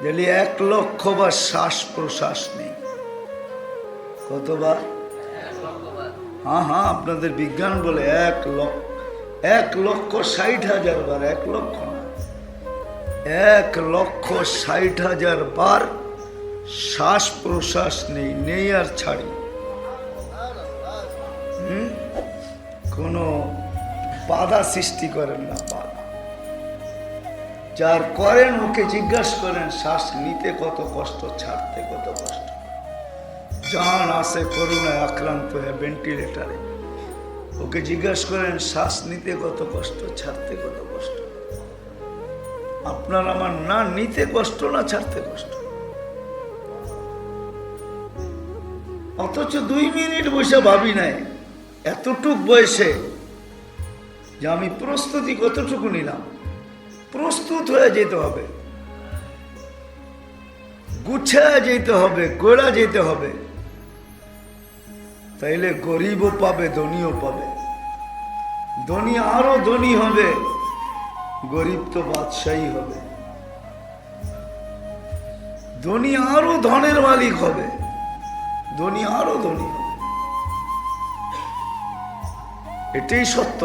যদি 1,00,000 বার শ্বাস প্রশ্বাস নেই, কতবার? হ্যাঁ হ্যাঁ, আপনাদের বিজ্ঞান বলে 1,60,000 বার। 1 লক্ষ না, 1,60,000 বার শ্বাস প্রশ্বাস নেই আর ছাড়ি। কোনো বাধা সৃষ্টি করেন না, বাধা যার করেন ওকে জিজ্ঞাসা করেন শ্বাস নিতে কত কষ্ট, ছাড়তে কত কষ্ট। জান আসে করোনায় আক্রান্ত হয়ে ভেন্টিলেটারে, ওকে জিজ্ঞাসা করেন শ্বাস নিতে কত কষ্ট, ছাড়তে কত কষ্ট। আপনার আমার না নিতে কষ্ট না ছাড়তে কষ্ট, অথচ 2 মিনিট বসে ভাবি নাই এতটুক বয়সে যে আমি প্রস্তুতি কতটুকু নিলাম। প্রস্তুত হয়ে যেতে হবে, গুছিয়ে যেতে হবে, গোড়া যেতে হবে, তাইলে গরিবও পাবে, ধনীও পাবে। ধনী আরো ধনী হবে, গরিব তো বাদশাহী হবে। ধনী আরো ধনের মালিক হবে, ধনী আরো ধনী হবে। এটাই সত্য।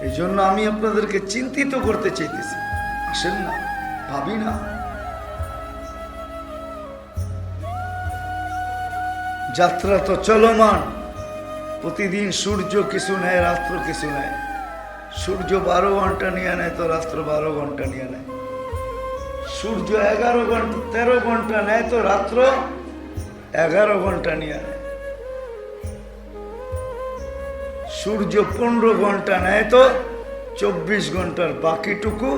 এই জন্য আমি আপনাদেরকে চিন্তিত করতে চাইতেছি। আসেন না, ভাবি না। যাত্রা তো চলমান, প্রতিদিন সূর্য কিছু নেয়, রাত্র কিছু নেয়। সূর্য 12 ঘন্টা নিয়ে নেয় তো রাত্র 12 ঘন্টা নিয়ে নেয়। সূর্য 11 ঘন্টা 13 ঘন্টা নেয় তো রাত্র 11 ঘন্টা নিয়ে নেয়। সূর্য 15 ঘন্টা নেয় তো 24 ঘন্টার বাকিটুকু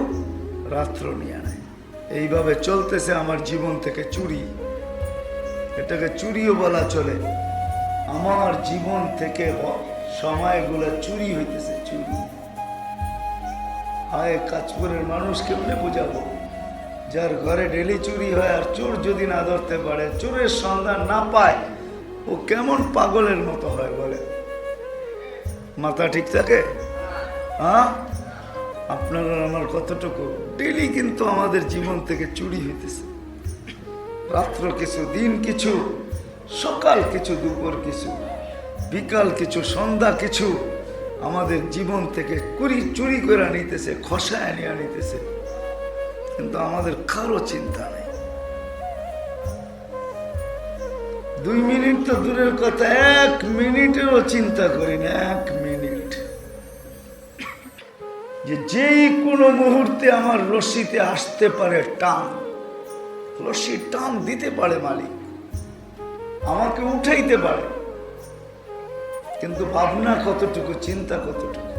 রাত্র নিয়ে নেয়। এইভাবে চলতেছে আমার জীবন থেকে চুরি। এটাকে চুরিও বলা চলে। আমার জীবন থেকে সময়গুলো চুরি হইতেছে, চুরি। হায় কাঁচপুরের মানুষ কেমনে বোঝাবো, যার ঘরে ডেলি চুরি হয় আর চোর যদি না ধরতে পারে, চোরের সন্ধান না পায়, ও কেমন পাগলের মতো হয় বলে? মাথা ঠিক থাকে? হ্যাঁ, আপনারা আমার কতটুকু ডেলি কিন্তু আমাদের জীবন থেকে চুরি হইতেছে। রাত্র কিছু, দিন কিছু, সকাল কিছু, দুপুর কিছু, বিকাল কিছু, সন্ধ্যা কিছু আমাদের জীবন থেকে চুরি করে নিতেছে, খসায় নিয়ে নিতেছে। কিন্তু আমাদের কারো চিন্তা নেই। 2 মিনিট তো দূরের কথা, 1 মিনিটেরও চিন্তা করি না। 1 মিনিট যেই কোনো মুহূর্তে আমার রশিতে আসতে পারে টান, রশি টান দিতে পারে মালিক, আমাকে উঠাইতে পারে। কিন্তু ভাবনা কতটুকু, চিন্তা কতটুকু,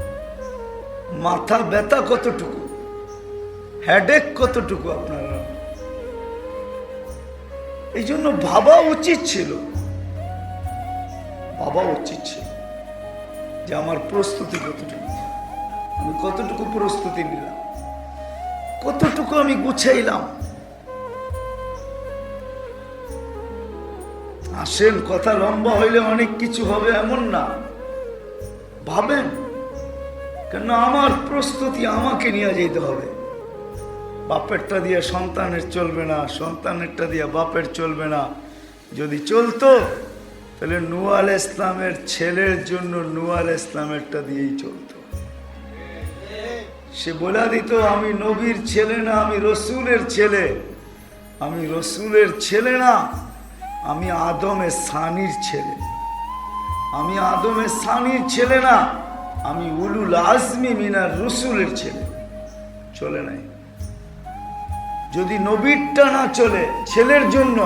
মাথা ব্যথা কতটুকু, হেডেক কতটুকু আপনারা। এই জন্য ভাবা উচিত ছিল, ভাবা উচিত ছিল যে আমার প্রস্তুতি কতটুকু, আমি কতটুকু প্রস্তুতি নিলাম, কতটুকু আমি গুছাইলাম। আসেন, কথা লম্বা হইলে অনেক কিছু হবে এমন না, ভাবেন। কেন আমার প্রস্তুতি আমাকে নিয়ে যেতে হবে। বাপেরটা দিয়ে সন্তানের চলবে না, সন্তানেরটা দিয়ে বাপের চলবে না। যদি চলতো তাহলে নূহ আলাইহিস ইসলামের ছেলের জন্য নূহ আলাইহিস ইসলামেরটা দিয়েই চলতো। সে বলে দিত আমি নবীর ছেলে না, আমি রসুলের ছেলে। আমি রসুলের ছেলে না, আমি আদমের সানির ছেলে। আমি আদমের সানির ছেলে না, আমি উলুল আজমি মিনার রসুলের ছেলে। চলে নাই। যদি নবীরটা না চলে ছেলের জন্য,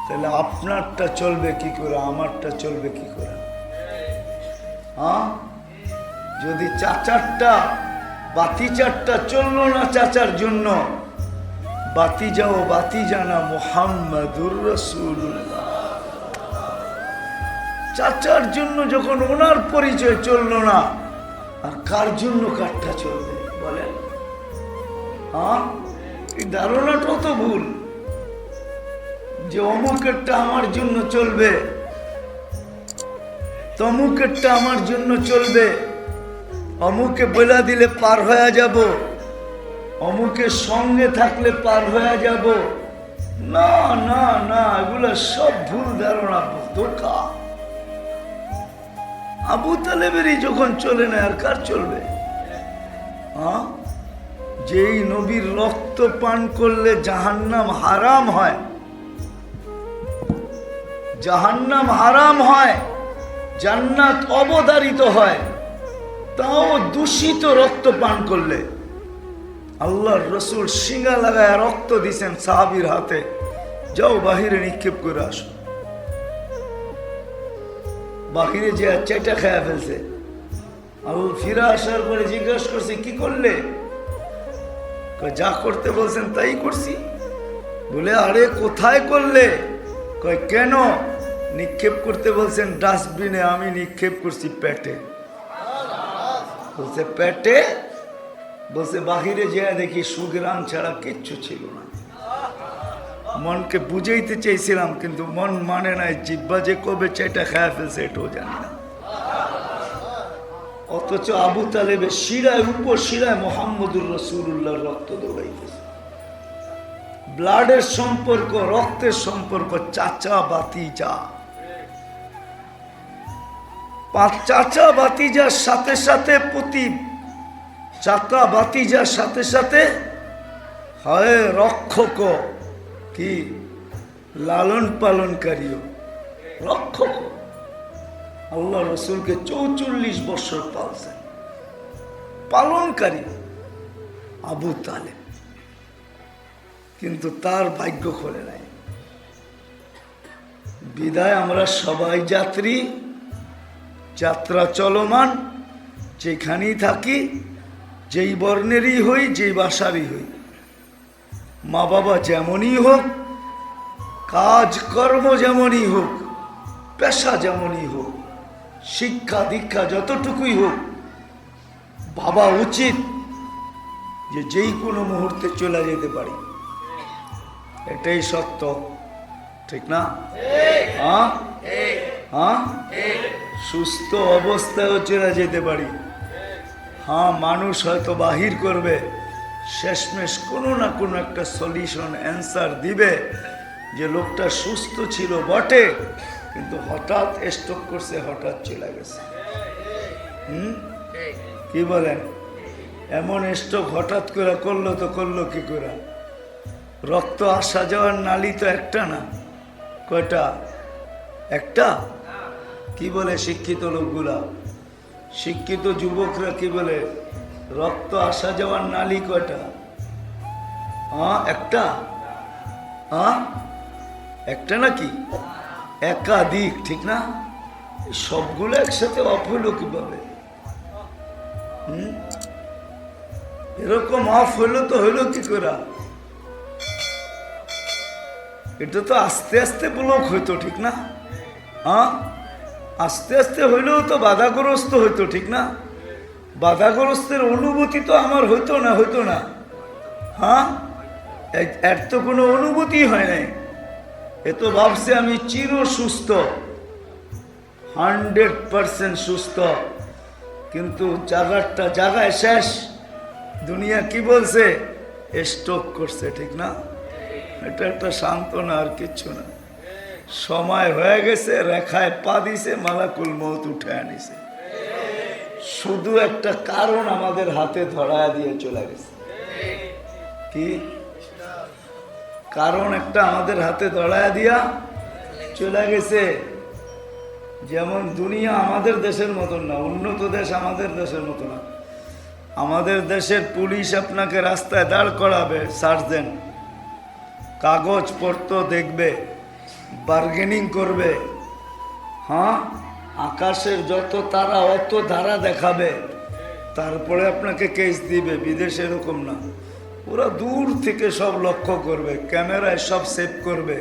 তাহলে আপনারটা চলবে কি করে, আমারটা চলবে কি করে? হ্যাঁ, যদি চাচারটা বাতি চারটা চললো না চাচার জন্য, বাতি যাও বাতি জানা মুহাম্মাদুর রাসূলুল্লাহ। চাচার জন্য যখন ওনার পরিচয় চললো না, আর কার জন্য কারটা চলবে বলেন? হ্যাঁ, এই ধারণাটাও তো ভুল যে অমুকেরটা আমার জন্য চলবে, তমুকেরটা আমার জন্য চলবে, অমুকে বলে দিলে পার হয়ে যাব, অমুকের সঙ্গে থাকলে পার হয়ে যাব, না না না, এগুলা সব ভুল ধারণা, ধোঁকা। আবু তালেবেরই যখন চলে না, আর কার চলবে? যেই নবীর রক্ত পান করলে জাহান্নাম হারাম হয়, জাহান্নাম হারাম হয়, জান্নাত অবধারিত হয়, তাও দূষিত রক্ত পান করলে। আল্লাহর রসুল শিঙা লাগায় রক্ত দিছেন সাহাবীর হাতে, যাও বাহিরে নিক্ষেপ করে আসো। বাহিরে যে চাইটা খেয়া ফেলছে। আল্লাহ ফিরে আসার পরে জিজ্ঞাসা করছে, কি করলে? যা করতে বলছেন তাই করছি। বলে, আরে কোথায় করলে? কয়, কেন? নিক্ষেপ করতে বলছেন ডাস্টবিনে, আমি নিক্ষেপ করছি পেটে। বলছে পেটে? বলছে বাহিরে যে দেখি সুগ্রাম ছাড়া কিচ্ছু ছিল না। মনকে বুঝাইতে চেয়েছিলাম, কিন্তু মন মানে নাই, জিব্বা যে কবে চাইটা খায়া ফেলছে এটাও জানি না। অথচ আবু তালেবের শিরায়, উপশিরায় মোহাম্মদুর রাসূলুল্লাহর রক্ত দৌড়াইতেছে। ব্লাডের সম্পর্ক, রক্তের সম্পর্ক, চাচা বাতিজা। চাচা বাতিজার সাথে সাথে চাচা বাতিজার সাথে সাথে হয় রক্ষক, কি লালন পালনকারীও, রক্ষক। আল্লাহ রসুলকে 44 বছর পালছেন, পালনকারী আবু তালেব, কিন্তু তার ভাগ্য খোলে নাই। বিদায় আমরা সবাই যাত্রী, যাত্রা চলমান, যেখানেই থাকি, যেই বর্ণেরই হই, যেই ভাষারই হই, মা বাবা যেমনই হোক, কাজ কর্ম যেমনই হোক, পেশা যেমনই হোক, শিক্ষা দীক্ষা যতটুকুই হোক, ভাবা উচিত যে যেই কোনো মুহূর্তে চলে যেতে পারি। এটাই সত্য, ঠিক না? হ্যাঁ হ্যাঁ, সুস্থ অবস্থায়ও চলে যেতে পারি। হ্যাঁ, মানুষ হয়তো বাহির করবে, শেষমেশ কোনো না কোনো একটা সলিউশন, অ্যান্সার দিবে যে লোকটা সুস্থ ছিল বটে, কিন্তু হঠাৎ স্ট্রোক করছে, হঠাৎ চলে গেছে। কি বলেন? এমন স্ট্রোক হঠাৎ করে করলো তো করলো কি করে? রক্ত আসা যাওয়ার নালী তো একটা না, কয়টা? একটা। কি বলে শিক্ষিত লোকগুলা, শিক্ষিত যুবকরা কি বলে? রক্ত আসা যাওয়ার নালী কয়টা? একটা। একটা নাকি একাধিক? ঠিক না? সবগুলো একসাথে অফ হইল কিভাবে? এরকম অফ হইলো তো হইলো কি করে? এটা তো আস্তে আস্তে ব্লক হইতো, ঠিক না? আস্তে আস্তে হইলেও তো বাধাগ্রস্ত হইতো, ঠিক না? বাধাগ্রস্তের অনুভূতি তো আমার হইতো না। এর তো কোনো অনুভূতি হয় নাই। এ তো ভাবছে আমি চির সুস্থ, 100% সুস্থ, কিন্তু জায়গায় শেষ। দুনিয়া কি বলছে? স্ট্রোক করছে, ঠিক না? এটা একটা সান্ত্বনা, আর কিচ্ছু না। সময় হয়ে গেছে, রেখায় পা দিছে, মালাকুল মউত উঠে আনিছে। শুধু একটা কারণ আমাদের হাতে ধরায় দিয়ে চলে গেছে। কি কারণ? একটা আমাদের হাতে ধরায় দিয়া চলে গেছে। যেমন দুনিয়া আমাদের দেশের মতন না, উন্নত দেশ আমাদের দেশের মতো না। আমাদের দেশের পুলিশ আপনাকে রাস্তায় দাঁড় করাবে, সার্জেন্ট, কাগজপত্র দেখবে, বার্গেনিং করবে। আকাশের যত তারা অত ধারা দেখাবে, তারপরে আপনাকে কেস দিবে। বিদেশে এরকম না, ওরা দূর থেকে সব লক্ষ্য করবে, ক্যামেরায় সব সেভ করবে,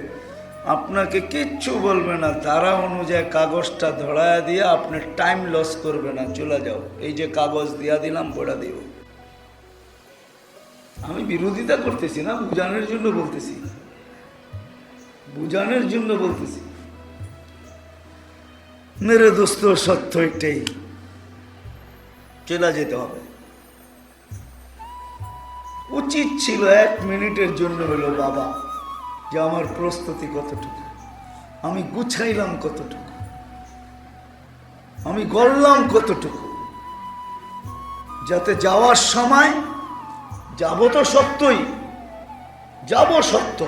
আপনাকে কিচ্ছু বলবে না। ধারা অনুযায়ী কাগজটা ধরায় দিয়ে আপনি টাইম লস করবে না, চলে যাও, এই যে কাগজ দিয়া দিলাম, পড়া দিও। আমি বিরোধিতা করতেছি না, বুঝানোর জন্য বলতেছি, বুঝানোর জন্য বলতেছি। মেরে দোস্ত, সত্য একটাই, চলে যেতে হবে। উচিত ছিল 1 মিনিটের জন্য হলো বাবা, যে আমার প্রস্তুতি কতটুকু, আমি গুছাইলাম কতটুকু, আমি গড়লাম কতটুকু, যাতে যাওয়ার সময় যাব তো সত্যই, যাব সত্য,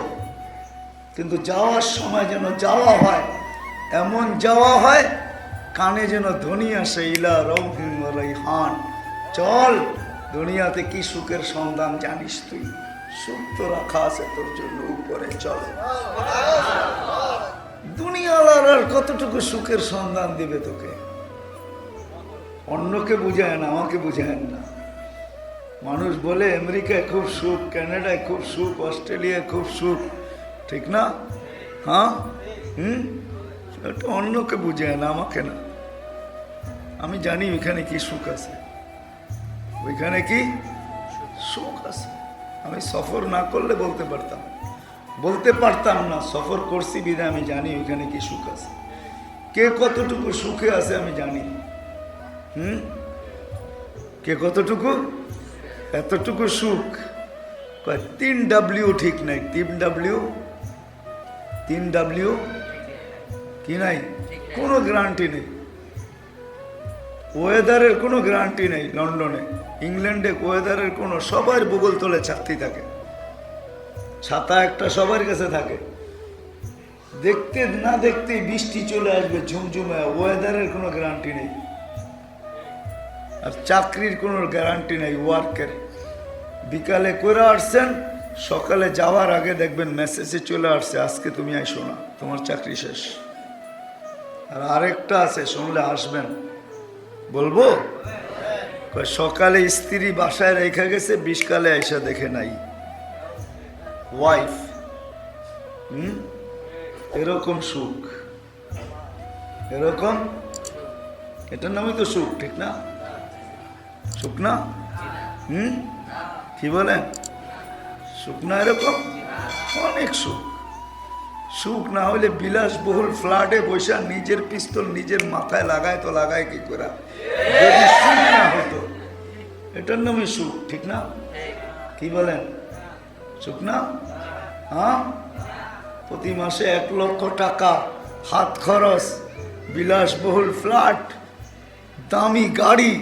কিন্তু যাওয়ার সময় যেন যাওয়া হয়, এমন যাওয়া হয় কানে যেন ধ্বনি আসে, ইলা রৌহিন রাইহান, চল দুনিয়াতে কি সুখের সন্ধান জানিস তুই, সুখ তো রাখা আছে তোর জন্য উপরে, চল। দুনিয়ার আর কতটুকু সুখের সন্ধান দিবে তোকে, অন্যকে বুঝায় না, আমাকে বুঝায় না। মানুষ বলে আমেরিকায় খুব সুখ, কানাডায় খুব সুখ, অস্ট্রেলিয়ায় খুব সুখ, ঠিক না? হ্যাঁ, এটা অন্যকে বুঝায় না, আমাকে না। আমি জানি ওইখানে কি সুখ আছে, ওইখানে কি সুখ আছে। আমি সফর না করলে বলতে পারতাম না, সফর করছি বিধায় আমি জানি ওইখানে কি সুখ আছে, কে কতটুকু সুখে আছে আমি জানি। কে কতটুকু, এতটুকু সুখ। 3W ঠিক নাই, 3W কি নাই, কোনো গ্যারান্টি নেই। ওয়েদারের কোনো গ্যারান্টি নেই। লন্ডনে, ইংল্যান্ডে ওয়েদারের কোনো, সবার ভূগোল তলে ছাত্রী থাকে, ছাতা একটা সবার কাছে থাকে, দেখতে না দেখতেই বৃষ্টি চলে আসবে ঝুমঝুমে, ওয়েদারের কোনো গ্যারান্টি নেই। আর চাকরির কোনো গ্যারান্টি নেই, ওয়ার্কের। বিকালে করে আসছেন, সকালে যাওয়ার আগে দেখবেন মেসেজে চলে আসছে, আজকে তুমি আইসো না, তোমার চাকরি শেষ। আর আরেকটা আছে, শুনলে আসবেন, বলবো, সকালে স্ত্রী বাসায় রেখে গেছে, বিকালে আইসা দেখে নাই ওয়াইফ। এরকম সুখ, এরকম, এটার নামই তো সুখ, ঠিক না? সুখ না? কি বলেন? সুখ না? এরকম অনেক সুখ। সুখ না হলে বিলাসবহুল ফ্ল্যাটে বসে নিজের পিস্তল নিজের মাথায় লাগায়, তো লাগায় কি করে? যদি সুখ না হতো, এটার নামই সুখ, ঠিক না? কি বলেন? সুখ না? হ্যাঁ, প্রতি মাসে 1 লক্ষ টাকা হাত খরচ, বিলাসবহুল ফ্ল্যাট, দামি গাড়ি,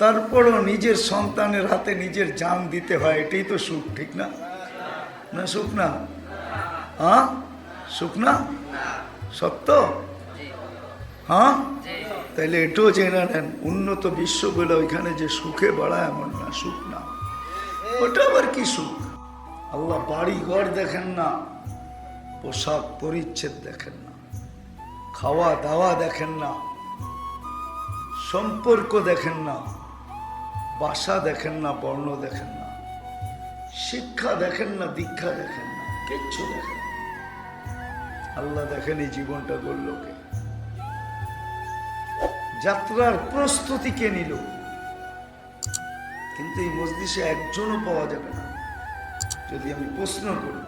তারপরও নিজের সন্তানের হাতে নিজের জান দিতে হয়, এটাই তো সুখ, ঠিক না? না সুখ না? হ্যাঁ, সুখ না? সত্য? হ্যাঁ, তাইলে এটাও জেনে নেন, উন্নত বিশ্বগুলো ওইখানে যে সুখে বাড়ায় এমন না, সুখ না। ওটা আবার কি সুখ? আল্লাহ বাড়ি ঘর দেখেন না, পোশাক পরিচ্ছেদ দেখেন না, খাওয়া দাওয়া দেখেন না, সম্পর্ক দেখেন না, ভাষা দেখেন না, বর্ণ দেখেন না, শিক্ষা দেখেন না, দীক্ষা দেখেন না, কিচ্ছু দেখেন না। আল্লাহ দেখেন এই জীবনটা গড়ল কে? যাত্রার প্রস্তুতি কে নিল? কিন্তু এই মজলিসে একজনও পাওয়া যাবে না। যদি আমি প্রশ্ন করি,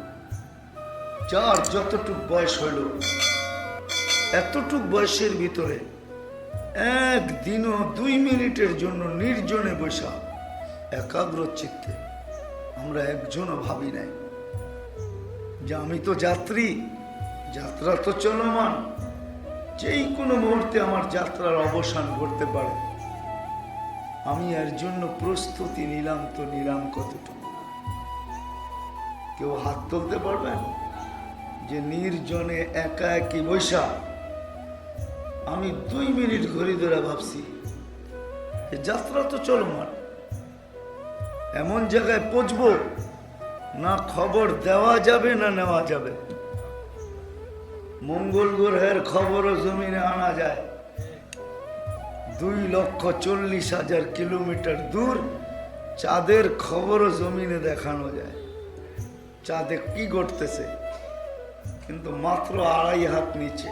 যার যতটুক বয়স হইল, এতটুক বয়সের ভিতরে একদিনও 2 মিনিটের জন্য নির্জনে বসা একাগ্র চিত্তে আমরা একজনও ভাবি নাই যে আমি তো যাত্রী, যাত্রা তো চলমান, যেই কোনো মুহূর্তে আমার যাত্রার অবসান ঘটতে পারে, আমি এর জন্য প্রস্তুতি নিলাম তো নিলাম কতটুকু? কেউ হাত তুলতে পারবেন যে নির্জনে একা একই বৈশা আমি 2 মিনিট ঘড়ি ধরে ভাবছি যাত্রা তো চলমান, এমন জায়গায় পৌঁছবো না খবর দেওয়া যাবে না নেওয়া যাবে। মঙ্গল গ্রহের খবরও জমিনে আনা যায়, 2,40,000 কিলোমিটার দূর। চাঁদের খবরও জমিনে দেখানো যায়, চাঁদে কি ঘটতেছে, কিন্তু মাত্র 2.5 হাত নিচে।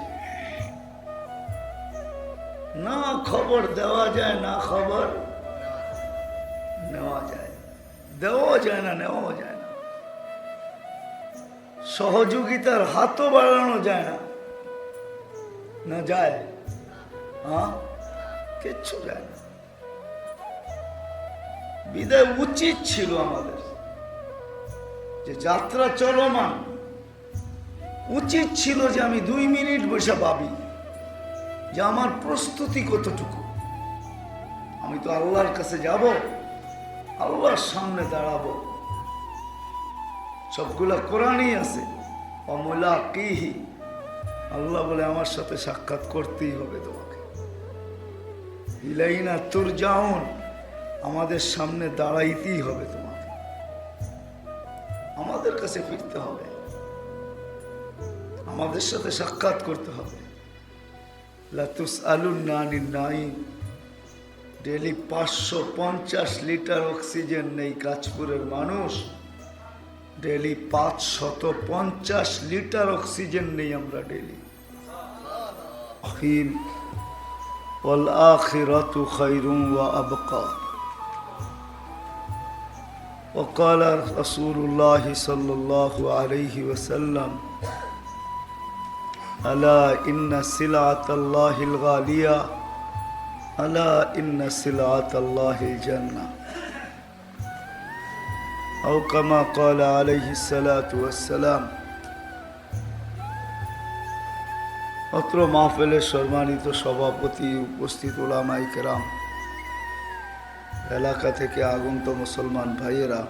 না খবর দেওয়া যায়, না খবর নেওয়া যায়, দেওয়া যায় না, নেওয়া যায় না। সহযোগিতার হাতও বাড়ানো যায় না, না যায়? হ্যাঁ, কিচ্ছু যায় না। বিদায় উচিত ছিল আমাদের যে যাত্রা চলমান, উচিত ছিল যে আমি 2 মিনিট বসে ভাবি যে আমার প্রস্তুতি কতটুকু। আমি তো আল্লাহর কাছে যাব, আল্লাহর সামনে দাঁড়াবো, সবগুলা কোরআনই আছে। অমুলাকিহি, আল্লাহ বলে আমার সাথে সাক্ষাৎ করতেই হবে তোমাকে। ইলাইনা তুরজাউন, আমাদের সামনে দাঁড়াইতেই হবে তোমাকে, আমাদের কাছে ফিরতে হবে, আমাদের সাথে সাক্ষাৎ করতে হবে। লা তুসআলুন্না আনিন নাঈম, ডেলি 550 লিটার অক্সিজেন নেই কাঁচপুরের মানুষ, ডেলি 550 লিটার অক্সিজেন নেই আমরা ডেলি। আখির ওয়াল আখিরাতু খায়রুন ওয়া আবকা। وقال رسول الله صلى الله عليه وسلم ألا إن سلعة الله الغالية ألا إن سلعة الله الجنة أو كما قال عليه الصلاة والسلام। অত্র মাহফিলের সম্মানিত সভাপতি, উপস্থিত উলামায়ে কেরাম, এলাকা থেকে আগন্ত মুসলমান ভাইয়েরা,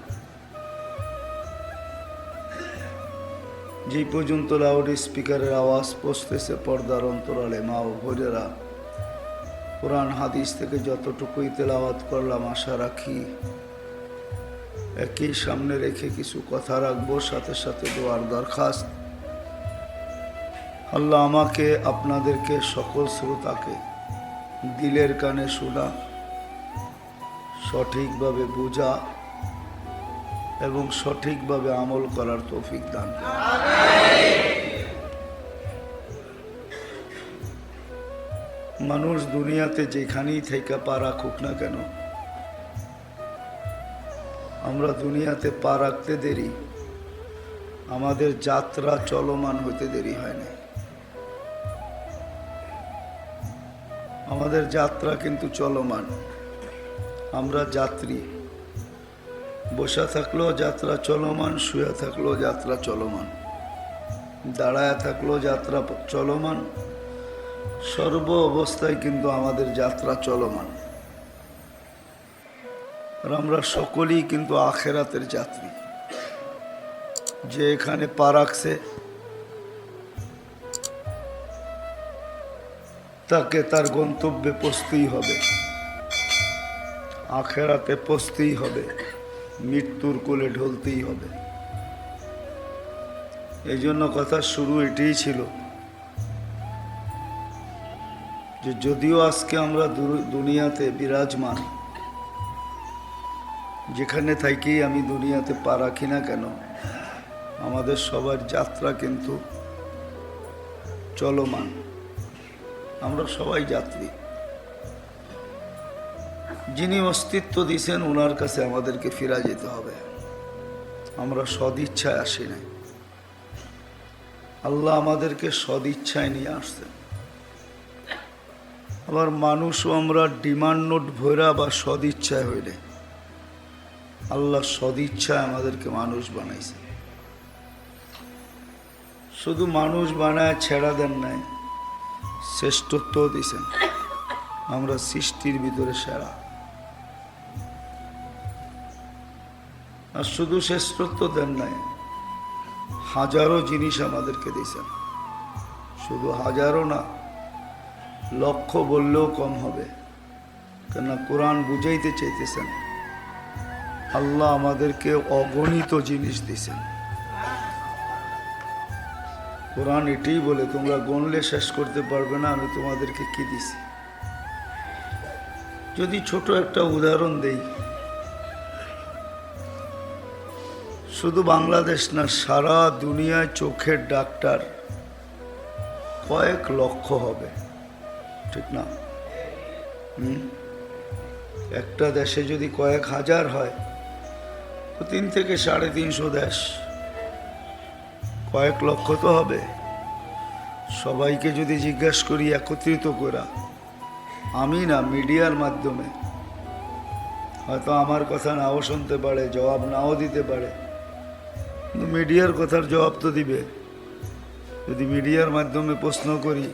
যে পর্যন্ত লাউড স্পিকারের আওয়াজ পৌঁছতেছে পর্দার অন্তরালে মা ও বোনেরা, কোরআন হাদিস থেকে যতটুকুই তেলাওয়াত করলাম আশা রাখি একই সামনে রেখে কিছু কথা রাখবো, সাথে সাথে দোয়ার দরখাস্ত। আল্লাহ আমাকে, আপনাদেরকে, সকল শ্রোতাকে দিলের কানে শোনা, সঠিকভাবে বোঝা এবং সঠিকভাবে আমল করার তৌফিক দান করেন। মানুষ দুনিয়াতে যেখানেই থেকে পা রাখুক না কেন, আমরা দুনিয়াতে পা রাখতে দেরি, আমাদের যাত্রা চলমান হতে দেরি হয় না। আমাদের যাত্রা কিন্তু চলমান, আমরা যাত্রী। বসা থাকলেও যাত্রা চলমান, শুয়ে থাকলেও যাত্রা চলমান, দাঁড়ায় থাকলেও যাত্রা চলমান, সর্ব অবস্থায় কিন্তু আমাদের যাত্রা চলমান। আর আমরা সকলেই কিন্তু আখেরাতের যাত্রী। যে এখানে পা রাখছে তাকে তার গন্তব্যে পৌঁছতেই হবে, আখেরাতে পৌঁছতেই হবে, মৃত্যুর কোলে ঢলতেই হবে। এই জন্য কথা শুরু এটাই ছিল যে যদিও আজকে আমরা দুনিয়াতে বিরাজমান, যেখানে থাকি আমি দুনিয়াতে পা রাখি না কেন, আমাদের সবার যাত্রা কিন্তু চলমান, আমরা সবাই যাত্রী। যিনি অস্তিত্ব দিয়েছেন ওনার কাছে আমাদেরকে ফিরে যেতে হবে। আমরা সদিচ্ছায় আসি নাই, আল্লাহ আমাদেরকে সদিচ্ছায় নিয়ে আসছেন। আবার মানুষও আমরা ডিমান্ড নোট ভৈরা বা সদিচ্ছায় হইলে, আল্লাহ সদিচ্ছায় আমাদেরকে মানুষ বানাইছে। শুধু মানুষ বানায় ছেড়া দেন নাই, শ্রেষ্ঠত্ব দিয়েছেন। আমরা সৃষ্টির ভিতরে সেরা। আর শুধু শ্রেষ্ঠত্ব দেন নাই, হাজারো জিনিস আমাদেরকে দিয়েছেন। শুধু হাজারো না, লক্ষ বললেও কম হবে, কেননা কোরআন বুঝাইতে চাইতেছেন আল্লাহ আমাদেরকে অগণিত জিনিস দিয়েছেন। কোরআন এটাই বলে তোমরা গণলে শেষ করতে পারবে না আমি তোমাদেরকে কি দিছি। যদি ছোট একটা উদাহরণ দেই, শুধু বাংলাদেশ না, সারা দুনিয়ায় চোখের ডাক্তার কয়েক লক্ষ হবে, ঠিক না? একটা দেশে যদি কয়েক হাজার হয় তো 3 থেকে 350 দেশ, কয়েক লক্ষ তো হবে। সবাইকে যদি জিজ্ঞাসা করি একত্রিত করা, আমি না মিডিয়ার মাধ্যমে, হয়তো আমার কথা নাও শুনতে পারে, জবাব নাও দিতে পারে, কিন্তু মিডিয়ার কথার জবাব তো দিবে। যদি মিডিয়ার মাধ্যমে প্রশ্ন করি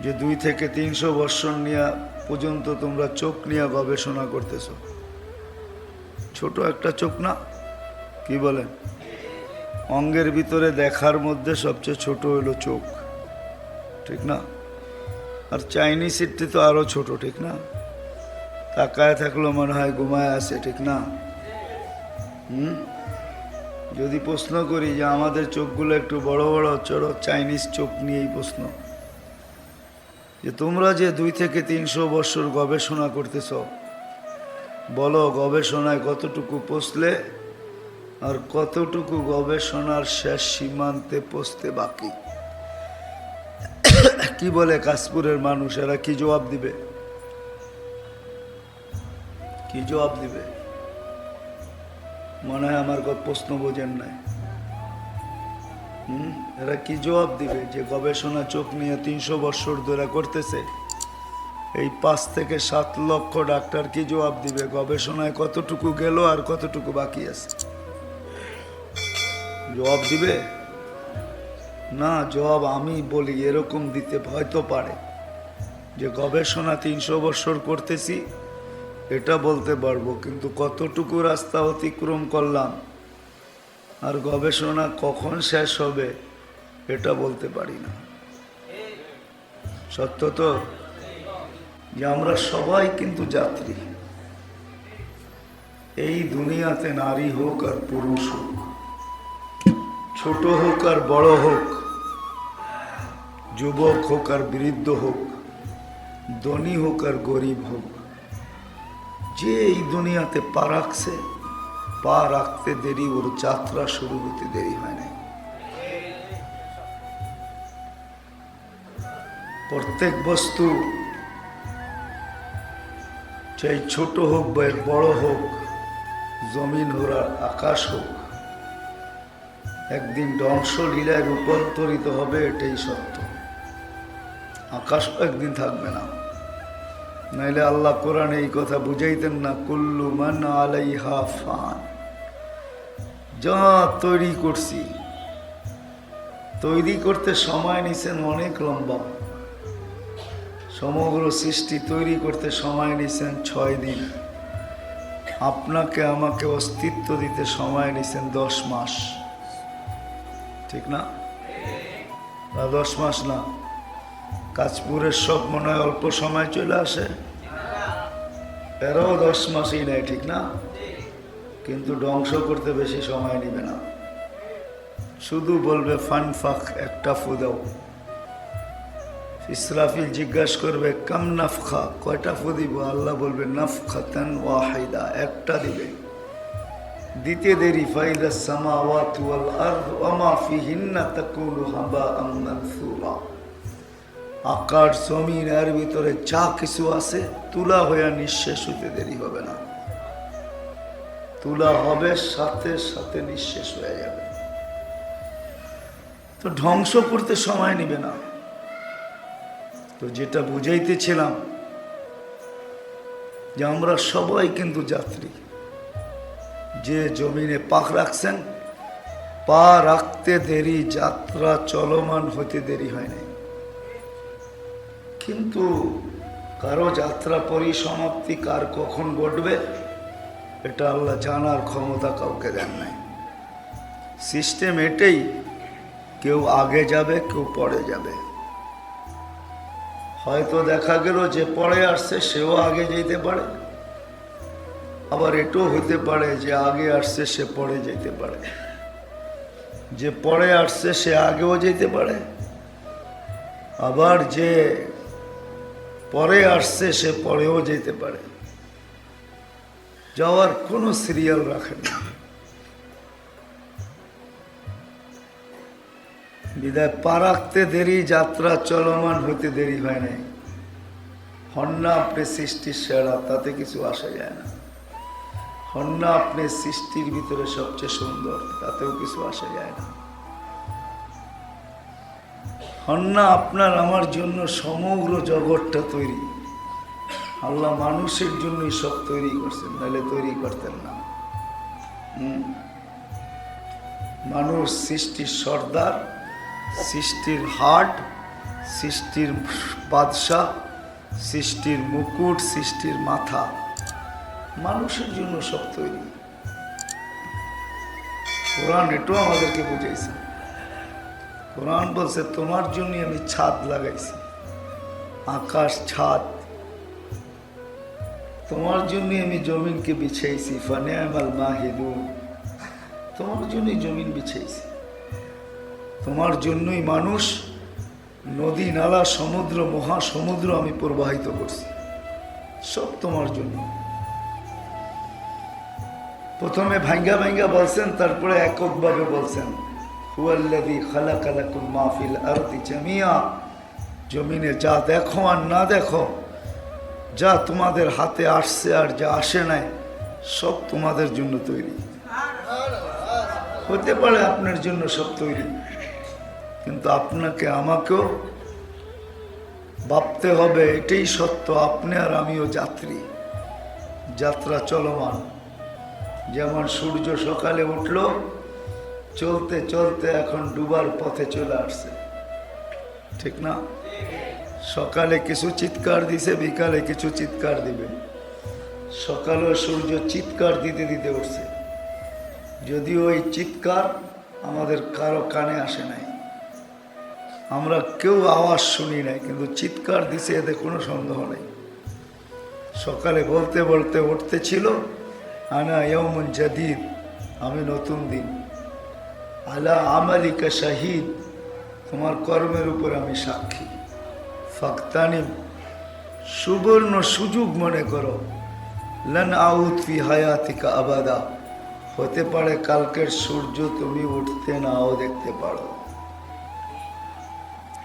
যে 2 থেকে 300 বৎসর নিয়ে পর্যন্ত তোমরা চোখ নিয়ে গবেষণা করতেছ, ছোট একটা চোখ না? কি বলেন? অঙ্গের ভিতরে দেখার মধ্যে সবচেয়ে ছোট হলো চোখ, ঠিক না? আর চাইনিজেরটি তো আরো ছোট, ঠিক না? তাকায় থাকলেও মনে হয় ঘুমায় আছে, ঠিক না? যদি প্রশ্ন করি যে আমাদের চোখগুলো একটু বড় বড়, চলো চাইনিজ চোখ নিয়েই প্রশ্ন, যে তোমরা যে 2 থেকে 300 বছর গবেষণা করতেছ, বলো গবেষণায় কতটুকু পৌঁছলে আর কতটুকু গবেষণার শেষ সীমান্তে পৌঁছতে বাকি? কি বলে কাশপুরের মানুষ? এরা কি জবাব দিবে? কি জবাব দিবে? মনে হয় আমার প্রশ্ন বোঝেন নাই। এরা কি জবাব দিবে যে গবেষণা চোখ নিয়ে 300 বছর ধরে করতেছে? এই 5 থেকে 7 লক্ষ ডাক্তার কি জবাব দিবে গবেষণায় কতটুকু গেল আর কতটুকু বাকি আছে? জবাব দিবে না। জবাব আমি বলি এরকম দিতে হয়তো পারে যে গবেষণা 300 বছর করতেছি এটা বলতে পারবো, কিন্তু কতটুকু রাস্তা অতিক্রম করলাম আর গবেষণা কখন শেষ হবে এটা বলতে পারি না। সত্য তো যে আমরা সবাই কিন্তু যাত্রী। এই দুনিয়াতে নারী হোক আর পুরুষ হোক, ছোট হোক আর বড় হোক, যুবক হোক আর বৃদ্ধ হোক, ধনী হোক আর গরিব হোক, যে এই দুনিয়াতে পা রাখছে, পা রাখতে দেরি, ওর যাত্রা শুরু হতে দেরি হয় না। প্রত্যেক বস্তু চাই ছোট হোক বা বড় হোক, জমিন হোক আর আকাশ হোক, একদিন ধ্বংসলীলায় রূপান্তরিত হবে, এটাই সত্য। আকাশও একদিন থাকবে না। নাইলে আল্লাহ কোরআনে এই কথা বুঝাইতেন না, কুল্লু মান আলাইহা ফান। যা তৈরি করছি, তৈরি করতে সময় নিছেন অনেক লম্বা। সমগ্র সৃষ্টি তৈরি করতে সময় নিছেন 6 দিন। আপনাকে আমাকে অস্তিত্ব দিতে সময় নিছেন 10 মাস, ঠিক না? 10 মাস না, কাশপুরের সব মনে হয় অল্প সময় চলে আসে, এরাও 10 মাসই নেয়, ঠিক না? কিন্তু ধ্বংস করতে বেশি সময় নিবে না। শুধু বলবে ফান ফাক, একটা ফু দাও। ইসরাফিল জিজ্ঞাসা করবে কাম নাফখা, কয়টা ফু দিব? আল্লাহ বলবে নাফখাতান ওয়াহিদা, একটা দিবে। দিতে দেরি, ফাইদাস সামাওয়াতু ওয়াল আরদ ওয়া মা ফিহিন্না তাকুনু হাবাআম মানসুরা। আকাশ জমিন এর ভিতরে যা কিছু আছে তুলা হয়ে নিঃশেষ হতে দেরি হবে না। তুলা হবে, সাথে সাথে নিঃশেষ হয়ে যাবে। তো ধ্বংস করতে সময় নিবে না। তো যেটা বুঝাইতেছিলাম যে আমরা সবাই কিন্তু যাত্রী। যে জমিনে পাক রাখছেন, পা রাখতে দেরি, যাত্রা চলমান হতে দেরি হয় নাই। কিন্তু কারো যাত্রা পরিসমাপ্তি কার কখন ঘটবে এটা আল্লাহ জানার ক্ষমতা কাউকে দেন নাই। সিস্টেম এটাই, কেউ আগে যাবে, কেউ পরে যাবে। হয়তো দেখা গেল যে পরে আসছে সেও আগে যেতে পারে, আবার এটাও হতে পারে যে আগে আসছে সে পরে যেতে পারে। যে পরে আসছে সে আগেও যেতে পারে, আবার যে পরে আসছে সে পরেও যেতে পারে। যাওয়ার কোনো সিরিয়াল রাখেন না। বিদায় পা রাখতে দেরি, যাত্রা চলমান হতে দেরি হয় নাই। হন না আপনি সৃষ্টির সেরা, তাতে কিছু আসা যায় না। হন না আপনি সৃষ্টির ভিতরে সবচেয়ে সুন্দর, তাতেও কিছু আসা যায় না। হন না আপনার আমার জন্য সমগ্র জগৎটা তৈরি। আল্লাহ মানুষের জন্যই সব তৈরি করছেন, নাহলে তৈরি করতেন না। মানুষ সৃষ্টির সর্দার, সৃষ্টির হাট, সৃষ্টির বাদশাহ, সৃষ্টির মুকুট, সৃষ্টির মাথা। মানুষের জন্য সব তৈরি। কোরআন এটাও আমাদেরকে বুঝাইছে। কোরআন বলছে তোমার জন্যই আমি ছাদ লাগাইছি, আকাশ ছাদ। তোমার জন্যই আমি জমিনকে বিছাইছি, ফানিআমাল মাহিদুন। তোমার জন্যই জমিন বিছাইছি, তোমার জন্যই মানুষ, নদী নালা সমুদ্র মহাসমুদ্র আমি প্রবাহিত করছি, সব তোমার জন্য। প্রথমে ভাঙ্গা ভাঙ্গা বলছেন, তারপরে এককভাবে বলছেন হুয়াল্লাযী খালাকা লাকুম মা ফিল আরদি জামিয়া। জমিনে যা দেখো আর না দেখো, যা তোমাদের হাতে আসছে আর যা আসে নাই, সব তোমাদের জন্য তৈরি। হতে পারে আপনার জন্য সব তৈরি, কিন্তু আপনাকে আমাকেও ভাবতে হবে এটাই সত্য, আপনি আর আমিও যাত্রী, যাত্রা চলমান। যেমন সূর্য সকালে উঠল, চলতে চলতে এখন ডুবার পথে চলে আসছে, ঠিক না? সকালে কিছু চিৎকার দিছে, বিকালে কিছু চিৎকার দিবে। সকালে সূর্য চিৎকার দিতে দিতে উঠছে, যদিও ওই চিৎকার আমাদের কারো কানে আসে নাই, আমরা কেউ আওয়াজ শুনি নাই, কিন্তু চিৎকার দিছে, এতে কোনো সন্দেহ নেই। সকালে বলতে বলতে উঠতে ছিল আনা ইয়াউমুন জাদীদ, আমি নতুন দিন। আলা আমালিকা শাহিদ, তোমার কর্মের উপর আমি সাক্ষী। ফাকতানিম, সুবর্ণ সুযোগ মনে করো। লান আউদ ফি হায়াতিকা আবাদা, হতে পারে কালকের সূর্য তুমি উঠতে নাও দেখতে পারো।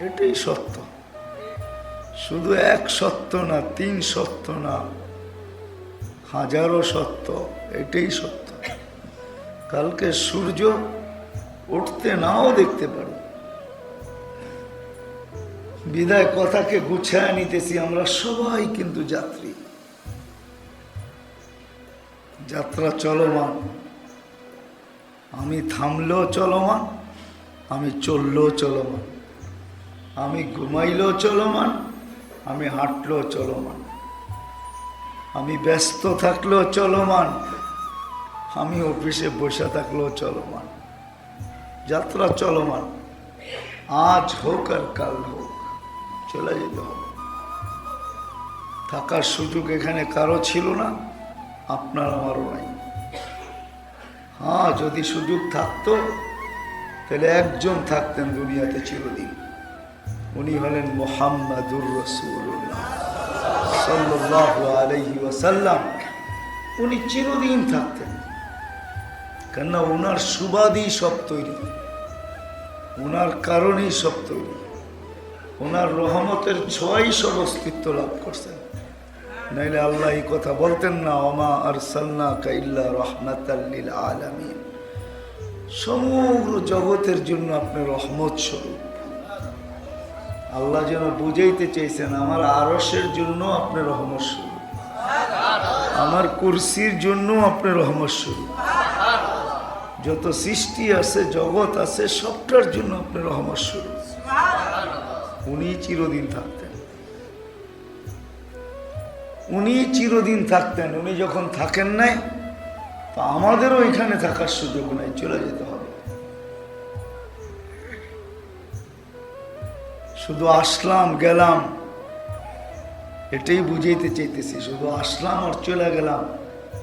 এটাই সত্য, শুধু এক সত্য না, তিন সত্য না, হাজারো সত্য। এটাই সত্য, কালকে সূর্য উঠতে নাও দেখতে পারো। বিদায় কথাকে গুছায় নিতেছি, আমরা সবাই কিন্তু যাত্রী, যাত্রা চলমান। আমি থামলেও চলমান, আমি চললেও চলমান, আমি ঘুমাইলেও চলমান, আমি হাঁটলেও চলমান, আমি ব্যস্ত থাকলেও চলমান, আমি অফিসে বসে থাকলেও চলমান। যাত্রা চলমান, আজ হোক আর কাল হোক, চলে যেতে হবে। থাকার সুযোগ এখানে কারো ছিল না, আপনার আমারও নাই। হ্যাঁ, যদি সুযোগ থাকতো তাহলে একজন থাকতেন দুনিয়াতে চিরদিন, উনি হলেন মুহাম্মাদুর রাসূলুল্লাহ সাল্লাল্লাহু আলাইহি ওয়াসাল্লাম। উনি চিরদিন থাকতেন, কেননা ওনার সুবাদই সব তৈরি, ওনার কারণেই সব তৈরি, ওনার রহমতের ছোঁয়াই সব অস্তিত্ব লাভ করছেন। নাইলে আল্লাহ এই কথা বলতেন না, ওমা আরসালনাকা ইল্লা রাহমাতাল লিল আলামিন, সমগ্র জগতের জন্য আপনি রহমত স্বরূপ। আল্লাহ যেন বুঝাইতে চাইছেন, আমার আরশের জন্য আপনি রহমত স্বরূপ, আমার কুরসির জন্য আপনি রহমত স্বরূপ, যত সৃষ্টি আছে জগৎ আছে সবটার জন্য আপনি রহমত স্বরূপ। উনি চিরদিন থাকতেন, উনি চিরদিন থাকতেন। উনি যখন থাকেন নাই, তো আমাদেরও এখানে থাকার সুযোগ নাই, চলে যেতে হবে। শুধু আসলাম গেলাম এটাই বুঝাইতে চাইতেছি, শুধু আসলাম আর চলে গেলাম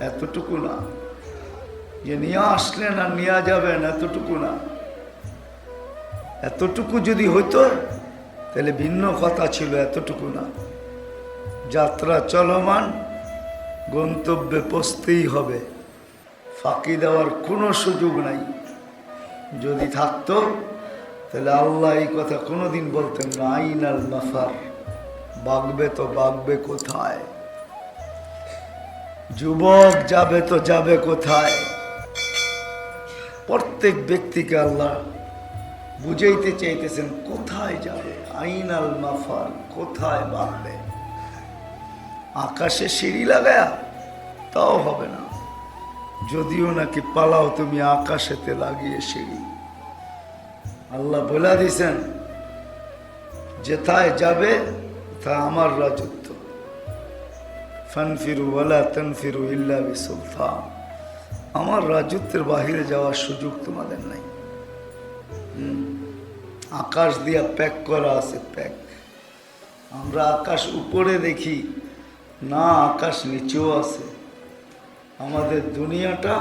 এতটুকু না, যে নিয়ে আসলেন আর নিয়ে যাবেন এতটুকু না। এতটুকু যদি হইতো তাহলে ভিন্ন কথা ছিল, এতটুকু না। যাত্রা চলমান, গন্তব্যে পৌঁছতেই হবে, ফাঁকি দেওয়ার কোনো সুযোগ নাই। যদি থাকতো তাহলে আল্লাহ এই কথা কোনোদিন বলতেন না, আইনাল মাফার, বাগবে তো বাগবে কোথায়, যুবক যাবে তো যাবে কোথায়। প্রত্যেক ব্যক্তিকে আল্লাহ বুঝাইতে চাইতেছেন কোথায় যাবে, আইনাল মাফার, কোথায় বাগবে। আকাশে সিঁড়ি লাগায়া তাও হবে না, যদিও নাকি পালাও তুমি আকাশেতে লাগিয়ে সিঁড়ি। আল্লাহ বলে দিয়েছেন যেথায় যাবে তা আমার রাজত্ব। ফানফিরু ওয়ালা তানফিরু ইল্লা বিসুলতান। আমার রাজত্বের বাহিরে যাওয়ার সুযোগ তোমাদের নাই। আকাশ দিয়া প্যাক করা আছে, প্যাক। আমরা আকাশ উপরে দেখি না, আকাশ নিচেও আছে। আমাদের দুনিয়াটা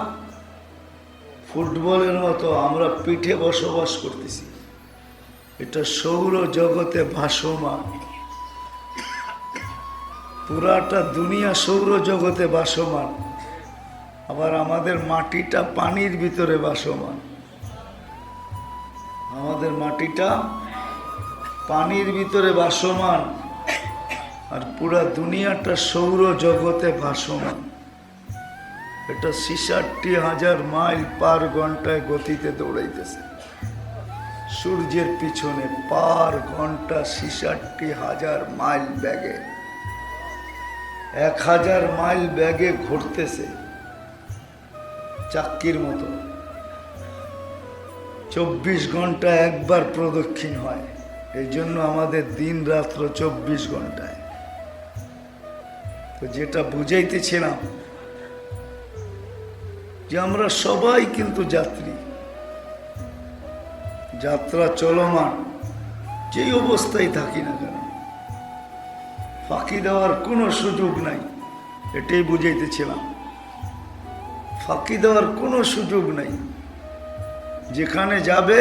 ফুটবলের মতো আমরা পিঠে বসবাস করতেছি। এটা সৌর জগতে ভাসমান, পুরাটা দুনিয়া সৌর জগতে ভাসমান। আবার আমাদের মাটিটা পানির ভিতরে ভাসমান। আমাদের মাটিটা পানির ভিতরে ভাসমান, আর পুরা দুনিয়াটা সৌর জগতে ভাসমান। এটা 66,000 মাইল পার ঘন্টায় গতিতে দৌড়াইতেছে সূর্যের পিছনে। পার ঘন্টা 66,000 মাইল ব্যাগে, 1000 মাইল ব্যাগে ঘুরতেছে চাক্কির মতো। 24 ঘন্টা একবার প্রদক্ষিণ হয়। এই জন্য আমাদের দিন রাত্র 24 ঘন্টায়। তো যেটা বুঝাইতেছিলাম যে আমরা সবাই কিন্তু যাত্রী, যাত্রা চলমান। যেই অবস্থায় থাকি না কেন, ফাঁকি দেওয়ার কোনো সুযোগ নাই। এটাই বুঝাইতেছিলাম, ফাঁকি দেওয়ার কোনো সুযোগ নাই। যেখানে যাবে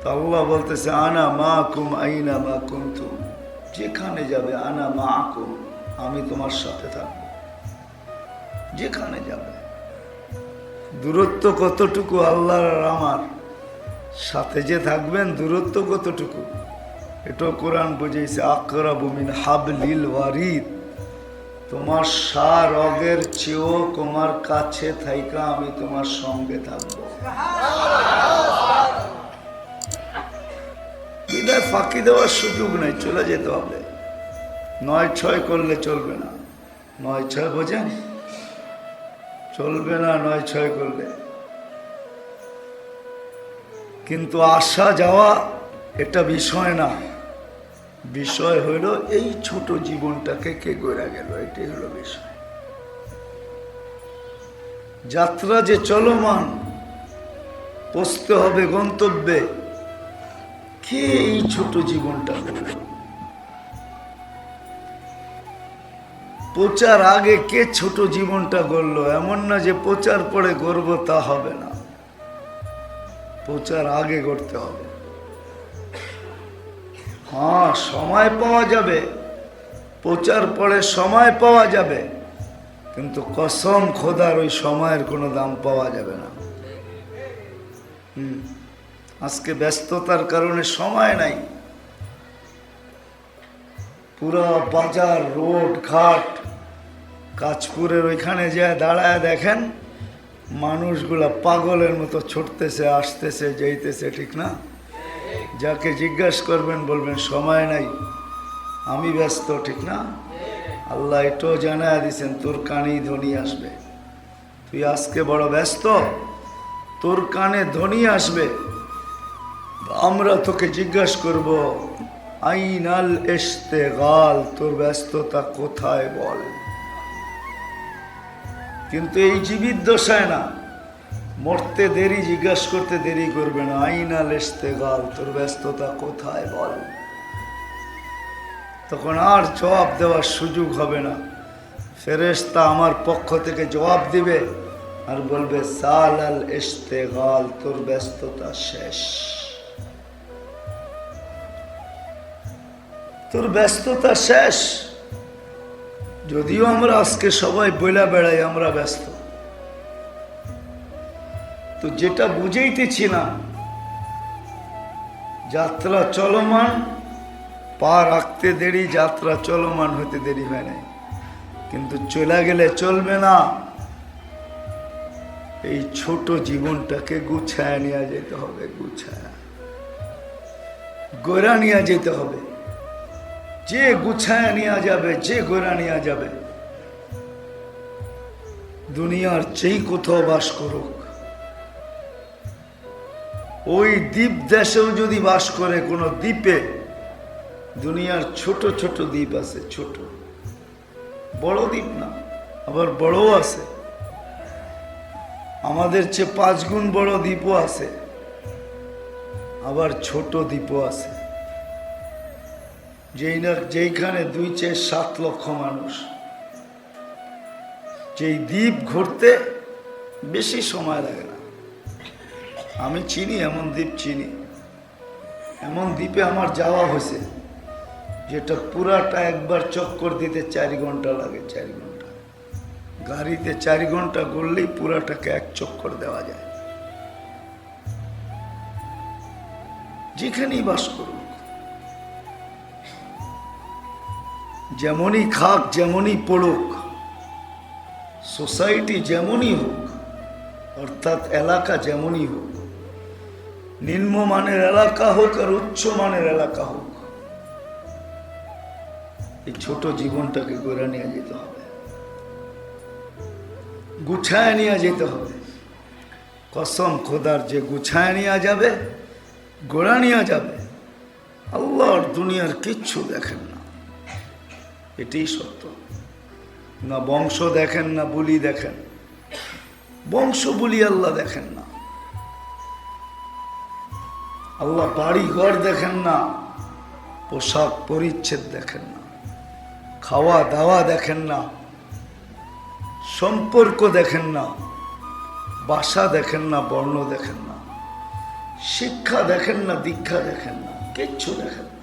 তা আল্লাহ বলতেছে আনা মাকুম আইনা মা কুনতুম। যেখানে যাবে আনা মাকুম, আমি তোমার সাথে থাকব। যেখানে যাবে, দূরত্ব কতটুকু আল্লাহর আর আমার সাথে যে থাকবেন, দূরত্ব কতটুকু এটা কোরআন বুঝাইছে। আকরাবু মিন হাবলিল ওয়ারিদ। তোমার সার অগের চেয়েও তোমার কাছে থাইকা আমি তোমার সঙ্গে থাকবো। বিদায় ফাঁকি দেওয়ার সুযোগ নাই, চলে যেতে হবে। 9-6 করলে চলবে না। 9-6 বোঝেন? চলবে না 9-6 করলে। কিন্তু আসা যাওয়া এটা বিষয় না, বিষয় হইল এই ছোট জীবনটাকে কে গড়া গেল, এটাই হলো বিষয়। যাত্রা যে চলমান, পৌঁছতে হবে গন্তব্যে। কে এই ছোট জীবনটা গড়ল? পৌঁছার আগে কে ছোট জীবনটা গড়ল? এমন না যে পৌঁছার পরে গড়ব, তা হবে না। পৌঁছার আগে গড়তে হবে। হ্যাঁ, সময় পাওয়া যাবে, পৌঁছার পরে সময় পাওয়া যাবে, কিন্তু কসম খোদার ওই সময়ের কোনো দাম পাওয়া যাবে না। আজকে ব্যস্ততার কারণে সময় নাই। পুরো বাজার, রোড ঘাট, কাঁচপুরের ওইখানে যায় দাঁড়ায় দেখেন মানুষগুলা পাগলের মতো ছুটতেছে, আসতেছে, যাইতেছে, ঠিক না? যাকে জিজ্ঞাসা করবেন বলবেন সময় নাই, আমি ব্যস্ত, ঠিক না? আল্লাহ এটাও জানায় দিছেন তোর কানেই ধ্বনি আসবে। তুই আজকে বড় ব্যস্ত, তোর কানে ধ্বনি আসবে। আমরা তোকে জিজ্ঞাসা করব আইনাল ইশতেগাল, তোর ব্যস্ততা কোথায় বল। কিন্তু এই জীবিত দশায় না, মরতে দেরি, জিজ্ঞাসা করতে দেরি করবে না। আইনাল ইশতেগাল, তোর ব্যস্ততা কোথায় বল। তখন আর জবাব দেওয়ার সুযোগ হবে না। ফেরেশতা আমার পক্ষ থেকে জবাব দিবে আর বলবে সালাল ইশতেগাল, তোর ব্যস্ততা শেষ, তোর ব্যস্ততা শেষ। যদিও আমরা আজকে সবাই বইলা বেড়াই আমরা ব্যস্ত, তো যেটা বুঝাইতেছি না, যাত্রা চলমান, পা রাখতে দেরি, যাত্রা চলমান হতে দেরি হয় নাই। কিন্তু চলে গেলে চলবে না। এই ছোট জীবনটাকে গুছায় নিয়ে যেতে হবে, গুছায় গোড়া নিয়ে যেতে হবে। যে গুছায় নিয়ে যাবে, যে গোড়া নিয়ে যাবে, দুনিয়ার যেই কোথাও বাস করুক, ওই দ্বীপ দেশেও যদি বাস করে কোনো দ্বীপে, দুনিয়ার ছোট ছোট দ্বীপ আছে, ছোট, বড় দ্বীপ না, আবার বড়ও আছে, আমাদের চেয়ে 5 গুণ বড় দ্বীপও আছে, আবার ছোট দ্বীপও আছে, যেইখানে 2-7 লক্ষ মানুষ। যেই দ্বীপ ঘুরতে বেশি সময় লাগে না। আমি চিনি, এমন দ্বীপ চিনি, এমন দ্বীপে আমার যাওয়া হয়েছে যেটা পুরাটা একবার চক্কর দিতে 4 ঘন্টা লাগে। 4 ঘন্টা গাড়িতে 4 ঘন্টা ঘুরলেই পুরাটাকে এক চক্কর দেওয়া যায়। যেখানেই বাস করুক, যেমনই খাক, যেমনই পড়ুক, সোসাইটি যেমনই হোক, অর্থাৎ এলাকা যেমনই হোক, নিম্নমানের এলাকা হোক আর উচ্চ মানের এলাকা হোক, এই ছোট জীবনটাকে গড়ে নিয়ে যেতে হবে, গুছায় নিয়ে যেতে হবে। কসম খোদার, যে গুছায় নিয়ে যাবে, গোড়া নিয়ে যাবে, আল্লাহর দুনিয়ার কিচ্ছু দেখেন না, এটাই সত্য। না বংশ দেখেন, না বুলি দেখেন, বংশ বুলি আল্লাহ দেখেন না। আল্লাহ বাড়ি ঘর দেখেন না, পোশাক পরিচ্ছদ দেখেন না, খাওয়া দাওয়া দেখেন না, সম্পর্ক দেখেন না, ভাষা দেখেন না, বর্ণ দেখেন না, শিক্ষা দেখেন না, দীক্ষা দেখেন না, কিচ্ছু দেখেন না।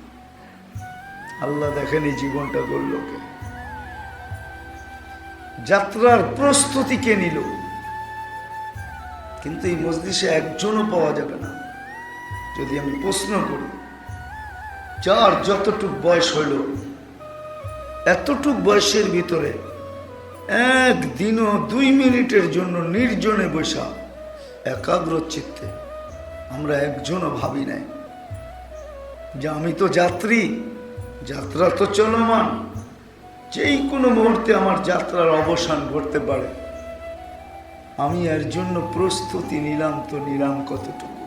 আল্লাহ দেখেন এই জীবনটা গড়ল কে? যাত্রার প্রস্তুতি কে নিল? কিন্তু এই মজলিসে একজনও পাওয়া যাবে না যদি আমি প্রশ্ন করি, যার যতটুক বয়স হইল, এতটুক বয়সের ভিতরে একদিনও 2 মিনিটের জন্য নির্জনে বসা একাগ্র চিত্তে আমরা একজনও ভাবি নাই যে আমি তো যাত্রী, যাত্রা তো চলমান, যেই কোনো মুহূর্তে আমার যাত্রার অবসান ঘটতে পারে, আমি এর জন্য প্রস্তুতি নিলাম তো নিলাম কতটুকু?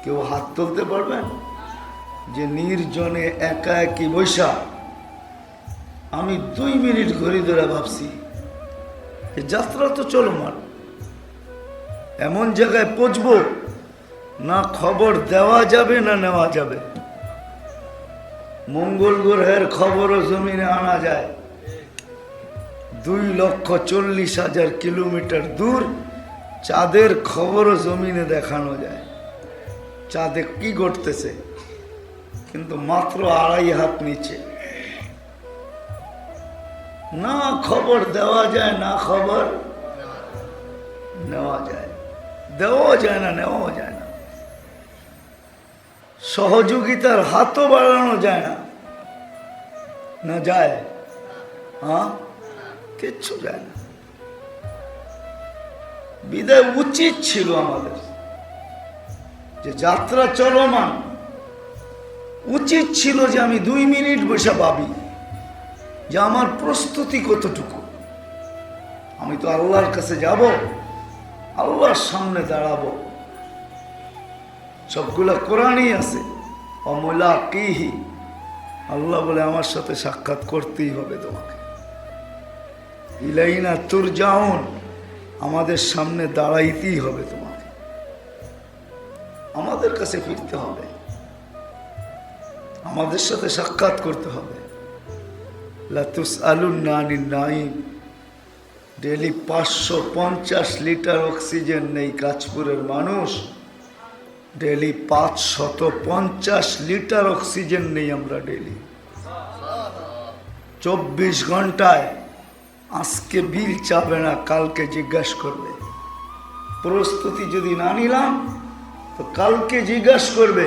কেউ হাত তুলতে পারবেন যে নির্জনে একা একই বৈশা আমি 2 মিনিট ঘড়ি ধরে ভাবছি যাত্রা তো চলমান, এমন জায়গায় পৌঁছবো না খবর দেওয়া যাবে না নেওয়া যাবে। মঙ্গল গ্রহের খবরও জমিনে আনা যায়, 2,40,000 কিলোমিটার দূর চাঁদের খবরও জমিনে দেখানো যায়, চাঁদে কি ঘটতেছে, কিন্তু মাত্র 2.5 হাত নিচে। না খবর দেওয়া যায়, না খবর নেওয়া যায়, দেওয়া যায় না, নেওয়া যায় না, সহযোগিতার হাতও বাড়ানো যায় না, না যায়? হ্যাঁ, কিচ্ছু যায় না। বিদায় উচিত ছিল আমাদের যে যাত্রা চলমান, উচিত ছিল যে আমি 2 মিনিট বসে ভাবি যে আমার প্রস্তুতি কতটুকু। আমি তো আল্লাহর কাছে যাব, আল্লাহর সামনে দাঁড়াবো, সবগুলা কোরআনই আছে, অমুলাকিহি, আল্লাহ বলে আমার সাথে সাক্ষাৎ করতেই হবে তোমাকে, ইলাইনা তুরজাউন, আমাদের সামনে দাঁড়াইতেই হবে তোমাকে, আমাদের কাছে ফিরতে হবে, আমাদের সাথে সাক্ষাৎ করতে হবে। লা তুসআলুন্না আনিন নাঈম, ডেলি 550 লিটার অক্সিজেন নেই কাঁচপুরের মানুষ, ডেলি 550 লিটার অক্সিজেন নেই আমরা ডেলি। 24 ঘন্টায় আজকে বিল চাবে না, কালকে জিজ্ঞাসা করবে। প্রস্তুতি যদি না নিলাম তো কালকে জিজ্ঞাসা করবে।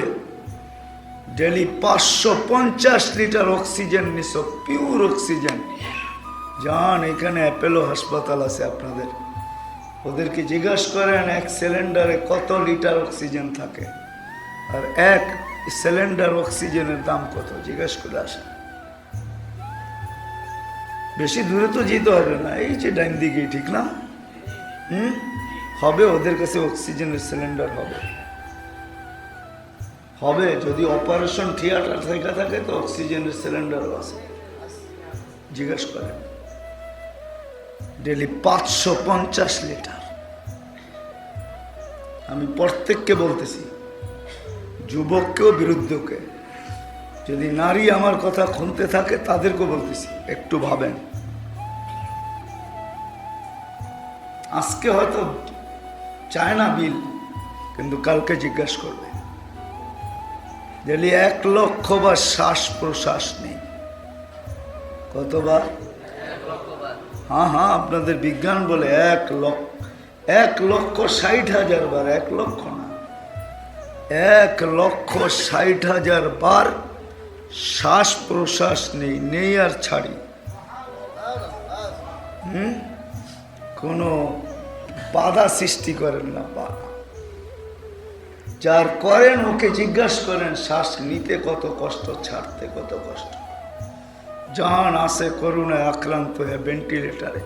ডেলি 550 লিটার অক্সিজেন নিছ, পিওর অক্সিজেন। যান, এখানে অ্যাপেলো হাসপাতাল আছে আপনাদের, ওদেরকে জিজ্ঞাসা করেন 1 সিলিন্ডারে কত লিটার অক্সিজেন থাকে, আর 1 সিলিন্ডার অক্সিজেনের দাম কত, জিজ্ঞাসা করে আসেন। বেশি দূরে তো যেতে হবে না, এই যে ডাইন দিকেই, ঠিক না? হবে, ওদের কাছে অক্সিজেনের সিলিন্ডার হবে। হবে, যদি অপারেশন থিয়েটার থেকে থাকে তো অক্সিজেনের সিলিন্ডারও আছে। জিজ্ঞেস করেন। Daily 550 litre. আমি প্রত্যেককে বলতেছি, যুবককেও বিরুদ্ধকে, যদি নারী আমার কথা শুনতে থাকে তাদেরকেও বলতেছি, একটু ভাবেন। আজকে হয়তো চায় না বিল, কিন্তু কালকে জিজ্ঞাসা করবে। ডেলি 1 লক্ষ বার শ্বাস প্রশ্বাস নেই। কতবার? হ্যাঁ, আপনাদের বিজ্ঞান বলে 1,60,000 বার। 1 লক্ষ না, 1,60,000 বার শ্বাস প্রশ্বাস নেই আর ছাড়ি। কোনো বাধা সৃষ্টি করেন না, বাধা যার করেন ওকে জিজ্ঞাসা করেন শ্বাস নিতে কত কষ্ট, ছাড়তে কত কষ্ট। জান আসে করুণায় আক্রান্ত হয়ে ভেন্টিলেটারে,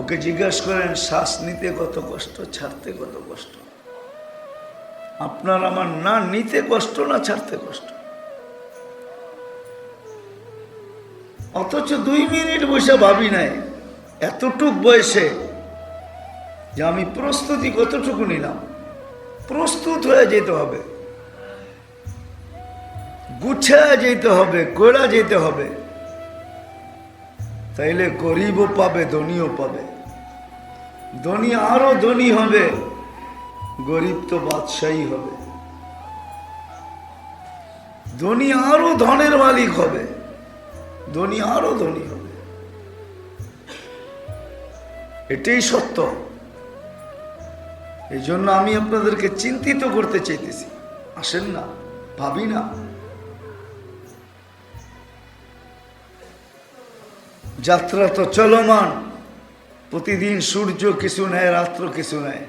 ওকে জিজ্ঞাসা করেন শ্বাস নিতে কত কষ্ট, ছাড়তে কত কষ্ট। আপনার আমার না নিতে কষ্ট না ছাড়তে কষ্ট, অথচ 2 মিনিট বসে ভাবি নাই এতটুক বয়সে যে আমি প্রস্তুতি কতটুকু নিলাম। প্রস্তুত হয়ে যেতে হবে, গুছায় যেতে হবে, কইরা যেতে হবে, তাইলে গরিবও পাবে, ধনীও পাবে। ধনী আরো ধনী হবে, গরিব তো বাদশাহী হবে। ধনী আরো ধনের মালিক হবে, ধনী আরো ধনী হবে। এটাই সত্য। এই জন্য আমি আপনাদেরকে চিন্তিত করতে চাইতেছি। আসেন না, ভাবি না। যাত্রা তো চলমান, প্রতিদিন সূর্য কিছু নেয়, রাত্র কিছু নেয়।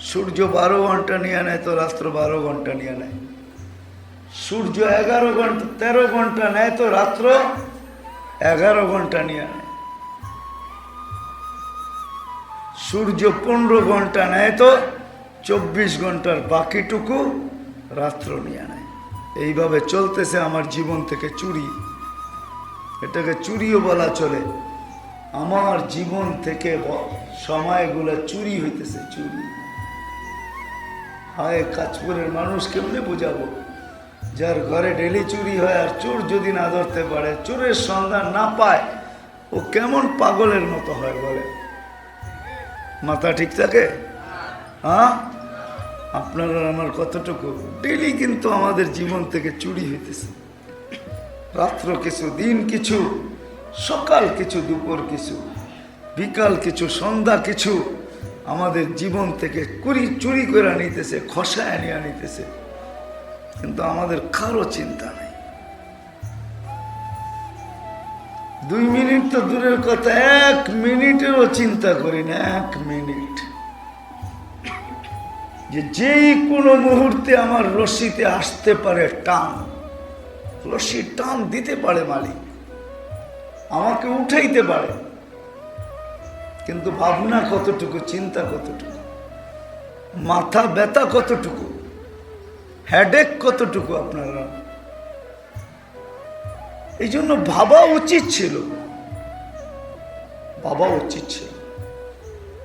সূর্য 12 ঘন্টা নিয়ে নেয় তো রাত্র 12 ঘন্টা নিয়ে নেয়। সূর্য 11 ঘন্টা 13 ঘন্টা নেয় তো রাত্র 11 ঘন্টা নিয়ে নেয়। সূর্য 15 ঘন্টা নেয় তো 24 ঘন্টার বাকিটুকু রাত্র নিয়ে নেয়। এইভাবে চলতেছে আমার জীবন থেকে চুরি। এটাকে চুরিও বলা চলে। আমার জীবন থেকে সময়গুলো চুরি হইতেছে, চুরি। হায়, কাঁচপুরের মানুষ কেমনে বোঝাবো, যার ঘরে ডেলি চুরি হয় আর চোর যদি না ধরতে পারে, চোরের সন্ধান না পায়, ও কেমন পাগলের মতো হয় বলে? মাথা ঠিক থাকে? হ্যাঁ, আপনারা আমার কতটুকু ডেলি কিন্তু আমাদের জীবন থেকে চুরি হইতেছে। রাত্র কিছু, দিন কিছু, সকাল কিছু, দুপুর কিছু, বিকাল কিছু, সন্ধ্যা কিছু আমাদের জীবন থেকে চুরি করে নিতেছে, খসায় নিয়ে নিতেছে। কিন্তু আমাদের কারো চিন্তা নেই। 2 মিনিট তো দূরের কথা, 1 মিনিটেরও চিন্তা করি না। 1 মিনিট যেই কোনো মুহূর্তে আমার রশিতে আসতে পারে টান, রশি টান দিতে পারে মালিক, আমাকে উঠাইতে পারে। কিন্তু ভাবনা কতটুকু, চিন্তা কতটুকু, মাথা ব্যথা কতটুকু, হেডেক কতটুকু আপনারা। এই জন্য ভাবা উচিত ছিল,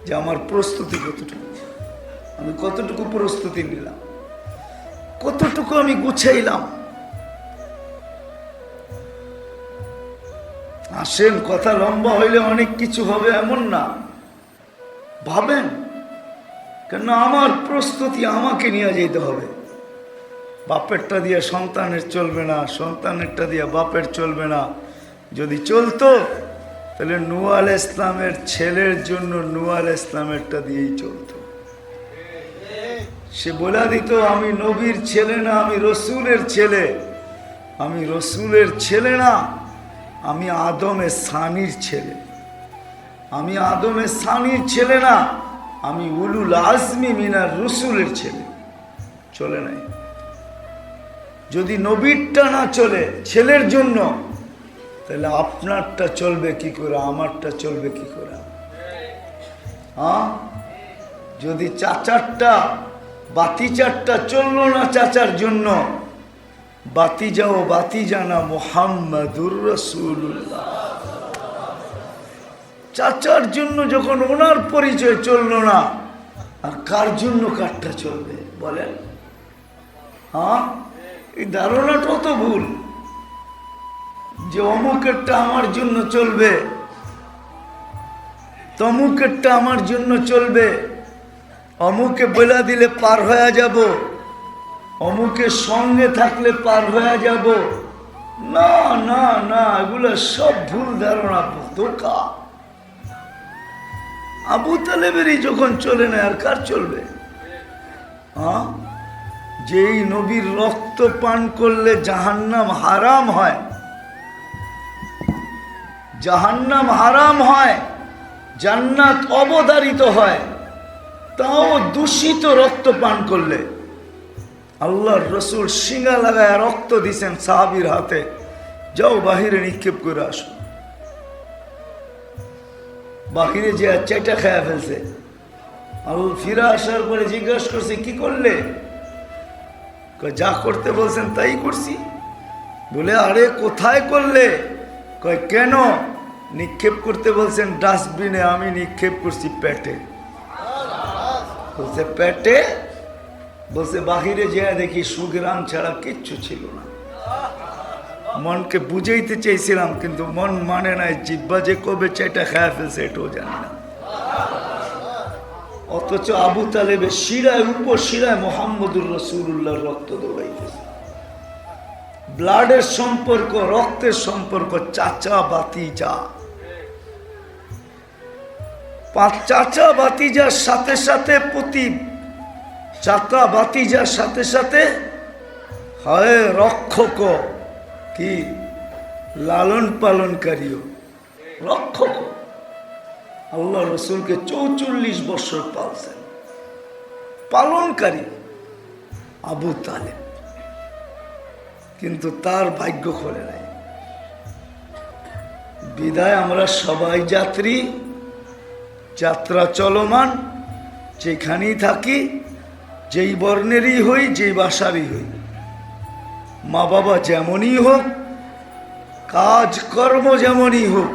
যে আমার প্রস্তুতি কতটুকু, আমি কতটুকু প্রস্তুতি নিলাম, কতটুকু আমি গুছাইলাম। আসেন, কথা লম্বা হইলে অনেক কিছু হবে এমন না, ভাবেন। কেন আমার প্রস্তুতি আমাকে নিয়ে যেতে হবে। বাপেরটা দিয়ে সন্তানের চলবে না, সন্তানেরটা দিয়ে বাপের চলবে না। যদি চলতো তাহলে নূহ আলাইহিস ইসলামের ছেলের জন্য নূহ আলাইহিস ইসলামেরটা দিয়েই চলতো। সে বলে দিত, আমি নবীর ছেলে না, আমি রসুলের ছেলে। আমি রসুলের ছেলে না, আমি আদমের সানির ছেলে। আমি আদমের সানির ছেলে না, আমি উলুল আজমি মিনার রসুলের ছেলে। চলে নাই। যদি নবীরটা না চলে ছেলের জন্য, তাহলে আপনারটা চলবে কি করে, আমারটা চলবে কি করে? হ্যাঁ, যদি চাচারটা বাতি চারটা চললো না চাচার জন্য, বাতি যাও বাতি জানা মুহাম্মাদুর রাসূলুল্লাহ। চাচার জন্য যখন ওনার পরিচয় চললো না, আর কার জন্য কারটা চলবে বলেন? হ্যাঁ, এই ধারণাটাও তো ভুল যে অমুকেরটা আমার জন্য চলবে, তমুকেরটা আমার জন্য চলবে, অমুকে বলে দিলে পার হয়ে যাব, অমুকের সঙ্গে থাকলে পার হয়ে যাব। না না না, এগুলো সব ভুল ধারণা, ধোঁকা। আবু তালেবেরই যখন চলে না, আর কার চলবে? হ্যাঁ, যেই নবীর রক্ত পান করলে জাহান্নাম হারাম হয়, জাহান্নাম হারাম হয়, জান্নাত অবধারিত হয়, তাও দূষিত রক্ত পান করলে। আল্লাহর রসুল শিঙা লাগায় রক্ত দিছেন সাহাবীর হাতে, যাও বাহিরে নিক্ষেপ করে আসো। বাহিরে যে চাইটা খায়া ফেলছে। ফিরে আসার পরে জিজ্ঞাসা করছে কি করলে? যা করতে বলছেন তাই করছি। বলে আরে কোথায় করলে? কয় কেন? নিক্ষেপ করতে বলছেন ডাস্টবিনে, আমি নিক্ষেপ করছি পেটে। বলছে পেটে? বলছে বাহিরে যে দেখি সুগ্রাম ছাড়া কিচ্ছু ছিল না। মনকে বুঝাইতে চেয়েছিলাম, কিন্তু মন মানে নাই, জিব্বা যে কবে চাইটা খায়া ফেলছে এটাও জানি না। অথচ আবু তালেবের শিরায় উপশিরায় মুহাম্মদুর রাসূলুল্লাহর রক্ত দৌড়াইতেছে। ব্লাডের সম্পর্ক, রক্তের সম্পর্ক, চাচা বাতিজা। চাচা বাতিজার সাথে সাথে চাচা বাতিজার সাথে সাথে হয় রক্ষক, কি লালন পালনকারীও রক্ষক। আল্লাহ রসুলকে 44 বছর পালছেন, পালনকারী আবু তালেব, কিন্তু তার ভাগ্য খোলে নাই। বিদায় আমরা সবাই যাত্রী, যাত্রা চলমান, যেখানেই থাকি, যেই বর্ণেরই হই, যেই ভাষারই হই, মা বাবা যেমনই হোক, কাজ কর্ম যেমনই হোক,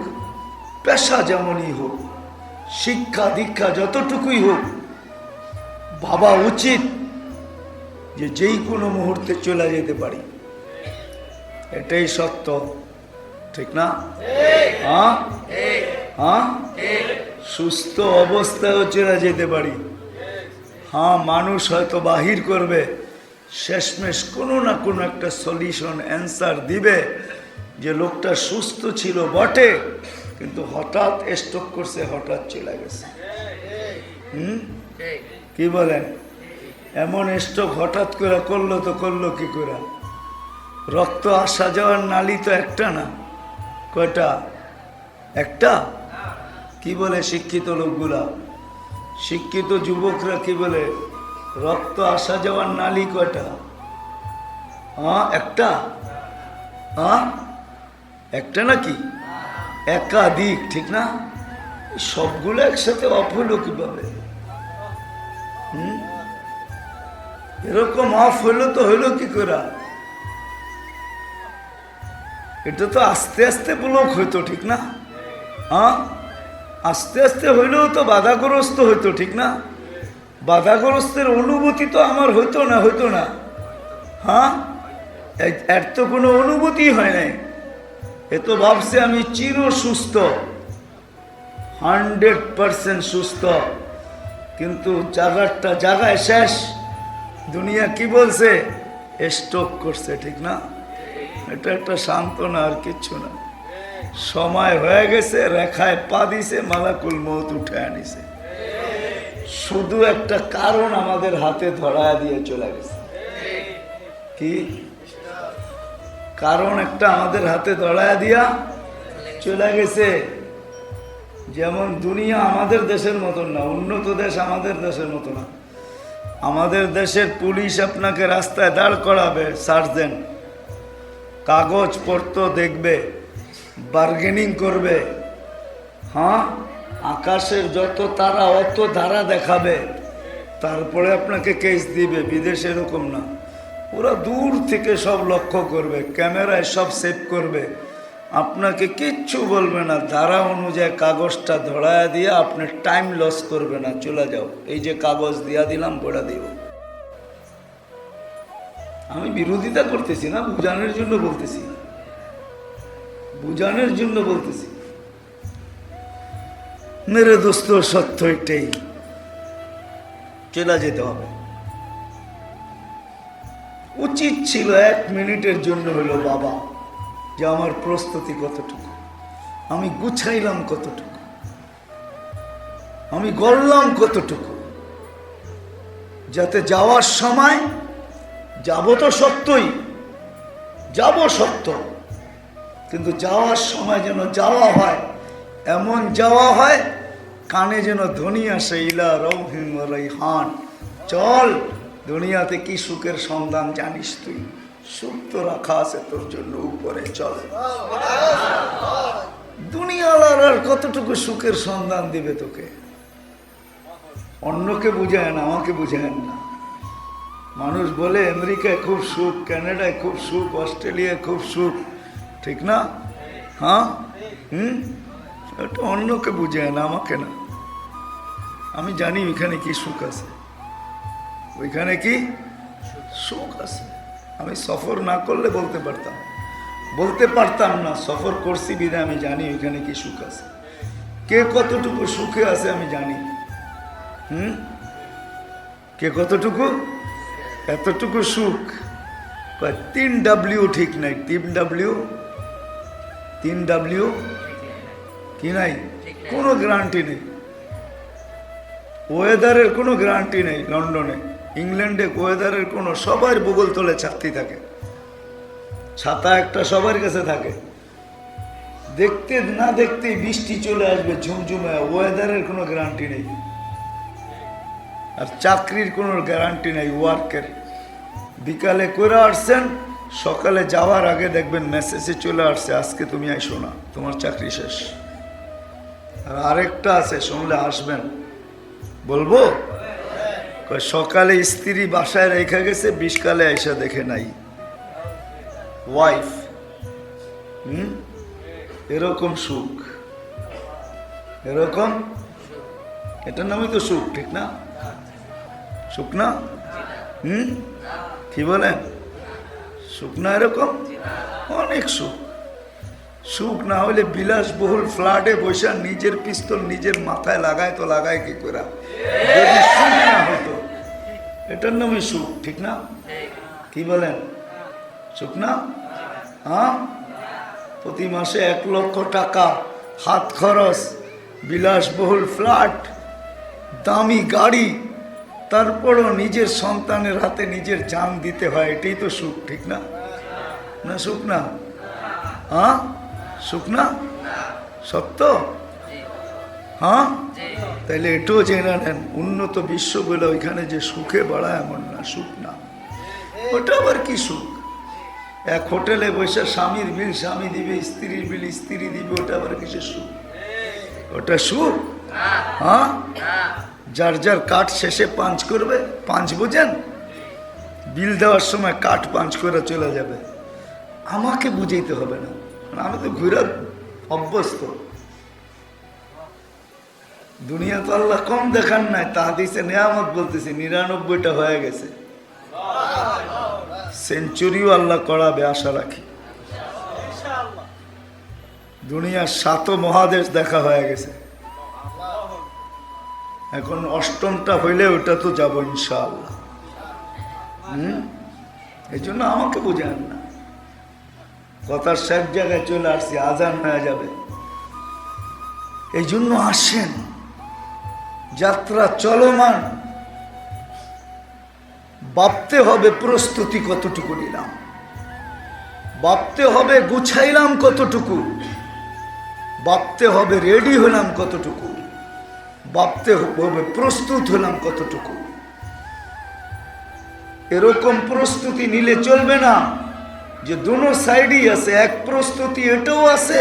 পেশা যেমনই হোক, শিক্ষা দীক্ষা যতটুকুই হোক, ভাবা উচিত যে যেই কোনো মুহূর্তে চলে যেতে পারি। এটাই সত্য, ঠিক না? হ্যাঁ হ্যাঁ, সুস্থ অবস্থায়ও চলে যেতে পারি। হ্যাঁ, মানুষ হয়তো বাহির করবে, শেষমেশ কোনো না কোনো একটা সলিউশন অ্যান্সার দিবে যে লোকটা সুস্থ ছিল বটে, কিন্তু হঠাৎ স্ট্রোক করছে, হঠাৎ চলে গেছে। কি বলেন? এমন স্ট্রোক হঠাৎ করে করলো তো করলো কি করে? রক্ত আসা যাওয়ার নালী তো একটা না, কয়টা? একটা। কি বলে শিক্ষিত লোকগুলা, শিক্ষিত যুবকরা কি বলে? রক্ত আসা যাওয়ার নালী কয়টা? হ্যাঁ, একটা। হ্যাঁ, একটা নাকি একাধিক? ঠিক না? সবগুলো একসাথে অফ হইলো কিভাবে? এরকম অফ হইলো তো হইলো কি করে? এটা তো আস্তে আস্তে ব্লক হইতো, ঠিক না? হ্যাঁ, আস্তে আস্তে হইলেও তো বাধাগ্রস্ত হইতো, ঠিক না? বাধাগ্রস্তের অনুভূতি তো আমার হইতো না। হ্যাঁ, এর তো কোনো অনুভূতি হয় নাই। এ তো ভাবছে আমি চির সুস্থ, 100% সুস্থ, কিন্তু জায়গায় শেষ। দুনিয়া কি বলছে? স্ট্রোক করছে, ঠিক না? এটা একটা সান্ত্বনা, আর কিচ্ছু না। সময় হয়ে গেছে, রেখায় পা দিছে, মালাকুল মউত উঠে আনিছে। শুধু একটা কারণ আমাদের হাতে ধরায় দিয়ে চলে গেছে। কি কারণ? একটা আমাদের হাতে ধরায় দিয়া চলে গেছে। যেমন দুনিয়া আমাদের দেশের মতন না, উন্নত দেশ আমাদের দেশের মতো না। আমাদের দেশের পুলিশ আপনাকে রাস্তায় দাঁড় করাবে, সার্জেন্ট কাগজপত্র দেখবে, বার্গেনিং করবে। হ্যাঁ, আকাশের যত তারা অত ধারা দেখাবে, তারপরে আপনাকে কেস দিবে। বিদেশে এরকম না, ওরা দূর থেকে সব লক্ষ্য করবে, ক্যামেরায় সব সেভ করবে, আপনাকে কিচ্ছু বলবে না। ধারা অনুযায়ী কাগজটা ধরায় দিয়ে আপনি টাইম লস করবে না, চলে যাও, এই যে কাগজ দিয়া দিলাম পড়া দিব। আমি বিরোধিতা করতেছি না, বুঝানোর জন্য বলতেছি, বুঝানোর জন্য বলতেছি। মেরে দোস্ত, সত্য এটাই, চলে যেতে হবে। উচিত ছিল 1 মিনিটের জন্য হলো বাবা, যে আমার প্রস্তুতি কতটুকু, আমি গুছাইলাম কতটুকু, আমি গড়লাম কতটুকু, যাতে যাওয়ার সময় যাব তো সত্যই, যাব সত্য, কিন্তু যাওয়ার সময় যেন যাওয়া হয়, এমন যাওয়া হয় কানে যেন ধ্বনি আসে, ইলা রৌহিম রাইহান, চল দুনিয়াতে কি সুখের সন্ধান জানিস তুই, সুখ তো রাখা আছে তোর জন্য উপরে, চল। দুনিয়ালার আর কতটুকু সুখের সন্ধান দিবে তোকে? অন্যকে বুঝায় না, আমাকে বুঝায় না। মানুষ বলে আমেরিকায় খুব সুখ, কানাডায় খুব সুখ, অস্ট্রেলিয়ায় খুব সুখ, ঠিক না? হ্যাঁ, এটা অন্যকে বুঝায় না, আমাকে না। আমি জানি ওইখানে কি সুখ আছে, ওইখানে কি সুখ আছে। আমি সফর না করলে বলতে পারতাম না, সফর করছি বিধে আমি জানি ওইখানে কি সুখ আছে, কে কতটুকু সুখে আছে আমি জানি। কে কতটুকু, এতটুকু সুখ। 3W ঠিক নাই, 3W কি নাই, কোনো গ্যারান্টি নেই। ওয়েদারের কোনো গ্যারান্টি নেই। লন্ডনে, ইংল্যান্ডে ওয়েদারের কোনো, সবার ভূগোল তলে ছাত্রী থাকে, ছাতা একটা সবার কাছে থাকে, দেখতে না দেখতেই বৃষ্টি চলে আসবে ঝুমঝুমে, ওয়েদারের কোনো গ্যারান্টি নেই। আর চাকরির কোনো গ্যারান্টি নেই, ওয়ার্কের। বিকালে করে আসছেন, সকালে যাওয়ার আগে দেখবেন মেসেজে চলে আসছে, আজকে তুমি আইসো না, তোমার চাকরি শেষ। আর আরেকটা আছে, শুনলে আসবেন, বলবো, সকালে স্ত্রী বাসায় রেখে গেছে, বিকালে আইসা দেখে নাই ওয়াইফ। এরকম সুখ, এরকম, এটার নামই তো সুখ, ঠিক না? সুখ না? কি বলেন? সুখ না? এরকম অনেক সুখ। সুখ না হলে বিলাসবহুল ফ্ল্যাটে বসে নিজের পিস্তল নিজের মাথায় লাগায়, তো লাগায় কি করে? যদি সুখ না হতো, এটার নামই সুখ, ঠিক না? কি বলেন? সুখ না? হ্যাঁ, প্রতি মাসে 1 লক্ষ টাকা হাত খরচ, বিলাসবহুল ফ্ল্যাট, দামি গাড়ি, তারপরও নিজের সন্তানের হাতে নিজের জান দিতে হয়, এটাই তো সুখ, ঠিক না? না সুখ না? হ্যাঁ, সুখ না? সত্য? হ্যাঁ, তাইলে এটাও জেনে নেন, উন্নত বিশ্ব বলে ওইখানে যে সুখে বাড়ায় এমন না, সুখ না। ওটা আবার কি সুখ? এক হোটেলে বসে স্বামীর বিল স্বামী দিবে, স্ত্রীর বিল স্ত্রী দিবে, ওটা আবার কিসের সুখ? ওটা সুখ? হ্যাঁ, যার যার কাঠ শেষে পাঞ্চ করবে, পাঞ্চ বোঝেন? বিল দেওয়ার সময় কাঠ পাঞ্চ করে চলে যাবে, আমাকে বুঝাইতে হবে না, আমি তো ঘুরে অভ্যস্ত। দুনিয়া তো আল্লাহ কম দেখান নাই, তা দিছে নেয়ামত বলতেছি, 99টা হয়ে গেছে, সেঞ্চুরিও আল্লাহ করাবে আশা রাখি। দুনিয়ার 7 মহাদেশ দেখা হয়ে গেছে, এখন 8টা হইলে ওটা তো যাবো ইনশাআল্লাহ। এই জন্য আমাকে বুঝেন না, কথার শেষ জায়গায় চলে আসছি, আজান হয়ে যাবে। এই জন্য আসেন, যাত্রা চলমান, ভাবতে হবে প্রস্তুতি কতটুকু নিলাম, ভাবতে হবে গুছাইলাম কতটুকু, ভাবতে হবে রেডি হলাম কতটুকু, ভাবতে হবে প্রস্তুত হলাম কতটুকু। এরকম প্রস্তুতি নিলে চলবে না যে দুনো সাইডই আছে, এক প্রস্তুতি এটাও আছে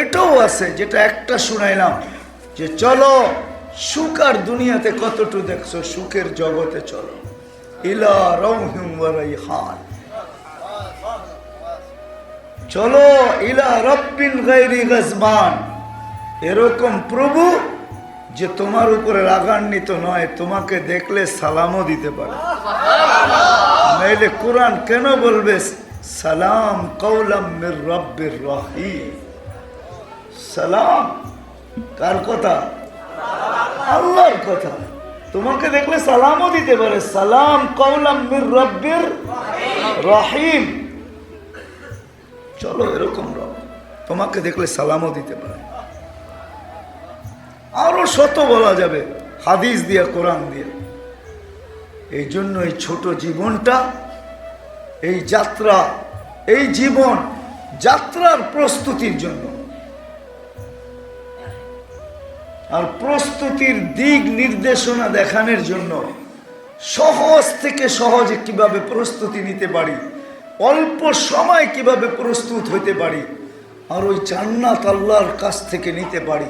এটাও আছে, যেটা একটা শুনাইলাম যে চলো সুখ আর দুনিয়াতে কতটুকু দেখছো, সুখের জগতে চলো, ইলা রাউহিম ওয়া রাইহান, চলো ইলা রাব্বিন গায়রি গাজবান, এরকম প্রভু যে তোমার উপরে রাগান্বিত নয়, তোমাকে দেখলে সালামও দিতে পারে। নাইলে কোরআন কেন বলবে সালাম কওলাম মির রাব্বির রহিম? সালাম কার কথা? আল্লাহর কথা। তোমাকে দেখলে সালামও দিতে পারে, সালাম কওলাম মির রাব্বির রহিম। চলো এরকম রব তোমাকে দেখলে সালামও দিতে পারে। আরো শত বলা যাবে হাদিস দিয়ে, কোরআন দিয়ে। এই জন্য এই ছোট জীবনটা, এই যাত্রা, এই জীবন যাত্রার প্রস্তুতির জন্য, আর প্রস্তুতির দিক নির্দেশনা দেখানোর জন্য, সহজ থেকে সহজে কিভাবে প্রস্তুতি নিতে পারি, অল্প সময় কিভাবে প্রস্তুত হইতে পারি, আর ওই জান্নাত আল্লাহর কাছ থেকে নিতে পারি,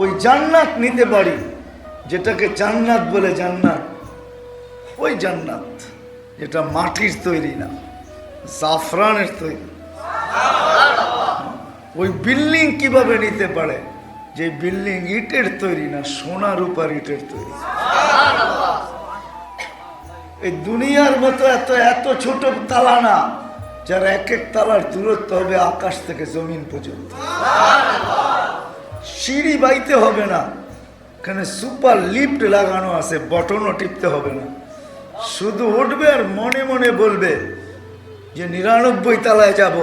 ওই জান্নাত নিতে পারি, যেটাকে জান্নাত বলে, জান্নাত ওই জান্নাত যেটা মাটির তৈরি না, জাফরানের তৈরি। ওই বিল্ডিং কিভাবে নিতে পারে, যে বিল্ডিং ইটের তৈরি না, সোনার উপর ইটের তৈরি। এই দুনিয়ার মতো এত এত ছোট তালা না, যার এক এক তালার দূরত্ব হবে আকাশ থেকে জমিন পর্যন্ত। সিঁড়ি বাইতে হবে না, এখানে সুপার লিফট লাগানো আছে, বটনও টিপতে হবে না, শুধু উঠবে আর মনে মনে বলবে যে 99 তলায় যাব,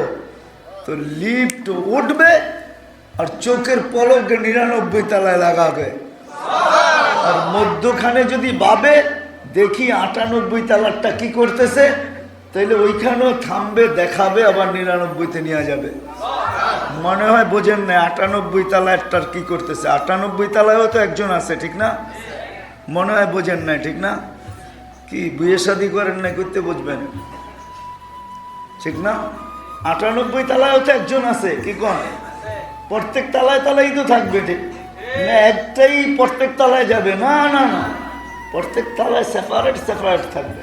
তো লিফট উঠবে আর চোখের পলকে 99 তলায় লাগাবে। আর মধ্যখানে যদি ভাবে দেখি 98 তলারটা কি করতেছে, তাইলে ওইখানেও থামবে, দেখাবে, আবার 99-তে নিয়ে যাবে। মনে হয় বোঝেন না 98 তলায়টার কি করতেছে। 98 তলায়ও তো একজন আছে, ঠিক না? মনে হয় বোঝেন না, ঠিক না? কি বিয়ে শাদী করেন না, করতে বুঝবেন, ঠিক না? 98 তলায়ও তো একজন আছে, কি কোন? প্রত্যেক তলায় তলায় তো থাকবে, ঠিক না? একটাই প্রত্যেক তলায় যাবে না, না না, প্রত্যেক তলায় সেপারেট সেপারেট থাকবে।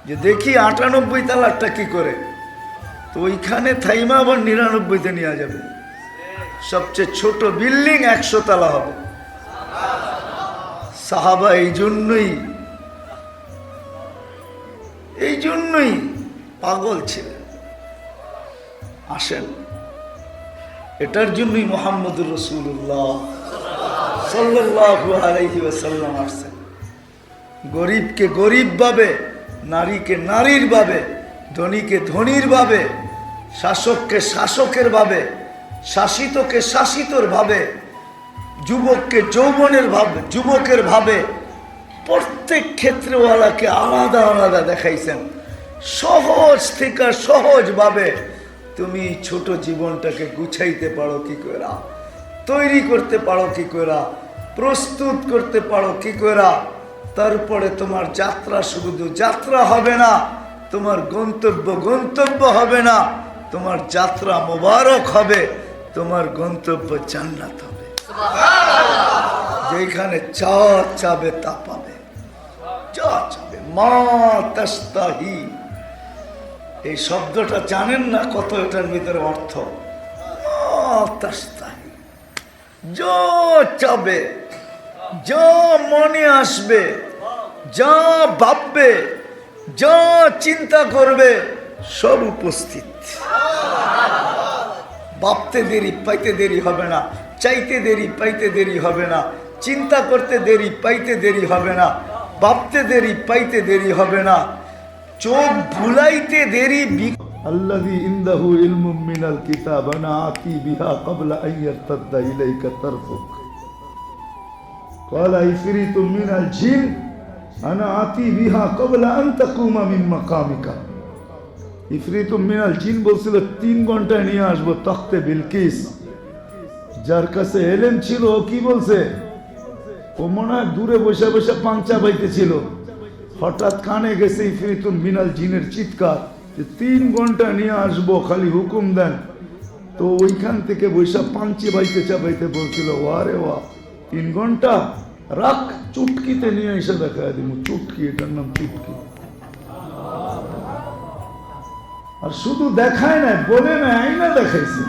যে দেখি 98 তলারটা কি করে, তো ওইখানে থাইমা আবার 99-তে নিয়ে যাবে। সবচেয়ে ছোট বিল্ডিং 100 তলা হবে। সাহাবা এই জন্যই পাগল ছিলেন। আসেন, এটার জন্যই মুহাম্মদুর রাসূলুল্লাহ সাল্লাল্লাহু আলাইহি ওয়াসাল্লাম আসছেন। গরিবকে গরিব ভাবে, নারীকে নারীর ভাবে, ধনীকে ধনীর ভাবে, শাসককে শাসকের ভাবে, শাসিতকে শাসিতর ভাবে, যুবককে যৌবনের ভাবে, যুবকের ভাবে, প্রত্যেক ক্ষেত্রওয়ালাকে আলাদা আলাদা দেখাইছেন। সহজ থেকে সহজভাবে তুমি ছোট জীবনটাকে গুছাইতে পারো কি করে, তৈরি করতে পারো কি করে, প্রস্তুত করতে পারো কি করে, তারপরে তোমার যাত্রা শুধু যাত্রা হবে না, তোমার গন্তব্য গন্তব্য হবে না, তোমার যাত্রা মোবারক হবে, তোমার গন্তব্য জান্নাত হবে। যেখানে যা চাবে তা পাবে, যা চাবে। মা তাস্তাহি, এই শব্দটা জানেন না কত এটার ভিতরে অর্থ। মা তাস্তাহি, যা চাবে, যা মনে আসবে, যা ভাববে, যা চিন্তা করবে, সব উপস্থিত। ভাবতে দেরি, পাইতে দেরি হবে না, চাইতে দেরি, পাইতে দেরি হবে না, চিন্তা করতে দেরি, পাইতে দেরি হবে না, ভাবতে দেরি, পাইতে দেরি হবে না, চোখ ভুলাইতে দেরি। আল্লাযী ইনদাহু ইলমুম মিনাল কিতাব আনা আতি বিহা ক্বাবলা আন ইয়ারতাদ্দা ইলাইকা তারফুক। ক্বালা ইফরিতুম মিনাল জিন আনা আতি বিহা ক্বাবলা আন তাকুমা মিন মাকামিকা। ইফরিতুম মিনাল জিন বলছিল 3 ঘন্টায় নিয়ে আসবো তখতে বিলকিস। যার কাছে এলেম ছিল ও কি বলছে, ও মনে হয় দূরে বসে বসে পাঞ্চা বাইতেছিল, হঠাৎ কানে গেছে ইফরিতুন মিনাল জিনের চিৎকার যে 3 ঘন্টা নিয়ে আসবো, খালি হুকুম দেন। তো ওইখান থেকে বৈশা পাঞ্চে বাইতে চাপাইতে বলছিল, ওয়ারে ওয়া 3 ঘন্টা রাখ, চুটকিতে নিয়ে এসে দেখা দিব। চুটকি, এটার নাম চুটকি। আর শুধু দেখায় না, বলে না, আইনা দেখাইছে।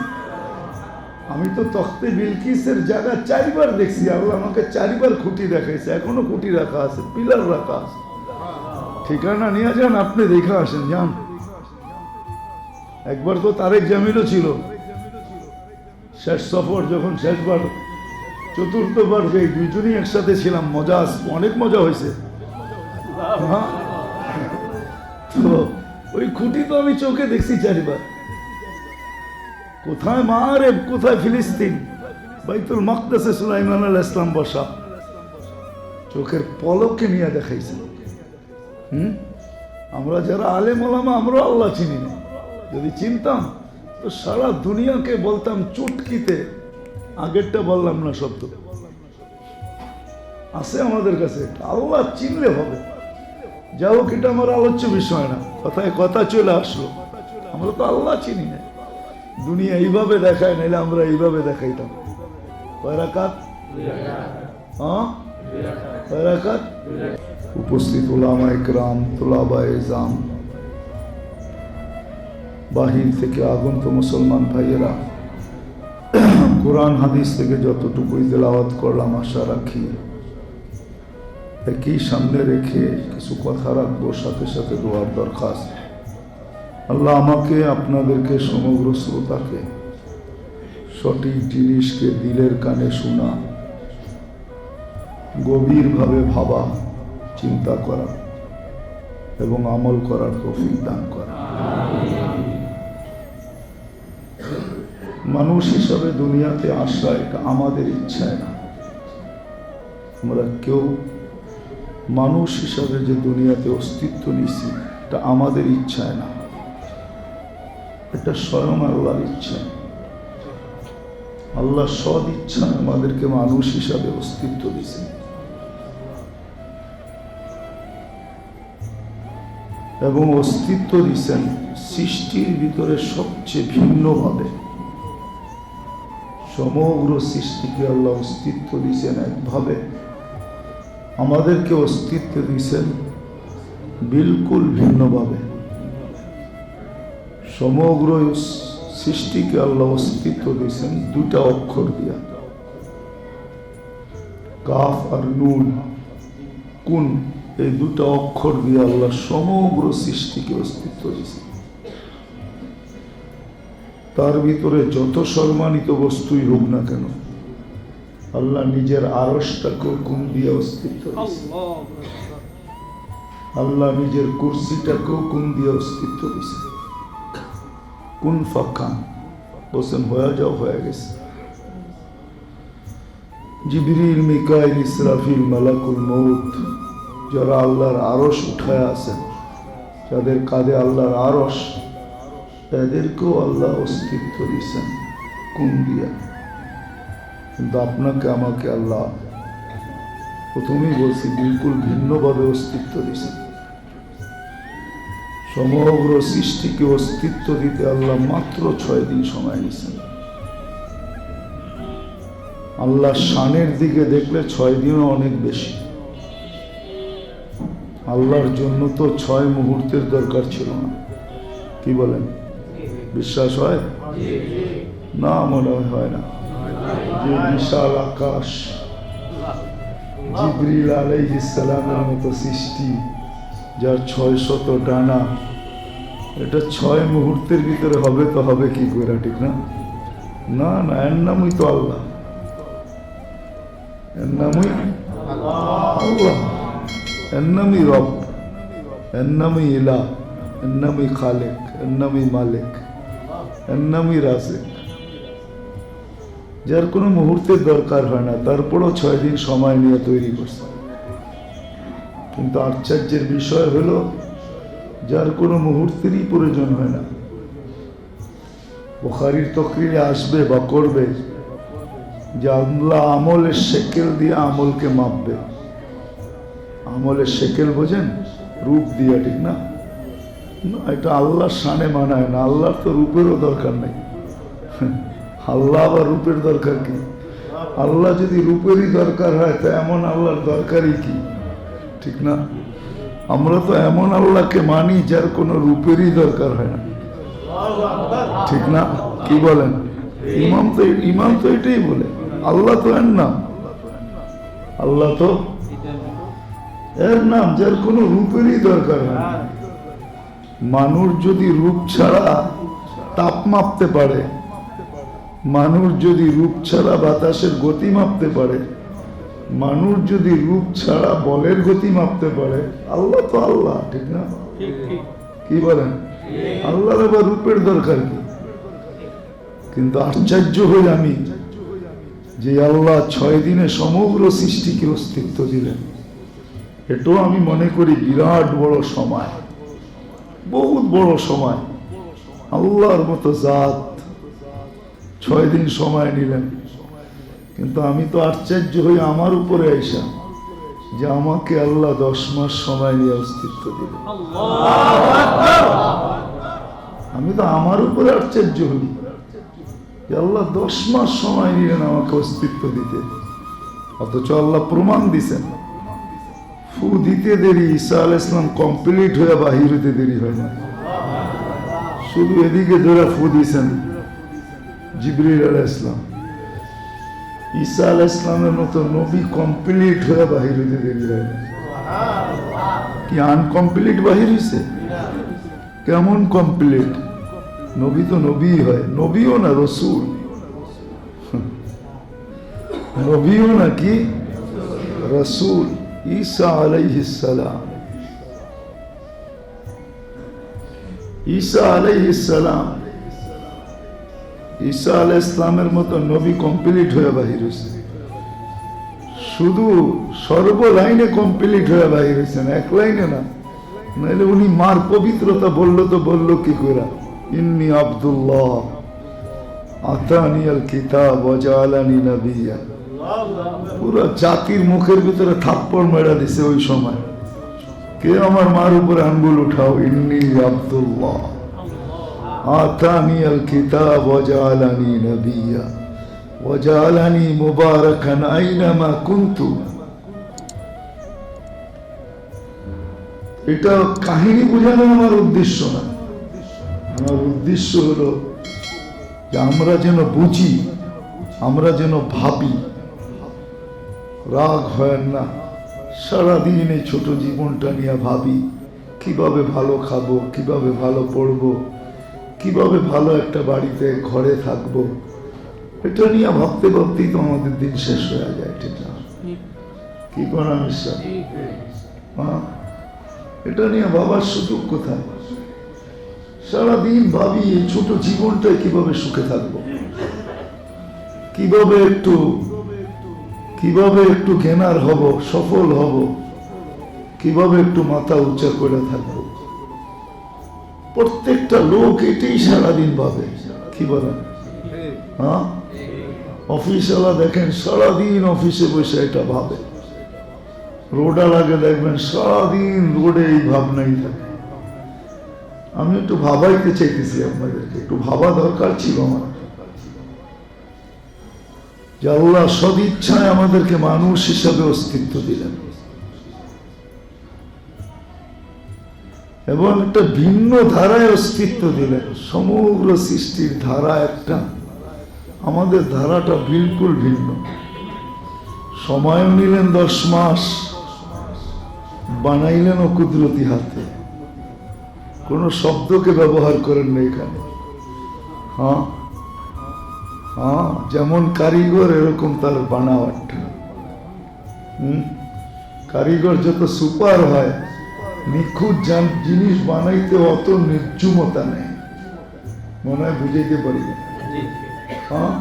আমি তো তখতে বিলকিসের জায়গা 4 বার দেখছি। আল্লাহ আমাকে 4 বার খুঁটি দেখাইছে, এখনো খুঁটি রাখা আছে, পিলার রাখা আছে। ঠিকানা নিয়ে যান, আপনি দেখে আসেন, যান। একবার তো তারেক জামিলও ছিল, শেষ সফর যখন, শেষবার 4র্থবার যে 2 জনই একসাথে ছিলাম, মজা, অনেক মজা হয়েছে। হ্যাঁ, তো ওই খুঁটি তো আমি চোখে দেখছি 4 বার। কোথায় মারে, কোথায় ফিলিস্তিন, বাইতুল মাকদাসে সুলাইমান আলাইহিস সালাম বসা, চোখের পলকে নিয়ে দেখাইছে। আমরা যারা আলেম ওলামা, আমরা আল্লাহ চিনি না। যদি চিনতাম তো সারা দুনিয়াকে বলতাম চুটকিতে। আগেরটা বললাম না, শব্দ আছে আমাদের কাছে। আল্লাহ চিনলে হবে। যা হোক, এটা আমার আলোচ্য বিষয় না, কথায় কথা চলে আসলো। আমরা তো আল্লাহ চিনি না। দুনিয়া এইভাবে দেখায়, নাইলে আমরা এইভাবে দেখাইতাম। কয় রাকাত? হ্যাঁ, কয় রাকাত? উপস্থিত উলামা ইকরাম, তুলাবায়ে ইজাম, বাহির থেকে আগন্ত মুসলমান ভাইয়েরা, কোরআন হাদিস থেকে যতটুকুই তেলাওয়াত করলাম, আশা রাখি একই সামনে রেখে কিছু কথা রাখবো, সাথে সাথে দোয়ার দরখাস্ত। আল্লাহ আমাকে, আপনাদেরকে, সমগ্র শ্রোতাকে সঠিক জিনিসকে দিলের কানে শোনা, গভীরভাবে ভাবা, চিন্তা করা এবং আমল করার তৌফিক দান করা। মানুষ হিসাবে দুনিয়াতে আসা এটা আমাদের ইচ্ছায় না। আমরা কেউ মানুষ হিসাবে যে দুনিয়াতে অস্তিত্ব নিছি, এটা আমাদের ইচ্ছায় না, এটা স্বয়ং আল্লাহর ইচ্ছা। আল্লাহ সদ ইচ্ছায় আমাদেরকে মানুষ হিসাবে অস্তিত্ব দিয়েছে। এবং অস্তিত্ব দিয়েছেন সৃষ্টির ভিতরে সবচেয়ে ভিন্নভাবে। সমগ্র সৃষ্টিকে আল্লাহ অস্তিত্ব দিয়েছেন একভাবে, আমাদেরকে অস্তিত্ব দিয়েছেন বিলকুল ভিন্নভাবে। সমগ্র সৃষ্টিকে আল্লাহ অস্তিত্ব দিয়েছেন 2টা অক্ষর দিয়া, কাফ আর নুন, কুন। এই 2টা অক্ষর দিয়ে আল্লাহ সমগ্র সৃষ্টিকে অস্তিত্ব দিয়েছেন। তার ভিতরে যত সম্মানিত বস্তুই হোক না কেন, আল্লাহ নিজের আরশটাকেও কুন দিয়ে অস্তিত্ব দিয়েছেন। আল্লাহ নিজের কুরসিটাকেও কুন দিয়ে অস্তিত্ব দিয়েছেন। কুন ফাকান বলছেন, হয়ে যাও, হয়ে গেছে। জিবরিল, মিকাইল, ইসরাফিল, মালাকুল মউত, যারা আল্লাহর আরশ উঠায় আছেন, যাদের কাঁধে আল্লাহর আরশ, এদেরকেও আল্লাহ অস্তিত্ব দিয়েছেন কোন দিয়া। কিন্তু আপনাকে আমাকে আল্লাহ প্রথমেই বলছি বিলকুল ভিন্নভাবে অস্তিত্ব দিয়েছেন। সমগ্র সৃষ্টিকে অস্তিত্ব দিতে আল্লাহ মাত্র 6 দিন সময় নিয়েছেন। আল্লাহ শানের দিকে দেখলে 6 দিনও অনেক বেশি। আল্লাহর জন্য তো 6 মুহূর্তের দরকার ছিল না। কি বলেন, বিশ্বাস হয় না? মনে হয় না। যে বিশাল আকাশ, জিবরিল আলাইহিস সালামের মতো সৃষ্টি, যার 600 ডানা, এটা 6 মুহূর্তের ভিতরে হবে তো হবে কি করে? ঠিক না? না না, এর নামই তো আল্লাহ, এর নামই আল্লাহ, এর নামই রব, এর নামই ইলাহ, এর নামই খালেক, এর নামই মালিক, এর নামই রাজিক, যার কোনো মুহূর্তের দরকার হয় না, তারপরও 6 দিন সময় নিয়ে তৈরি করছে। কিন্তু আশ্চর্যের বিষয় হলো যার কোনো মুহূর্তেরই প্রয়োজন হয় না। বুখারীর তকরিরে আসবে বা করবে যে আল্লাহ আমলের শেকেল দিয়ে আমলকে মাপবে। আমলের শেকেল বোঝেন, রূপ দিয়া, ঠিক না? না, এটা আল্লাহর শানে মানায় না। আল্লাহর তো রূপেরও দরকার নেই। আল্লাহ আবার রূপের দরকার কি? আল্লাহ যদি রূপেরই দরকার হয় তো এমন আল্লাহর দরকারই কি, ঠিক না? আমরা তো এমন আল্লাহকে মানি যার কোনো রূপেরই দরকার হয় না, ঠিক না? কি বলেন? ইমাম তো এটাই বলে, আল্লাহ তো এর নাম, আল্লাহ তো এর নাম যার কোনো রূপেরই দরকার হয় না। মানুষ যদি রূপ ছাড়া তাপ মাপতে পারে, মানুষ যদি রূপ ছাড়া বাতাসের গতি মাপতে পারে, মানুষ যদি রূপ ছাড়া বলের গতি মাপতে পারে, আল্লাহ তো আল্লাহ, ঠিক না? কি বলেন? আল্লাহর আবার রূপের দরকার কি? কিন্তু আশ্চর্য হই আমি যে আল্লাহ 6 দিনে সমগ্র সৃষ্টিকে অস্তিত্ব দিলেন। এটাও আমি মনে করি বিরাট বড় সময়, বহুত বড় সময়। আল্লাহর মতো জাত 6 দিন সময় নিলেন। কিন্তু আমি তো আশ্চর্য হই আমার উপরে আইসা যে আমাকে আল্লাহ 10 মাস সময় নিয়ে অস্তিত্ব দিলেন। আমি তো আমার উপরে আশ্চর্য হই যে আল্লাহ 10 মাস সময় নিলেন আমাকে অস্তিত্ব দিতে। অথচ আল্লাহ প্রমাণ দিছেন, ফু দিতে দেরি, ঈসা আলাইহিস সালাম কমপ্লিট হয়ে বাহির হতে দেরি হয় না। শুধু এদিকে ধরে ফু দিয়েছেন জিবরিল আলাইহিস সালাম। ঈসা আলাইহিস সালামের মতো নবী কমপ্লিট হয়ে বাহির হতে দেরি হয় না। কি আনকমপ্লিট বাহির হয়েছে? কেমন কমপ্লিট? নবী তো নবী হয়, নবীও না রসুল, নবীও না কি রসুল। ঈসা আলাইহিস সালাম, ঈসা আলাইহিস সালাম, ঈসা আলাইহিস সালামের মতো নবী কমপ্লিট হয়ে বাহির হয়েছে। শুধু সর্ব লাইনে কমপ্লিট হয়ে বাহির হয়েছেন, এক লাইনে না। নাহলে উনি মার পবিত্রতা বললো তো বললো কি করে, ইন্নী আব্দুল্লাহ আতানিয়াল কিতাব ওয়া জাআলানি নাবিয়্যা। পুরো জাতির মুখের ভিতরে থাপ্পড় মেরা দিছে ওই সময়। কে আমার মার উপরে আঙ্গুল উঠাও, ইন্নী আব্দুল্লাহ আতানিয়াল কিতাব ওয়া জাআলানি নাবিয়্যা ওয়া জাআলানি মুবারাকান আইনামা কুনতু। এটা কাহিনী বোঝানো আমার উদ্দেশ্য না। আমার উদ্দেশ্য হলো যে আমরা যেন বুঝি, আমরা যেন ভাবি। রাগ হয় না, সারাদিন এই ছোট জীবনটা নিয়ে ভাবি কিভাবে ভালো খাবো, কিভাবে ভালো পড়বো, কিভাবে ভালো একটা বাড়িতে ঘরে থাকবো। এটা নিয়ে ভাবতে ভাবতেই তো আমাদের দিন শেষ হয়ে যায়, ঠিক না? কি করা বিশ্বাস? হ্যাঁ, এটা নিয়ে ভাবার সুযোগ কোথায়? সারাদিন ভাবি এই ছোট জীবনটায় কিভাবে সুখে থাকবো, কিভাবে একটু জ্ঞানার হব, সফল হব, কিভাবে একটু মাথা উঁচা করে থাকবো। প্রত্যেকটা লোক এটাই সারাদিন ভাবে। কি বলেন? হ্যাঁ, অফিসওয়ালা দেখেন সারাদিন অফিসে বসে এটা ভাবে। রোডওয়ালাকে দেখবেন সারাদিন রোডে এই ভাবনাই থাকে। আমি একটু ভাবাইতে চাইতেছি আপনাদেরকে, একটু ভাবা দরকার ছিল আমার যে আল্লাহ সদিচ্ছায় আমাদেরকে মানুষ হিসাবে অস্তিত্ব দিলেন এবং একটা ভিন্ন ধারায় অস্তিত্ব দিলেন। সমগ্র সৃষ্টির ধারা একটা, আমাদের ধারাটা বিলকুল ভিন্ন। সময়ও নিলেন 10 মাস, বানাইলেন ও কুদরতি হাতে, কোন শব্দকে ব্যবহার করেন না এখানে। হ্যাঁ হ্যাঁ, যেমন কারিগর এরকম তার বানাওয়াট। কারিগর যত সুপার হয়, নিখুঁত জিনিস বানাইতে অত নির্জুমতা নেই। মনে হয় বুঝাইতে পারি না? হ্যাঁ,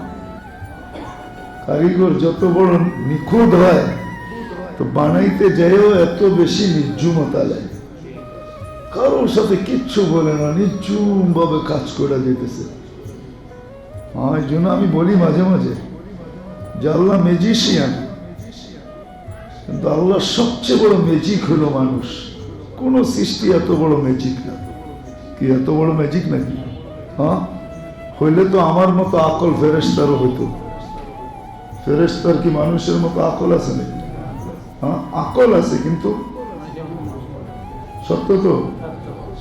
কারিগর যত বড় নিখুঁত হয় তো বানাইতে যাইও এত বেশি নির্জুমতা লাগে। কারোর সাথে কিচ্ছু বলে না, নির্জুম ভাবে কাজ করে যেতেছে। এই জন্য আমি বলি মাঝে মাঝে যে আল্লাহ ম্যাজিশিয়ান, কিন্তু আল্লাহর সবচেয়ে বড় ম্যাজিক হলো মানুষ। কোন সৃষ্টি এত বড় ম্যাজিক না। কি এত বড় ম্যাজিক নাকি? হ্যাঁ, হইলে তো আমার মতো আকল ফেরেশতারও হইতো। ফেরেশতার কি মানুষের মতো আকল আছে নাকি? হ্যাঁ, আকল আছে, কিন্তু সত্য তো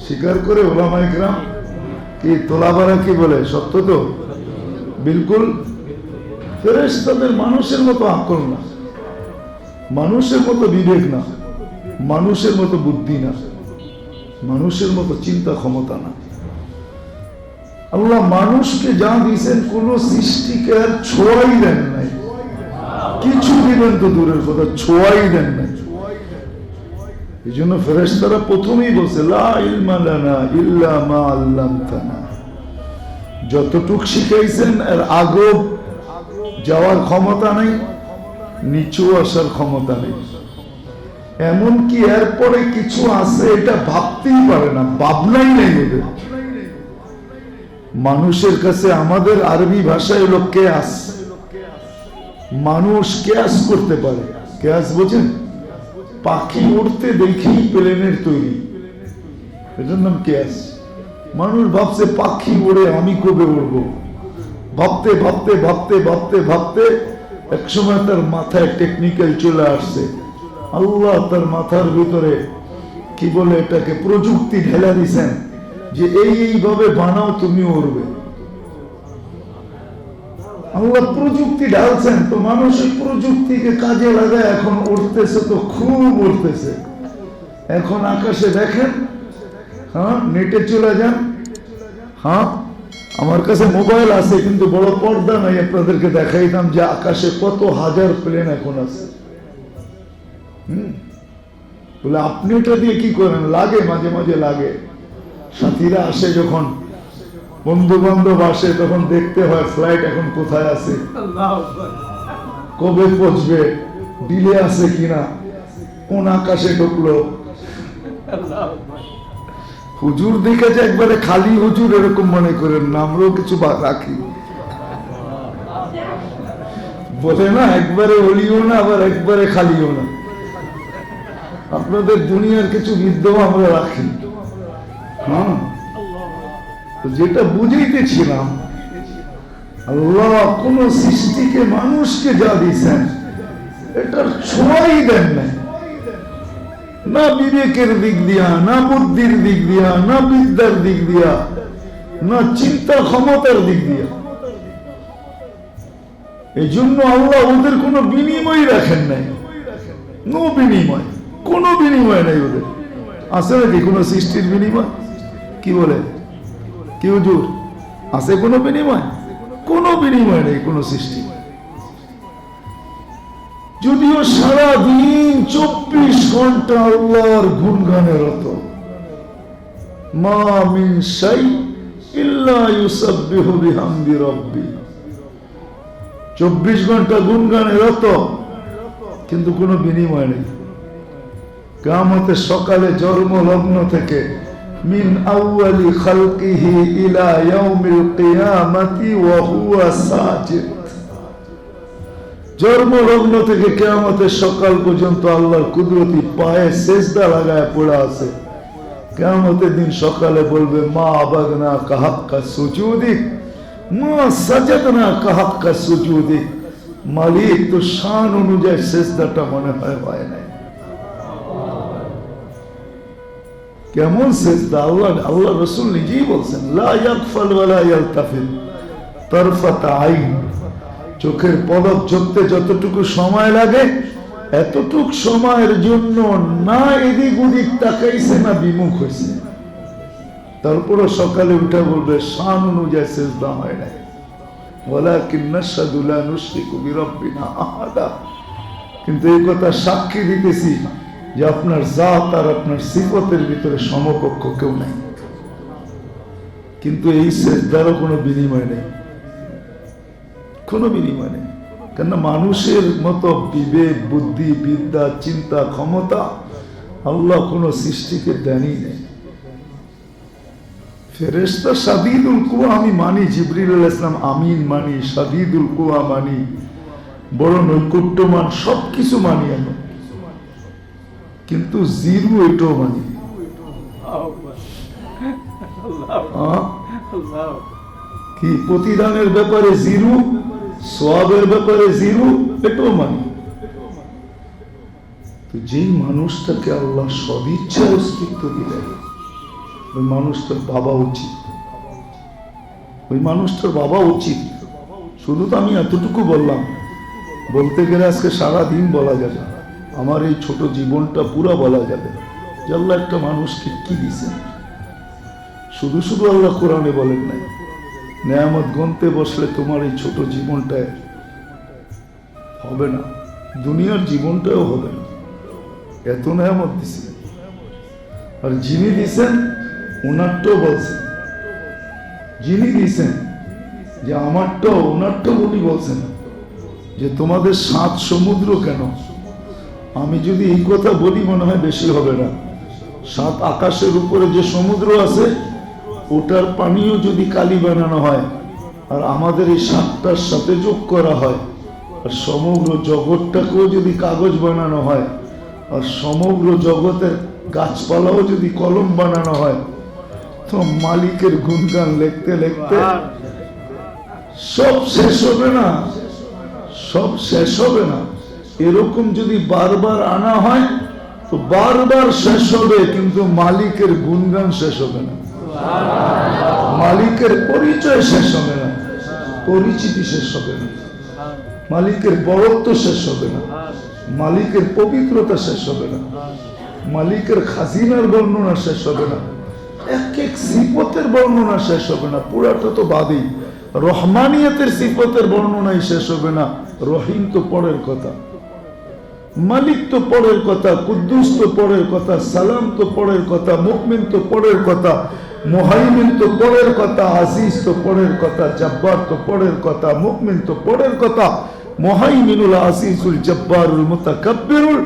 স্বীকার করে ওলামায়ে কেরাম কি তোলাবারা কি বলে? সত্য তো বিলকুল। ফেরেশতাদের মানুষের মতো আকল না, মানুষের মতো বিবেক না, মানুষের মতো বুদ্ধি না, মানুষের মতো চিন্তা ক্ষমতা না। আল্লাহ মানুষকে যা দিয়েছেন কোন সৃষ্টিকে আর ছোঁয়াই দেন নাই। কিছু দিবেন তো দূরের কথা, ছোঁয়াই দেন নাই। এই জন্য ফেরেশতারা প্রথমেই বলছে লা ইলমা লানা ইল্লা মা আল্লামতানা। যতটুক শিখাইছেন এর আগে যাওয়ার ক্ষমতা নেই, নিচু আসার ক্ষমতা নেই। এমনকি এরপরে কিছু আছে এটা ভাবতেই পারে না, ভাবনাই নেই ওদের। মানুষের কাছে আমাদের আরবি ভাষায় হলো কেয়াস। মানুষ কেয়াস করতে পারে। কেয়াস বোঝেন? পাখি উড়তে দেখেই প্লেনের তৈরি, এটার নাম কেয়াস। মানুষ ভাবছে পাখি উড়ে, আমি কবে উড়বো। ভাবতে ভাবতে ভাবতে ভাবতে ভাবতে একসময় তার মাথায় টেকনিক্যাল চলে আসছে। আল্লাহ তার মাথার ভিতরে কি বলে এটাকে প্রযুক্তি ঢেলা দিছেন যে এইভাবে বানাও, তুমি উড়বে। আল্লাহ প্রযুক্তি ঢালছেন, তো মানুষ এই প্রযুক্তিকে কাজে লাগায় এখন উঠতেছে, তো খুব উঠতেছে। এখন আকাশে দেখেন, হ্যাঁ নেটে চলে যান। হ্যাঁ, আমার কাছে মোবাইল আছে কিন্তু বড় পর্দা নাই, আপনাদেরকে দেখাইতাম যে আকাশে কত হাজার প্লেন এখন আছে। বলে আপনি এটা দিয়ে কি করেন? লাগে, মাঝে মাঝে লাগে। সাথীরা আসে যখন, বন্ধু বান্ধব আসে, তখন দেখতে হয় ফ্লাইট এখন কোথায় আছে, কবে পৌঁছবে, ডিলে আছে কিনা, কোন আকাশে ঢুকলো। হুজুর দেখেছে একবারে খালি হুজুর এরকম মনে করেন না, আমরাও কিছু রাখি। বলে না একবারে অলিও না আবার একবারে খালিও না। আপনাদের দুনিয়ার কিছু বিদ্যা আমরা রাখি। হ্যাঁ, যেটা বুঝাইতেছিলাম, আল্লাহ কোন সৃষ্টিকে মানুষকে যা দিয়েছেন এটার ছোঁয়াই দেন নাই। না বিবেকের দিক দিয়া, না বুদ্ধির দিক দিয়া, না বিদ্যার দিক দিয়া, না চিন্তা ক্ষমতার দিক দিয়া। এই জন্য আল্লাহ ওদের কোনো বিনিময় রাখেন নাই। নো বিনিময়, কোনো বিনিময় নাই ওদের। আছে নাকি কোন সৃষ্টির বিনিময়? কি বলে কি হুজুর, আছে কোনো বিনিময়? কোনো বিনিময় নেই কোন সৃষ্টি। যদিও সারাদিন 24 ঘন্টা আল্লাহর গুণগানে রত। মা মিন শাই ইল্লা ইউসাব্বিহু বিহামদি রাব্বি। 24 ঘন্টা গুণগানে রত, কিন্তু কোনো বিনিময় নেই। কিয়ামতের সকালে জন্ম লগ্ন থেকে মিন আউয়ালি খালকিহি ইলা ইয়াউমিল কিয়ামাতি ওয়া হুয়া সাজিদ। জন্মলগ্ন থেকে কিয়ামতের সকাল পর্যন্ত আল্লাহর কুদরতি পায়ে সেজদা লাগায় পড়ে আছে। কিয়ামতের দিন সকালে বলবে মা আবাদনা কাহাক্কা সুজুদিক মা সাজাদনা কাহাক্কা সুজুদিক। মালিক তো শান অনুযায়ী সেজদাটা মনে হয় নাই। কেমন সেজদা! আল্লাহ রাসূল নিজেই বলছেন লা ইয়াগফাল ওয়া লা ইয়ালতাফিত তারফাত আইন। চোখের পলক ঝরতে যতটুকু সময় লাগে এতটুক সময়ের জন্য না এদিক ওদিক তাকাইছে না বিমুখ হয়েছে। তারপরে সকালে উঠে বলবে শান অনুযায়ী সেজদা হয় নাই। ওয়ালাকিন নাশহাদু লা নুশরিকু বিরাব্বিনা আহাদা। কিন্তু এই কথা সাক্ষী দিতেছি যে আপনার জাত আর আপনার সিফতের ভিতরে সমকক্ষ কেউ নাই। কিন্তু এই সেজদারও কোনো বিনিময় নেই, কোনো বিনিময় নেই। কেন? মানুষের মতো বিবেক, বুদ্ধি, বিদ্যা, চিন্তা ক্ষমতা আল্লাহ কোন সৃষ্টিকে দেনই নেই। ফেরেশতা শাদীদুল কুওয়া আমি মানি, জিবরিল আলাইহিস সালাম আমিন মানি, শাদীদুল কুওয়া মানি, বড় নৈকট্যমান, সবকিছু মানি আমি। কিন্তু জিরো এটাও মানি। কি প্রতিদানের ব্যাপারে জিরো, সওয়াবের ব্যাপারে জিরো, এটাও মানি। তো যেই মানুষটাকে আল্লাহ সদিচ্ছায় অস্তিত্ব দিলেন, ওই মানুষটার বাবা উচিত, ওই মানুষটার বাবা উচিত। শুধু তো আমি এতটুকু বললাম, বলতে গেলে আজকে সারাদিন বলা যাবে, আমার এই ছোট জীবনটা পুরো বলা যাবে যে আল্লাহ একটা মানুষকে কি দিছেন। শুধু শুধু আল্লাহ কোরআনে বলেন নাই নেয়ামত গন্তে বসলে তোমার এই ছোট জীবনটায় হবে না, দুনিয়ার জীবনটাও হবে না, এত নেয়ামত দিছেন। আর যিনি দিছেন ওনারটাও বলছেন, যিনি দিছেন যে আমারটাও ওনারটাও উনি বলছেন যে তোমাদের 7 সমুদ্র কেন। আমি যদি এই কথা বলি মনে হয় বেশি হবে না। 7 আকাশের উপরে যে সমুদ্র আছে ওটার পানিও যদি কালি বানানো হয় আর আমাদের এই 7টার সাথে যোগ করা হয় আর সমগ্র জগৎটাকেও যদি কাগজ বানানো হয় আর সমগ্র জগতের গাছপালাও যদি কলম বানানো হয়, তো মালিকের গুণগান লিখতে লিখতে সব শেষ হবে না, সব শেষ হবে না। এরকম যদি বারবার আনা হয় তো বারবার শেষ হবে, কিন্তু মালিকের গুণগান শেষ হবে না, মালিকের পরিচয় শেষ হবে না, পরিচিতি শেষ হবে না, মালিকের বড়ত্ব শেষ হবে না, মালিকের পবিত্রতা শেষ হবে না, মালিকের খাজিনার বর্ণনা শেষ হবে না, এক এক সিফতের বর্ণনা শেষ হবে না। পুরাটা তো বাদেই, রহমানিয়তের সিফতের বর্ণনাই শেষ হবে না। রহিম তো পরের কথা, মালিক তো পরের কথা, কুদ্দুস তো পরের কথা, সালাম তো পরের কথা, মুমিন তো পরের কথা, মুহাইমিন তো পরের কথা, আজিজ তো পরের কথা, জব্বার তো পরের কথা, মুমিন তো পরের কথা, মুহাইমিনুল আজিজুল জব্বারুল মুতাকাব্বিরুল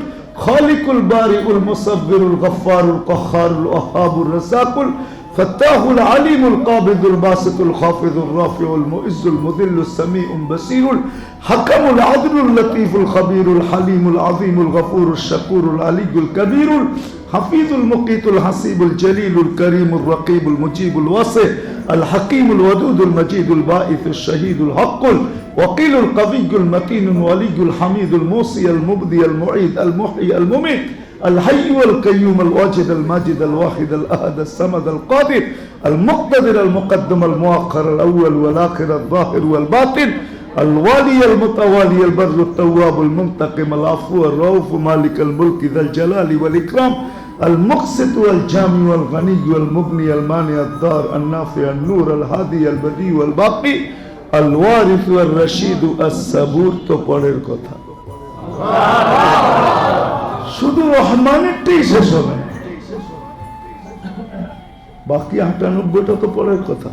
খালিকুল বারিউল মুসাব্বিরুল গফফারুল কহ্হারুল ওয়াহ্হাবুর রাযাকুল ফাত্তাহুল আলিমুল কাবিদুল বাসিতুল খাফিদুর রাফিউল মুইজ্জুল মুদিল্লুস সামিউল বাসীরুল হাকামুল আদলুল লতীফুল খবীরুল হালিমুল আযীমুল গফুরুশ শাকুরুল আলিয়ুল কবীরুল হাফিজুল মুকিতুল হাসিবুল জলিলুল করিমুর রকিবুল মুজিবুল ওয়াসি আল হাকিমুল ওয়াদুদুল মজিদুল বাঈসুশ শহীদুল হকুল ওয়াকিলুল কবিয়ুল মতিনুল ওয়ালিয়ুল হামিদুল মুসি আল মুবদি আল মুঈদ আল মুহয়ি আল মুমীত الحي والقيوم الواجد الماجد الواحد الأحد الصمد القادر المقتدر المقدم المؤخر الأول والآخر الظاهر والباطن الوالي المتوالي البر التواب المنتقم العفو الرؤوف مالك الملك ذا الجلال والإكرام المقسط والجامع والغني والمغني المانع الضار النافع النور الهادي البديع والباقي الوارث والرشيد الصبور তো পরের কথা। শুধু রহমানেরটাই শেষ হবে, বাকি 98টা তো পরের কথা।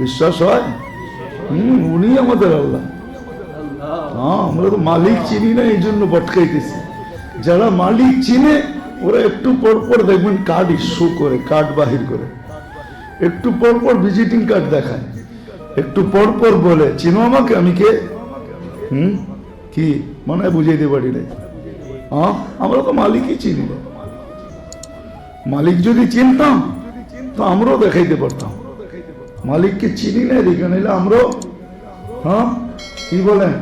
বিশ্বাস হয়? উনি আমাদের আল্লাহ। হ্যাঁ, আমরা তো মালিক চিনি না, এই জন্য বটকাইতেছি। যারা মালিক চিনে ওরা একটু পর পর দেখবেন কার্ড ইস্যু করে, কার্ড বাহির করে, একটু পর পর ভিজিটিং কার্ড দেখায়, একটু পর পর বলে চিনো আমাকে, আমি কে? কি মনে হয় বুঝাইতে পারি না। হ্যাঁ, আমরা তো মালিকই চিনি না। মালিক যদি চিনতাম তো আমরাও দেখাইতে পারতাম। মালিককে চিনি না, দেখে নিলে আমরাও, হ্যাঁ কি বলেন,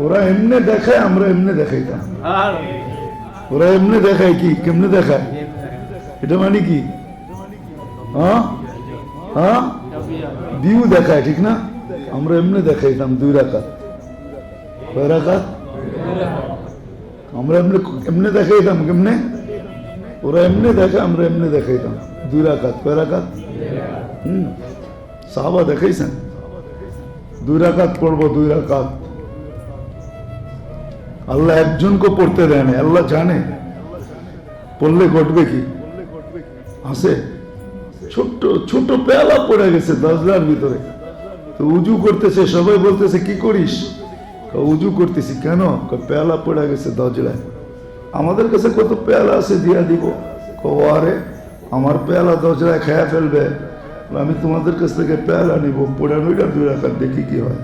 ওরা এমনি দেখায় আমরা এমনি দেখাইতাম। ওরা এমনি দেখায়, কি কেমনে দেখায় এটা মানে কি? হ্যাঁ হ্যাঁ, ভিউ দেখায়, ঠিক না? আমরা এমনি দেখাইতাম 2 রাকাত, কয় রাকাত? আমরা এমনি দেখাইতাম। কেমনে? ওরা এমনি দেখায়, আমরা এমনি দেখাইতাম 2 রাকাত। কয় রাকাত? সাহাবা দেখাইছেন 2 রাকাত পড়বো, 2 রাকাত। আল্লাহ একজনকে পড়তে দেয় না, আল্লাহ জানে পড়লে ঘটবে কি। আছে ছোট্ট ছোট পেয়ালা পড়ে গেছে দজলার ভিতরে, তো উজু করতেছে, সবাই বলতেছে কি করিস? উজু করতেছি। কেন? পেয়ালা পড়ে গেছে দজলায়। আমাদের কাছে কত পেয়ালা আছে, দিয়া দিব। আরে আমার পেয়ালা দজলায় খেয়া ফেলবে, আমি তোমাদের কাছ থেকে পেয়ালা নিব, পোড়ানোটা 2 রাকাত, দেখি কি হয়।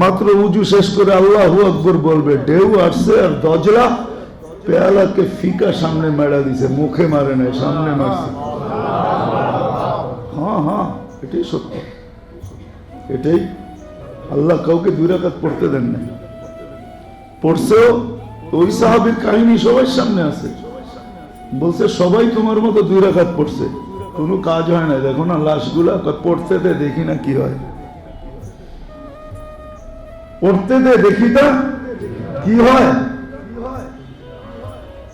মাত্র উজু শেষ করে আল্লাহু আকবার বলবে, ঢেউ আসছে আর দজলা পেয়ালাকে ফিকা সামনে মেরা দিছে, মুখে মারে নাই, সামনে মারছে। হ্যাঁ হ্যাঁ, এটাই সত্য, এটাই। আল্লাহ কাউকে 2 রাকাত পড়তে দেন না। পড়ছেও ওই সাহাবীর কাহিনী সবার সামনে আছে। বলছে সবাই তোমার মতো 2 রাকাত পড়ছে, কোনো কাজ হয় না। দেখো না লাশগুলা, পড়তে দে দেখি না কি হয়, পড়তে দে দেখি না কি হয়।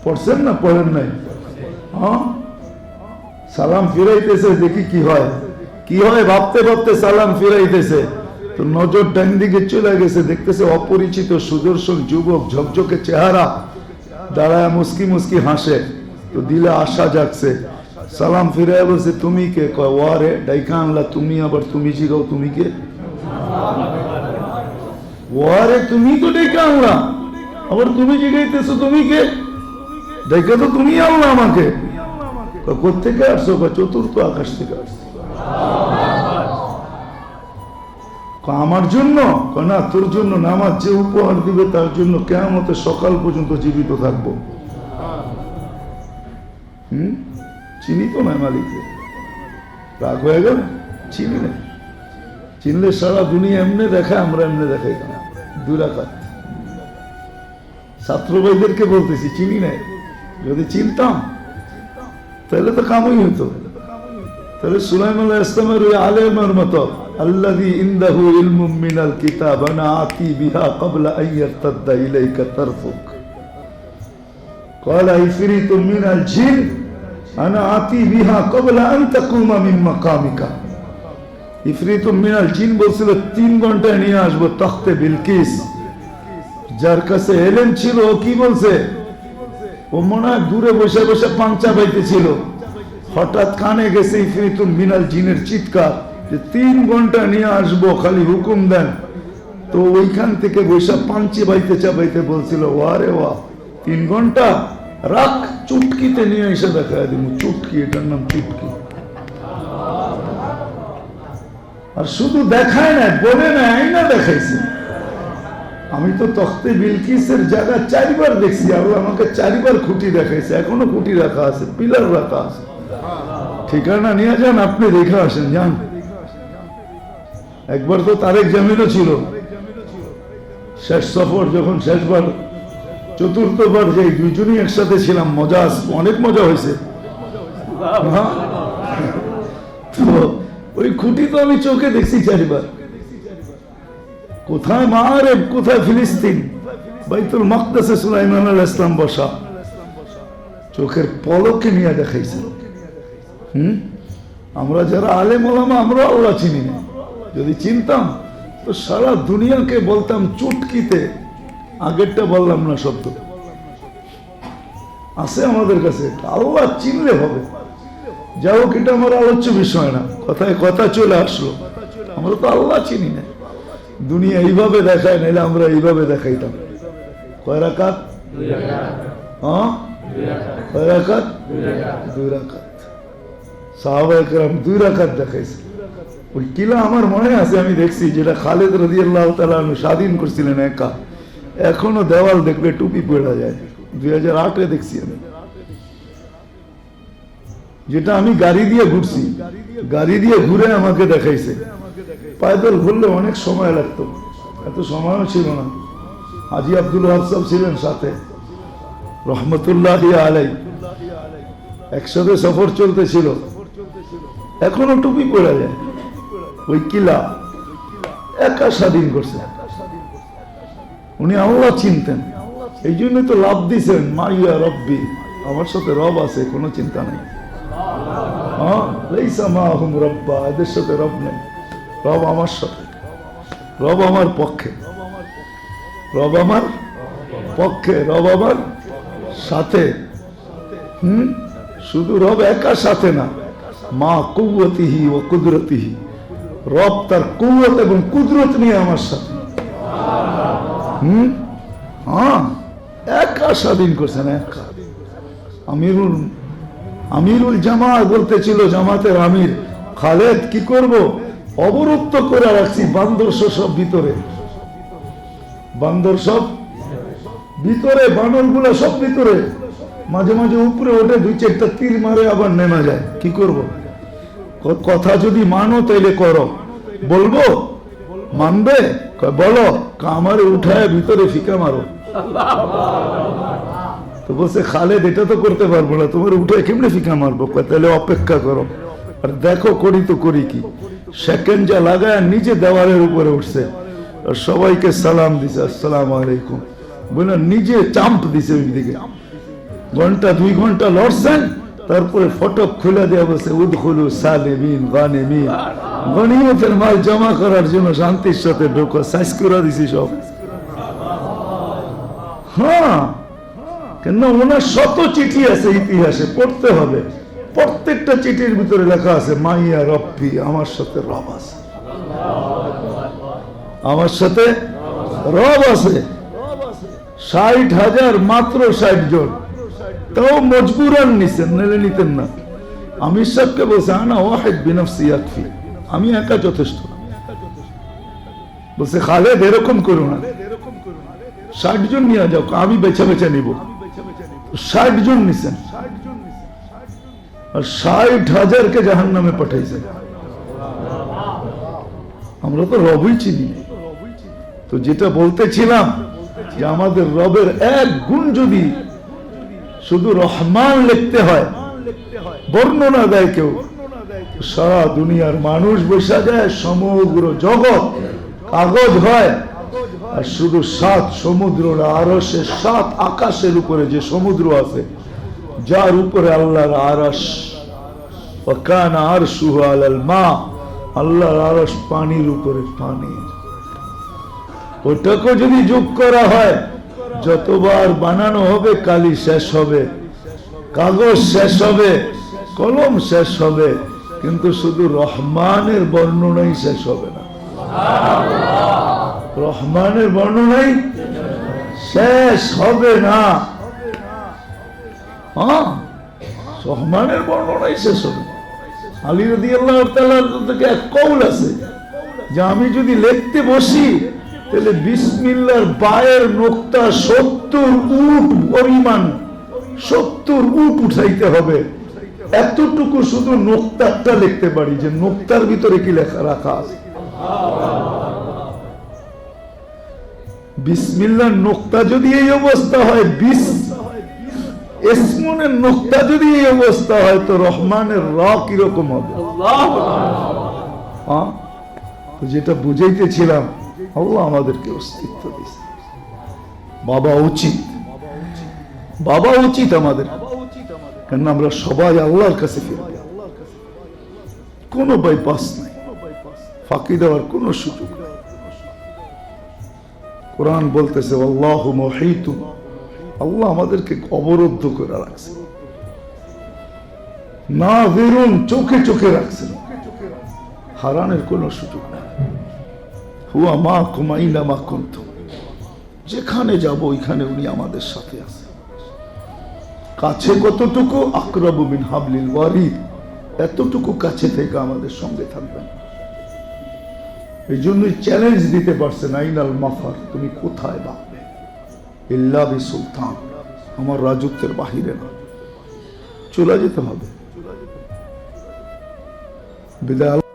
পড়ছেন না, পড়েন নাই? হ্যাঁ, সালাম ফিরাইতেছে, দেখি কি হয়। কি হয় ভাবতে ভাবতে সালাম ফিরাইতেছে, তো নজর ডান দিকে চলে গেছে, দেখতেছে অপরিচিত সুদর্শন যুবক, ঝকঝকে চেহারা, দাঁড়ায় মুস্কি মুস্কি হাসে। তো দিলে আশা জাগছে। সালাম ফিরাই বলছে তুমি কে? কয় ওয়ারে ডাইকা আনলা তুমি, আবার তুমি জিগাও তুমি কে? ওয়ারে তুমি তো ডাইকা আনলা, আবার তুমি জিগাইতেছো তুমি কে? ডাইকা তো তুমি আনলা আমাকে। কোত্থেকে আসছো? চতুর্থ আকাশ থেকে আসছো। আমার জন্য? না, তোর জন্য না, আমার যে উপহার দিবে তার জন্য কিয়ামতের সকাল পর্যন্ত জীবিত থাকবো। চিনি তো না মালিককে, রাগ হয়ে গেল? চিনি না, চিনলে সারা দুনিয়া এমনি দেখায়, আমরা এমনি দেখাই না। 2 রাকাত ছাত্র ভাইদেরকে বলতেছি, চিনি নাই। যদি চিনতাম তাহলে তো কামই হইতো। তাহলে সুলাইমান আলাইহিস সালামের ওই আলেমের মতো, আল্লাযী ইনদাহু ইলমুম মিনাল কিতাব আনা আতি বিহা ক্বাবলা আন ইয়ারতাদ্দা ইলাইকা তারফুক, ক্বালা ইফরিতুম মিনাল জিন আনা আতি বিহা ক্বাবলা আন তাকুমা মিন মাকামিকা। ইফরিতুম মিনাল জিন বলছিল 3 ঘন্টায় নিয়ে আসবো তখতে বিলকিস। যার কাছে এলেম ছিল ও কি বলছে? ও মনে হয় দূরে বসে বসে পাংচা পাইতেছিল, হঠাৎ কানে গেছে ইফরিতুম মিনাল জিনের চিৎকার যে 3 ঘন্টা নিয়ে আসবো, খালি হুকুম দেন। তো ওইখান থেকে বৈশা পাঞ্চি বাইতে চাপাইতে বলছিল, ওয়ারে ওয়া 3 ঘন্টা রাখ, চুটকিতে নিয়ে এসে দেখা দিব। চুটকি, এটার নাম চুটকি। আর শুধু দেখায় না, বলে না, আইনা দেখাইছে। আমি তো তখতে বিলকিসের জায়গা 4 বার দেখছি, আল্লাহ আমাকে 4 বার খুঁটি দেখাইছে, এখনো খুঁটি রাখা আছে, পিলার রাখা আছে। ঠিকানা নিয়ে যান, আপনি দেখে আসেন, যান। একবার তো তারেক জামিলও ছিল, শেষ সফর যখন, শেষবার 4র্থবার যাই, 2 জনই একসাথে ছিলাম, মজা, অনেক মজা হয়েছে। তো ওই খুঁটি তো আমি চোখে দেখছি 4 বার। কোথায় মারেব, কোথায় ফিলিস্তিন, বাইতুল মাকদাসে সুলাইমান আলাইহিস সালাম বসা, চোখের পলকে নিয়ে দেখাইছে। আমরা যারা আলেম ওলামা, আমরা আল্লাহ চিনি না। যদি চিনতাম তো সারা দুনিয়াকে বলতাম চুটকিতে। আগেরটা বললাম না শব্দ, আছে আমাদের কাছে। আল্লাহ চিনলে হবে। যাই হোক, এটা আমার আলোচ্য বিষয় না, কথায় কথা চলে আসলো। আমরা তো আল্লাহ চিনি না। দুনিয়া এইভাবে দেখায়, নাইলে আমরা এইভাবে দেখাইতাম। কয় রাকাত? হ্যাঁ, কয় রাকাত? 2 রাকাত। সাহাবায়ে কেরাম 2 রাকাত দেখাইছে। ওই কিলা আমার মনে আছে, আমি দেখছি, যেটা খালেদ রাদিয়াল্লাহু তাআলা স্বাধীন করছিলেন একা। এখনো দেওয়াল দেখলে টুপি পড়া যায়। 2008-এ দেখছি আমি, যেটা আমি গাড়ি দিয়ে ঘুরছি, গাড়ি দিয়ে ঘুরে আমাকে দেখাইছে। পায়দল ঘুরলে অনেক সময় লাগতো, এত সময়ও ছিল না। হাজী আব্দুল ওয়াহাব সাহেব ছিলেন সাথে, রহমতুল্লাহি আলাইহি, একসাথে সফর চলতেছিল। এখনো টুপি পড়া যায়। ওই কিলা একা স্বাধীন করছে। উনি আল্লাহ চিনতেন, এই জন্য তো লাভ দিছেন, মাইয়া রব্বি, আমার সাথে রব আছে, কোনো চিন্তা নেই। লাইসা মাহুম রব্বা, এদের সাথে রব নেই, রব আমার সাথে, রব আমার পক্ষে, রব আমার পক্ষে, রব আমার সাথে। শুধু রব একা সাথে না, মা কুওয়াতিহি ওয়া কুদরতিহি, রব তার কুওয়াত এবং কুদরত নিয়ে আমার সাথে। হ্যাঁ, একা স্বাধীন করছেন, একা। আমিরুল জামাত বলতেছিল, জামাতের আমির, খালেদ কি করব, অবরুদ্ধ করে রাখছি বান্দর সব ভিতরে, বান্দর সব ভিতরে বানরগুলো সব ভিতরে, মাঝে মাঝে উপরে ওঠে, 2-4টা তীর মারে আবার নেমে যায়। কি করব? কথা যদি মানো তাইলে করো। বলবো মানবে? বলো। আমারে উঠায় ভিতরে ফিকা মারো। তো বলছে খালেদ এটা তো করতে পারবো না, তোমার উঠায় কেমনে ফিকা মারবো? তাহলে অপেক্ষা করো আর দেখো করি তো করি কি। সেকেন্ড যা লাগায় নিজে দেওয়ালের উপরে উঠছে আর সবাইকে সালাম দিছে, আসসালামু আলাইকুম বলে নিজে চাম্প দিছে ওই দিকে। 1-2 ঘন্টা লড়ছেন, তারপরে ফটক খুলে দেওয়া বলছে উদখুলু সালিমিন গানিমিন, গনিমতের মাল জমা করার জন্য শান্তির সাথে ঢোকো। সাইজ করে দিছি সব। হ্যাঁ, কেন ওনার শত চিঠি আছে ইতিহাসে, পড়তে হবে। প্রত্যেকটা চিঠির ভিতরে লেখা আছে মাইয়া রব্বি, আমার সাথে রব আছে, আমার সাথে রব আছে। 60,000 মাত্র 60 জন, তাও মজবুরান নিছেন, নাহলে নিতেন না। আমির সাহেবকে বলছে আনা ওয়াহিদ বিনফসি ইয়াকফি, আমি একা যথেষ্ট। বলছে খালেদ এরকম করো না, 60 জন নিয়ে যাও, আমি বেছে বেছে নিব। 60 জন নিছেন আর 60,000-কে জাহান্নামে পাঠাইছেন। আমরা তো রবই চিনি। তো যেটা বলতেছিলাম যে আমাদের রবের এক গুণ যদি শুধু রহমান লিখতে হয়, বর্ণনা দেয় কেউ, সারা দুনিয়ার মানুষ বসা যায়, সমগ্র জগৎ কাগজ হয়। আর শুধু 7 সমুদ্র আরশের 7 আকাশের উপরে যে সমুদ্র আছে, যার উপরে আল্লাহর আরশ, ওয়াকানা আরশুহু আলাল মা, আল্লাহর আরশ পানির উপরে, পানি। ওটাকে যদি যোগ করা হয়, যতবার বানানো হবে কালি শেষ হবে, কাগজ শেষ হবে, কলম শেষ হবে, কিন্তু শুধু রহমানের বর্ণনাই শেষ হবে না। রহমানের বর্ণনাই শেষ হবে না। হ্যাঁ, রহমানের বর্ণনাই শেষ হবে। আলী রাদিয়াল্লাহু তাআলা থেকে এক কওল আছে যে আমি যদি লিখতে বসি তাহলে বিসমিল্লাহর বায়ের নোক্তা 70 উট পরিমাণ, 70 উট উঠাইতে হবে। এতটুকু শুধু নোক্তাটা লিখতে পারি যে নোক্তার ভিতরে কি লেখা রাখা আছে। বিসমিল্লাহর নোক্তা যদি এই অবস্থা হয়, ইসমুনের নোক্তা যদি এই অবস্থা হয়, তো রহমানের র কিরকম হবে? যেটা বুঝাইতেছিলাম, আল্লাহ আমাদেরকে অস্তিত্ব দিয়েছে। বাবা উচিত, বাবা উচিত আমাদের, কেন আমরা সবাই আল্লাহর কাছে ফিরব। কোনো বাইপাস নাই, ফাঁকি দেওয়ার কোনো সুযোগ নাই। কোরআন বলতেছে আল্লাহু মুহীতুন, আল্লাহ আমাদেরকে অবরুদ্ধ করে রাখছে, নাযিরুন, চোখে চোখে রাখছেন, হারানোর কোনো সুযোগ নাই। হুয়া মাকুম আইনামা কুনতুম, যেখানে যাব ওইখানে উনি আমাদের সাথে আছে। কাছে কতটুকু? আকরাবু মিন হাবলিল ওয়ারিদ, এতটুকু কাছে থেকে আমাদের সঙ্গে থাকবেন। এই জন্যই চ্যালেঞ্জ দিতে পারছেন আইনাল মাফার, তুমি কোথায় ভাববে? ইল্লা বি সুলতান, আমার রাজত্বের বাহিরে না, চলে যেতে হবে। বিদায় আল্লাহ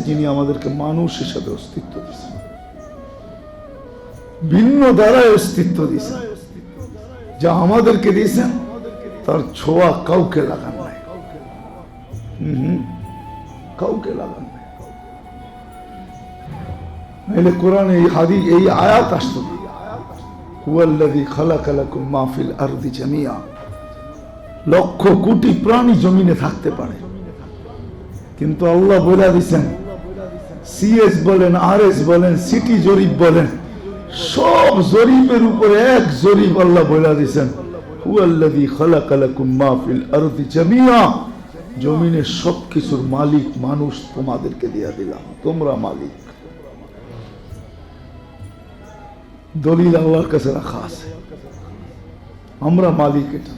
যিনি আমাদেরকে মানুষ হিসাবে অস্তিত্ব দিয়েছেন, ভিন্ন দ্বারায় অস্তিত্ব দিয়েছেন, যা আমাদেরকে দিয়েছেন তার ছোঁয়া কাউকে লাগান নাই, কাউকে লাগান নাই। নাহলে কোরআনে এই হাদিস, এই আয়াত আসতো না, হুয়াল্লাযী খালাকা লাকুম মা ফিল আরদি জামিআ। লক্ষ কোটি প্রাণী জমিনে থাকতে পারে, কিন্তু আল্লাহ বলে দিয়েছেন, সিএস বলেন, আরএস বলেন, সিটি জরিপ বলেন, সব জরিপের উপরে এক জরিপ আল্লাহ বলে দিয়েছেন, হুয়াল্লাযী খালাকা লাকুম মা ফিল আরদি জামিআ। জমিনের সবকিছুর মালিক মানুষ, তোমাদেরকে দিয়ে দিলাম, তোমরা মালিক। দলিল আল্লাহর কাছে রাখা আছে, আমরা মালিক। এটা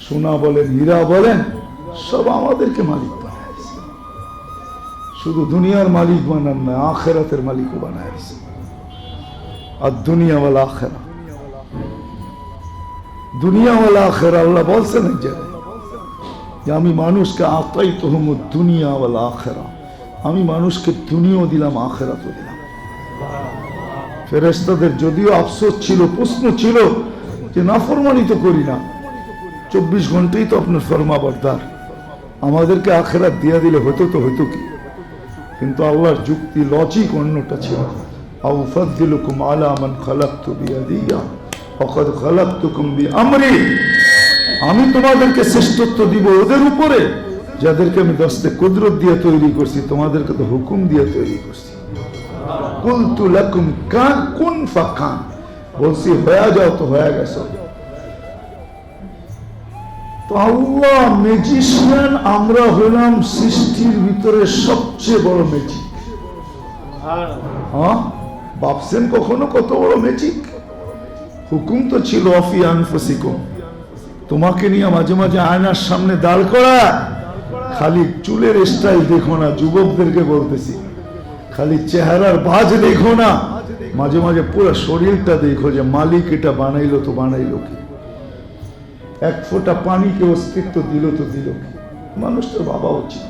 সোনা বলেন, হীরা বলেন, সব আমাদেরকে মালিক বানাইছে। শুধু দুনিয়ার মালিক বানান না, আখেরাতের মালিকও বানাইছে। আর দুনিয়া ওয়াল আখেরা, দুনিয়া ওয়ালা আখিরা। আল্লাহ বলছেন এক জায়গায় যে আমি মানুষকে আতাইতুহুমুদ দুনিয়া ওয়াল আখিরা, আমি মানুষকে দুনিয়াও দিলাম আখিরাতও দিলাম। ফেরেশতাদের যদিও আফসোস ছিল, প্রশ্ন ছিল যে নাফরমানি তো করি না, 24 ঘন্টাই তো আপনার ফরমাবরদার, আমাদেরকে আখিরাত দিয়া দিলে হতো তো হতো কি? কিন্তু আল্লাহর যুক্তি, লজিক অন্যটা ছিল। আও ফাদদিলুকুম আলা মান খালাকতু বিয়াদিয়া ফাকাদ খালাকতুকুম বিআমরি, আমি তোমাদেরকে শ্রেষ্ঠত্ব দিব ওদের উপরে যাদেরকে আমি দস্তে কুদরত দিয়ে তৈরি করছি, তোমাদেরকে তো হুকুম দিয়ে তৈরি করছি। কুলতু লাকুম কান কুন ফাকান, বলছি হয়ে যাও তো হয়ে গেছো। তো আল্লাহ ম্যাজিশিয়ান, আমরা হলাম সৃষ্টির ভিতরে সবচেয়ে বড় ম্যাজিক। হ্যাঁ, ভাবছেন কখনো কত বড় ম্যাজিক? হুকুম তো ছিল অফি আনফুসিকুম, তোমাকে নিয়ে মাঝে মাঝে আয়নার সামনে দাঁড় করা, খালি চুলের স্টাইল দেখো না, যুবকদেরকে বলতেছি, খালি চেহারার বাজ দেখো না, মাঝে মাঝে পুরো শরীরটা দেখো যে মালিক এটা বানাইলো তো বানাইলো কি, এক ফোঁটা পানিকে অস্তিত্ব দিল তো দিল কি? মানুষটার ভাবা উচিত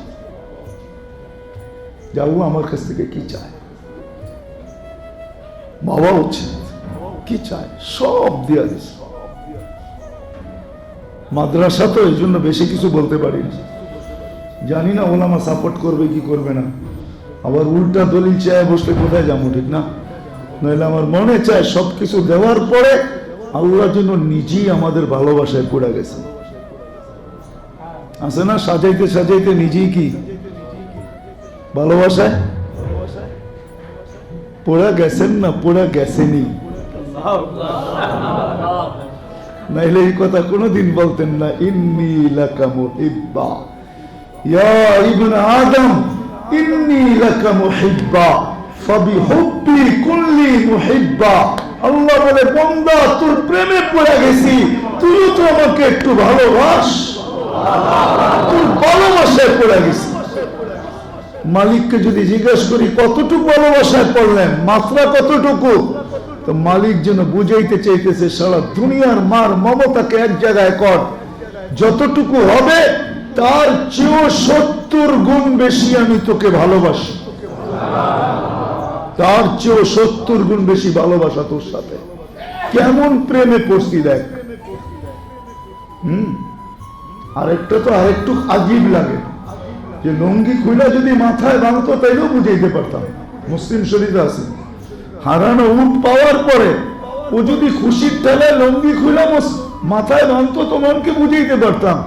যাবো আমার কাছ থেকে কি চায়, ভাবা উচিত কি চায়, সব দিয়া দিছে। মাদ্রাসা তো এই জন্য বেশি কিছু বলতে পারি না, জানি না ওলামা সাপোর্ট করবে কি করবে না, আবার উল্টা দলিল চায় বসলে কোথায় যাবো, ঠিক না? নইলে আমার মনে চায় সবকিছু দেওয়ার পরে আল্লাহ যেন নিজেই আমাদের ভালোবাসায় পড়ে গেছে, আছে না? সাজাইতে সাজাইতে নিজেই কি ভালোবাসায় পড়ে গেছেন না পড়ে গেছেনি, নাইলে এই কথা কোনোদিন বলতেন না। ইন্নী লাকা মুহিব্বা ইয়া ইবনে আদম, ইন্নী লাকা মুহিব্বা ফাবিহুব্বি কুল্লি মুহিব্বা। আল্লাহ বলে, বান্দা তোর প্রেমে পড়ে গেছি, তুইও তো আমাকে একটু ভালোবাস, তোর ভালোবাসায় পড়ে গেছি। মালিককে যদি জিজ্ঞেস করি কতটুকু ভালোবাসায় পড়লেন, মাত্রা কতটুকু, তো মালিক যেন বুঝাইতে চাইতেছে সারা দুনিয়ার মার মমতাকে এক জায়গায় কর, যতটুকু হবে তার চেয়েও 70 গুণ বেশি আমি তোকে ভালোবাসি, তার চেয়েও 70 গুণ বেশি ভালোবাসা তোর সাথে। কেমন প্রেমে পড়ছি দেখ। আরেকটা তো আরেকটু আজীব লাগে যে লুঙ্গি খুলে যদি মাথায় বাঁধতো তাইলেও বুঝাইতে পারতাম। মুসলিম শরীফে আছে, হারানো উট পাওয়ার পরে ও যদি খুশির ঠেলায় লুঙ্গি খুলে মাথায় বাঁধতো তোমাকে বুঝাইতে পারতাম।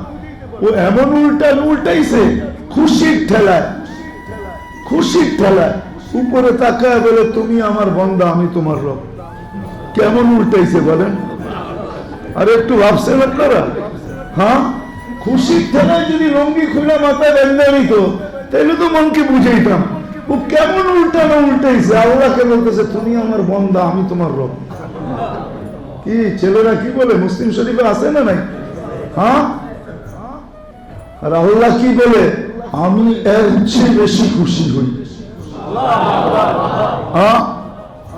ও এমন উল্টাইছে খুশির ঠেলায়, খুশির ঠেলায় উপরে তাকায় বলে তুমি আমার বান্দা আমি তোমার রব। কেমন উল্টাইছে বলেন? আর একটু ভাবছেন আপনারা? হ্যাঁ, খুশির ঠেলায় যদি লুঙ্গি খুলে মাথায় বেঁধে নিত তাইলে তো মনকে বুঝাইতাম। ও কেমন উল্টাইছে, আল্লাহকে বলতেছে তুমি আমার বান্দা আমি তোমার রব। কি ছেলেরা কি বলে? মুসলিম শরীফে আছে না নাই? হ্যাঁ, আর আল্লাহ কি বলে? আমি এর চেয়ে বেশি খুশি হই। হ্যাঁ,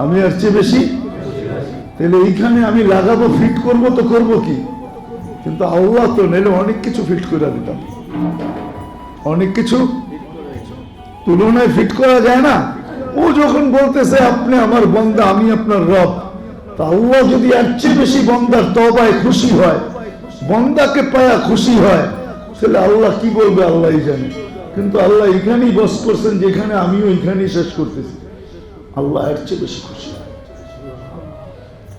আমি এর চেয়ে বেশি, তাহলে এইখানে আমি লাগাবো, ফিট করব তো করব কি? কিন্তু আল্লাহ তো নাইলে অনেক কিছু ফিট করে দিতাম, অনেক কিছু তুলনায় ফিট করা যায় না। ও যখন বলতেছে আপনি আমার বান্দা আমি আপনার রব, তা আল্লাহ যদি এর চেয়ে বেশি বান্দার তওবায় খুশি হয়, বান্দাকে পায়া খুশি হয়, তাহলে আল্লাহ কি বলবে আল্লাহই জানে। কিন্তু আল্লাহ এখানেই বস করছেন যেখানে আমিও এখানেই শেষ করতেছি, আল্লাহ এর চেয়ে বেশি খুশি।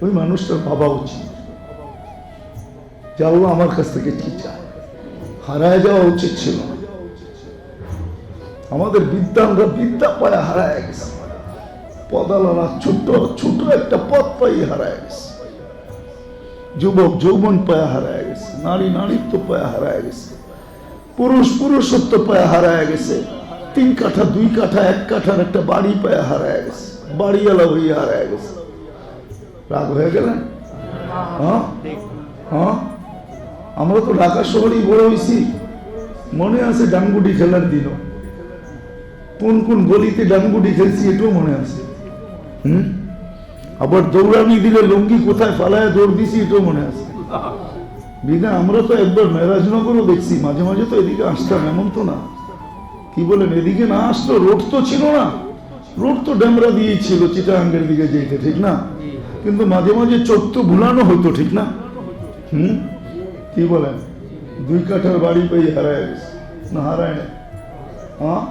ওই মানুষটার ভাবা উচিত যে আল্লাহ আমার কাছ থেকে কি চায়। হারায় যাওয়া উচিত ছিল। আমাদের বিদ্যানরা বিদ্যা পায়ে হারায় গেছে, পদালারা ছোট ছোট একটা পথ পাই হারায় গেছে, যুবক যৌবন পায়ে হারায় গেছে, নারী নারীত্ব পায়ে হারায় গেছে, পুরুষ পুরুষত্ব পায়ে হারায় গেছে, 3 কাঠা 2 কাঠা 1 কাঠার একটা বাড়ি পায়ে হারায় গেছে, বাড়িওয়ালা হয়ে হারায় গেছে। রাগ হয়ে গেলেন? হ্যাঁ হ্যাঁ, আমরা তো ঢাকা শহরেই বড় হয়েছি, মনে আছে ডাঙ্গুডি খেলার দিনও, কোন কোন গলিতে ডাঙ্গুডি খেলছি এটাও মনে আছে। আবার দৌড়ানি দিলে লুঙ্গি কোথায় ফালায় দৌড় দিছি এটাও মনে আছে। বিনা আমরা তো একবার মেরাজনগরও দেখছি, মাঝে মাঝে তো এদিকে আসতাম, এমন তো না। কি বলেন, এদিকে না আসতো, রোড তো ছিল না, রোড তো ডেমরা দিয়েই ছিল চিটাগাঙ্গের দিকে যেতে, ঠিক না? কিন্তু মাঝে মাঝে চোখ তো ভুলানো হতো, ঠিক না? কি বলেন, 2 কাঠার বাড়ি পেয়ে হারায় গেছে না, হারায় না? হ্যাঁ,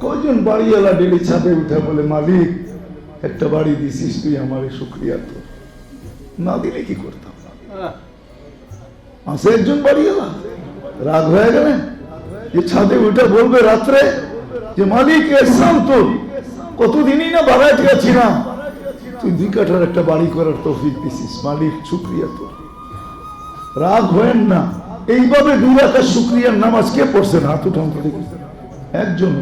কয়জন বাড়িওয়ালা ডেলি ছাদে উঠে বলে, মালিক একটা বাড়ি দিছিস তুই, আমার শুক্রিয়া তো, না দিলে কি করতাম? আছে একজন বাড়িওয়ালা, রাগ হয়ে গেলেন যে ছাদে উঠে বলবে রাত্রে যে মালিক এসলাম তোর, কতদিনই না বাড়ায় ছিলাম, তুই 2 কাঠার একটা বাড়ি করার তৌফিক দিছিস, মালিক শুক্রিয়া তোর। রাগ হয়েন না। এইভাবে 2 রাকাত শুকরিয়ার নামাজ কে পড়ছেন? হাত উঠান তো দেখি। একজন।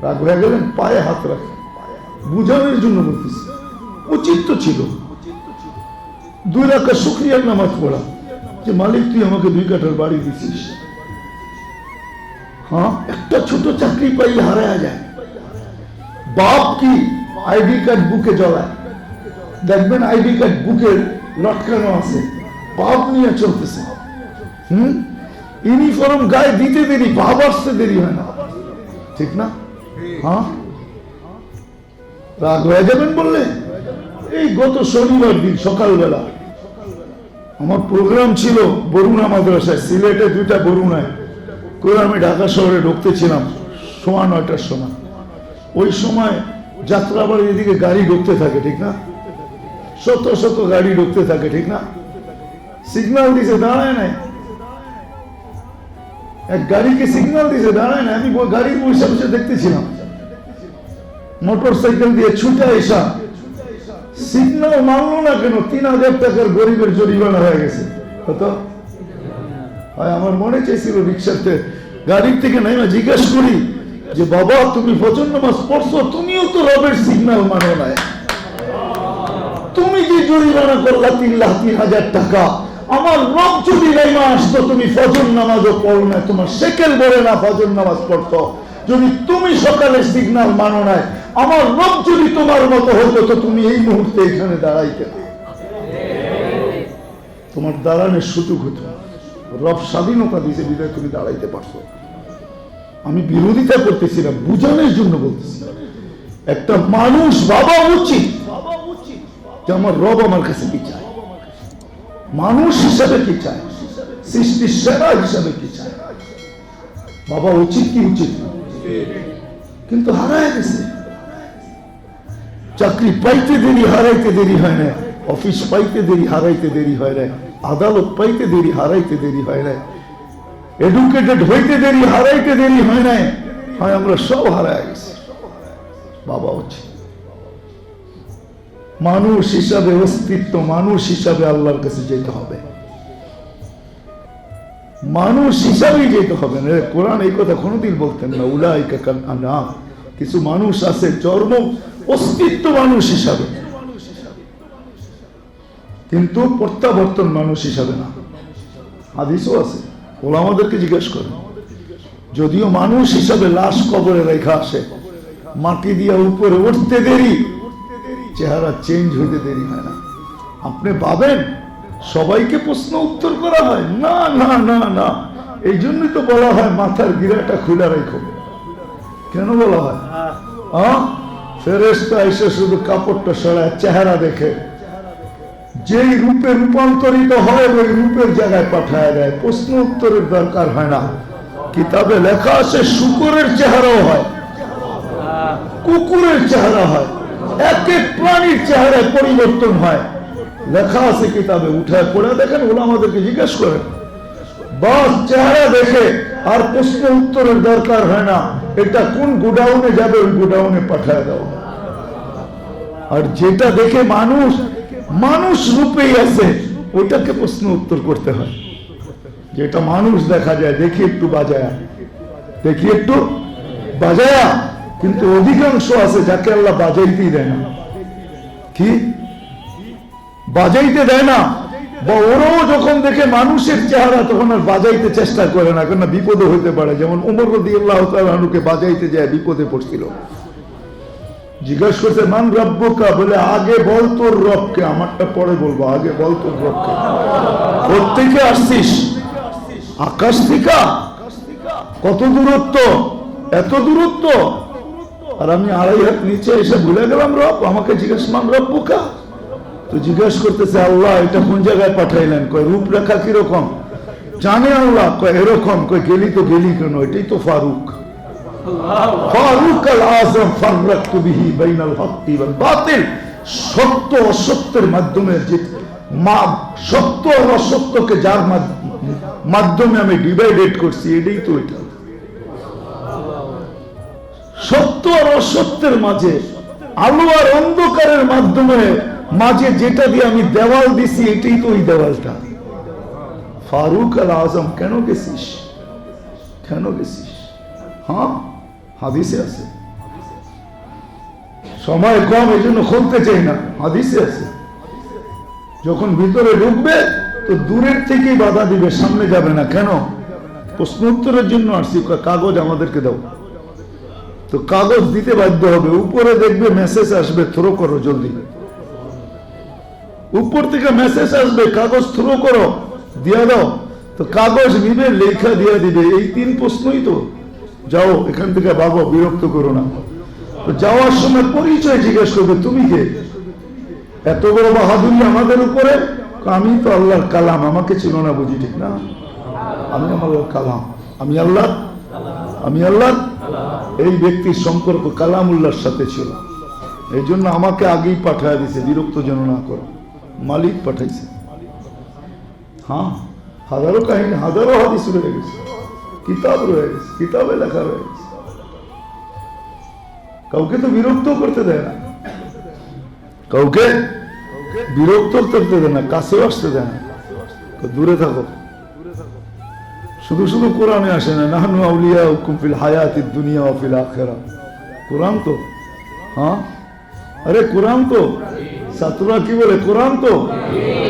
রাগ হয়ে গেলেন, পায়ে হাত রাখেন, বুঝানোর জন্য বলতেছি। উচিত তো ছিল 2 রাকাত শুকরিয়ার নামাজ পড়া, যে মালিক তুই আমাকে 2 কাঠার বাড়ি দিছিস। হ্যাঁ, একটা ছোট চাকরি পাইলে হারায় যায়। বাপ কি আইডি কার্ড বুকে জ্বলায়, দেখবেন আইডি কার্ড বুকে লটকানো আছে, বাপ নিয়ে চলতেছে। ইউনিফর্ম গায়ে দিতে দেরি, বাপ আসতে দেরি হয় না, ঠিক না? হ্যাঁ, রাগ হয়ে যাবেন বললে। এই গত শনিবার দিন সকালবেলা আমার প্রোগ্রাম ছিল বরুণা মাদ্রাসায়, সিলেটে 2টা বরুণায় করে আমি ঢাকা শহরে ঢুকতেছিলাম 9:15টার সময়। ওই সময় যাত্রাবাড়ির এদিকে গাড়ি ঢুকতে থাকে, ঠিক না? শত শত গাড়ি ঢুকতে থাকে, ঠিক না? সিগন্যাল দিছে, দাঁড়ায় নাই। এক গাড়িকে সিগন্যাল দিছে, দাঁড়ায় না। আমি গাড়ির বসে বসে দেখতেছিলাম, মোটর সাইকেল দিয়ে ছুটে এসা সিগন্যাল মানলো না কেন, 3000 টাকার গরিবের জরিমানা হয়ে গেছে। হতো আমার মনে চাইছিল রিক্সাতে গাড়ির থেকে নাই না জিজ্ঞেস করি যে বাবা তুমি ফজর নামাজ পড়ছো, তুমিও তো রবের সিগন্যাল মানো না, তুমি যে জরিমানা করলা 3,00,000 টাকা, আমার রব যদি লাইমা আসতো তুমি ফজর নামাজও পড়ো না, তোমার সেকেল বলে না ফজর নামাজ পড়তো, যদি তুমি সকালে সিগন্যাল মানো নাই, আমার রব যদি তোমার মতো হতো তো তুমি এই মুহূর্তে এখানে দাঁড়াইতে না, তোমার দাঁড়ানোর সুযোগ হতো। রব স্বাধীনতা দিয়েছে বিধায় তুমি দাঁড়াইতে পারছো। আমি বিরোধিতা করতেছিলাম, বুঝানোর জন্য বলতেছি। একটা মানুষ ভাবা উচিত যে আমার রব আমার কাছে কি চায়, মানুষ হিসাবে কি চায়, সৃষ্টির সেরা হিসাবে কি চায়, বাবা উচিত কি উচিত। কিন্তু হারায় গেছে। চাকরি পাইতে দেরি, হারাইতে দেরি হয় না। অফিস পাইতে দেরি, হারাইতে দেরি হয় না। আদালত পাইতে দেরি, হারাইতে দেরি হয় না। এডুকেটেড হইতে দেরি, হারাইতে দেরি হয় না। হয় আমরা সব হারায় গেছি। বাবা উচিত মানুষ হিসাবে অস্তিত্ব, মানুষ হিসাবে আল্লাহর কাছে যেতে হবে, মানুষ হিসাবেই যেতে হবে। কোরআন এই কথা কোনোদিন বলতেন না, উলাইকা কাল আনআম। কিছু মানুষ আছে চরম অস্তিত্ব মানুষ হিসাবে, কিন্তু প্রত্যাবর্তন মানুষ হিসাবে না। হাদিসও আছে, ওলামাদেরকে জিজ্ঞেস করে, যদিও মানুষ হিসাবে লাশ কবরে রেখা আসে, মাটি দিয়া উপরে উঠতে দেরি, চেহারা চেঞ্জ হইতে দেরি হয় না। আপনি ভাবেন সবাইকে প্রশ্ন উত্তর করা হয়? না না না না, এই জন্যই তো বলা হয় মাথার গিরাটা খুলে রাখো। কেন বলা হয়? ফেরেশতা এসে শুধু কাপড়টা সরায় চেহারা দেখে, যেই রূপে রূপান্তরিত হয় ওই রূপের জায়গায় পাঠায় দেয়, প্রশ্ন উত্তরের দরকার হয় না। কিতাবে লেখা আছে শুকরের চেহারাও হয়, কুকুরের চেহারা হয়, এক এক প্রাণীর চেহারায় পরিবর্তন হয়। লেখা আছে কিতাবে, উঠায় পড়ে দেখেন, ওরা আমাদেরকে জিজ্ঞেস করেন, বাস চেহারা দেখে আর প্রশ্ন উত্তরের দরকার হয় না। এটা কোন গোডাউনে যাবে ওই গোডাউনে পাঠায় দাও। আর যেটা দেখে মানুষ মানুষ রূপেই আছে ওইটাকে প্রশ্ন উত্তর করতে হয়। যেটা মানুষ দেখা যায়, দেখি একটু বাজায়া, দেখি একটু বাজায়া, কিন্তু অধিকাংশ আছে যাকে আল্লাহ বাজাইতেই দেয় না। কি বাজাইতে দেয় না, বা ওরাও যখন দেখে মানুষের চেহারা তখন আর বাজাইতে চেষ্টা করে না, কেন বিপদে হইতে পারে। যেমন ওমর রাদিয়াল্লাহু তাআলা আনহুকে বাজাইতে যায়, বিপদে পড়ছিল। জিজ্ঞাসা করছে মান রব্বুকা, বলে আগে বল তোর রবকে, আমারটা পরে বলবো, আগে বল তোর রবকে। কোত্থেকে আসছিস? আকাশ থেকে? কত দূরত্ব? এত দূরত্ব? আর আমি 2.5 হাত নিচে এসে ভুলে গেলাম রব, আমাকে জিজ্ঞাসা মান রব্বুকা। তো জিজ্ঞাসা করতেছে আল্লাহ এটা কোন জায়গায় পাঠাইলেন? কয় রূপরেখা কিরকম? জানে আল্লাহ। কয় এরকম। কয় গেলি তো গেলি কেন? এটাই তো ফারুক, ফারুক আল আজম ফাররাকতু বিহি বাইনাল হক্কি ওয়াল বাতিল। সত্য অসত্যের মাধ্যমে যে সত্য আর অসত্যকে যার মাধ্যমে আমি ডিভাইডেড করছি, এটাই তো এটা। সত্য আর অসত্যের মাঝে, আলো আর অন্ধকারের মাধ্যমে মাঝে যেটা দিয়ে আমি দেওয়াল দিছি, এটাই তো ওই দেওয়ালটা। ফারুক আল আজম কেন গেছিস? কেন গেছিস? হ্যাঁ, হাদিসে আছে। সময় কম, এই জন্য খুলতে চাই না। হাদিসে আছে যখন ভিতরে ঢুকবে তো দূরের থেকেই বাধা দিবে, সামনে যাবে না। কেন? প্রশ্ন উত্তরের জন্য আসছি। কাগজ আমাদেরকে দাও। তো কাগজ দিতে বাধ্য হবে। উপরে দেখবে মেসেজ আসবে, থ্রো করো জলদি। উপর থেকে মেসেজ আসবে, কাগজ থ্রো করো, দিয়া দাও। তো কাগজ নিবে, লেখা দিয়া দিবে। এই 3 প্রশ্নই তো। যাও এখান থেকে ভাবো, বিরক্ত করো না। তো যাওয়ার সময় পরিচয় জিজ্ঞেস করবে, তুমি কে? এত বড় বাহাদুরি আমাদের উপরে। আমি তো আল্লাহর কালাম, আমাকে ছিল না বুঝি, ঠিক না? আমি আল্লাহর কালাম, আমি আল্লাহ। এই ব্যক্তির সম্পর্ক কালামুল্লাহর সাথে ছিল, এই জন্য আমাকে আগেই পাঠায় দিছে, বিরক্ত যেন না করো। মালিক পাঠাইছে। হ্যাঁ, হাজারো কাহিনী, হাজারো হাদিস রয়ে গেছে, কিতাব রয়ে গেছে, কিতাবে লেখা রয়ে গেছে। কাউকে তো বিরক্ত করতে দেয় না, কাউকে বিরক্ত করতে দেয় না, কাছেও আসতে দেয় না। দূরে থাকো। শুধু শুধু কোরআনে আসে না, নাহনু আউলিয়াউকুম ফিল হায়াতিদ দুনিয়া ওয়া ফিল আখিরাহ। কোরআন তো, হ্যাঁ, আরে কোরআন তো। ছাত্ররা কি বলে? কোরআন তো।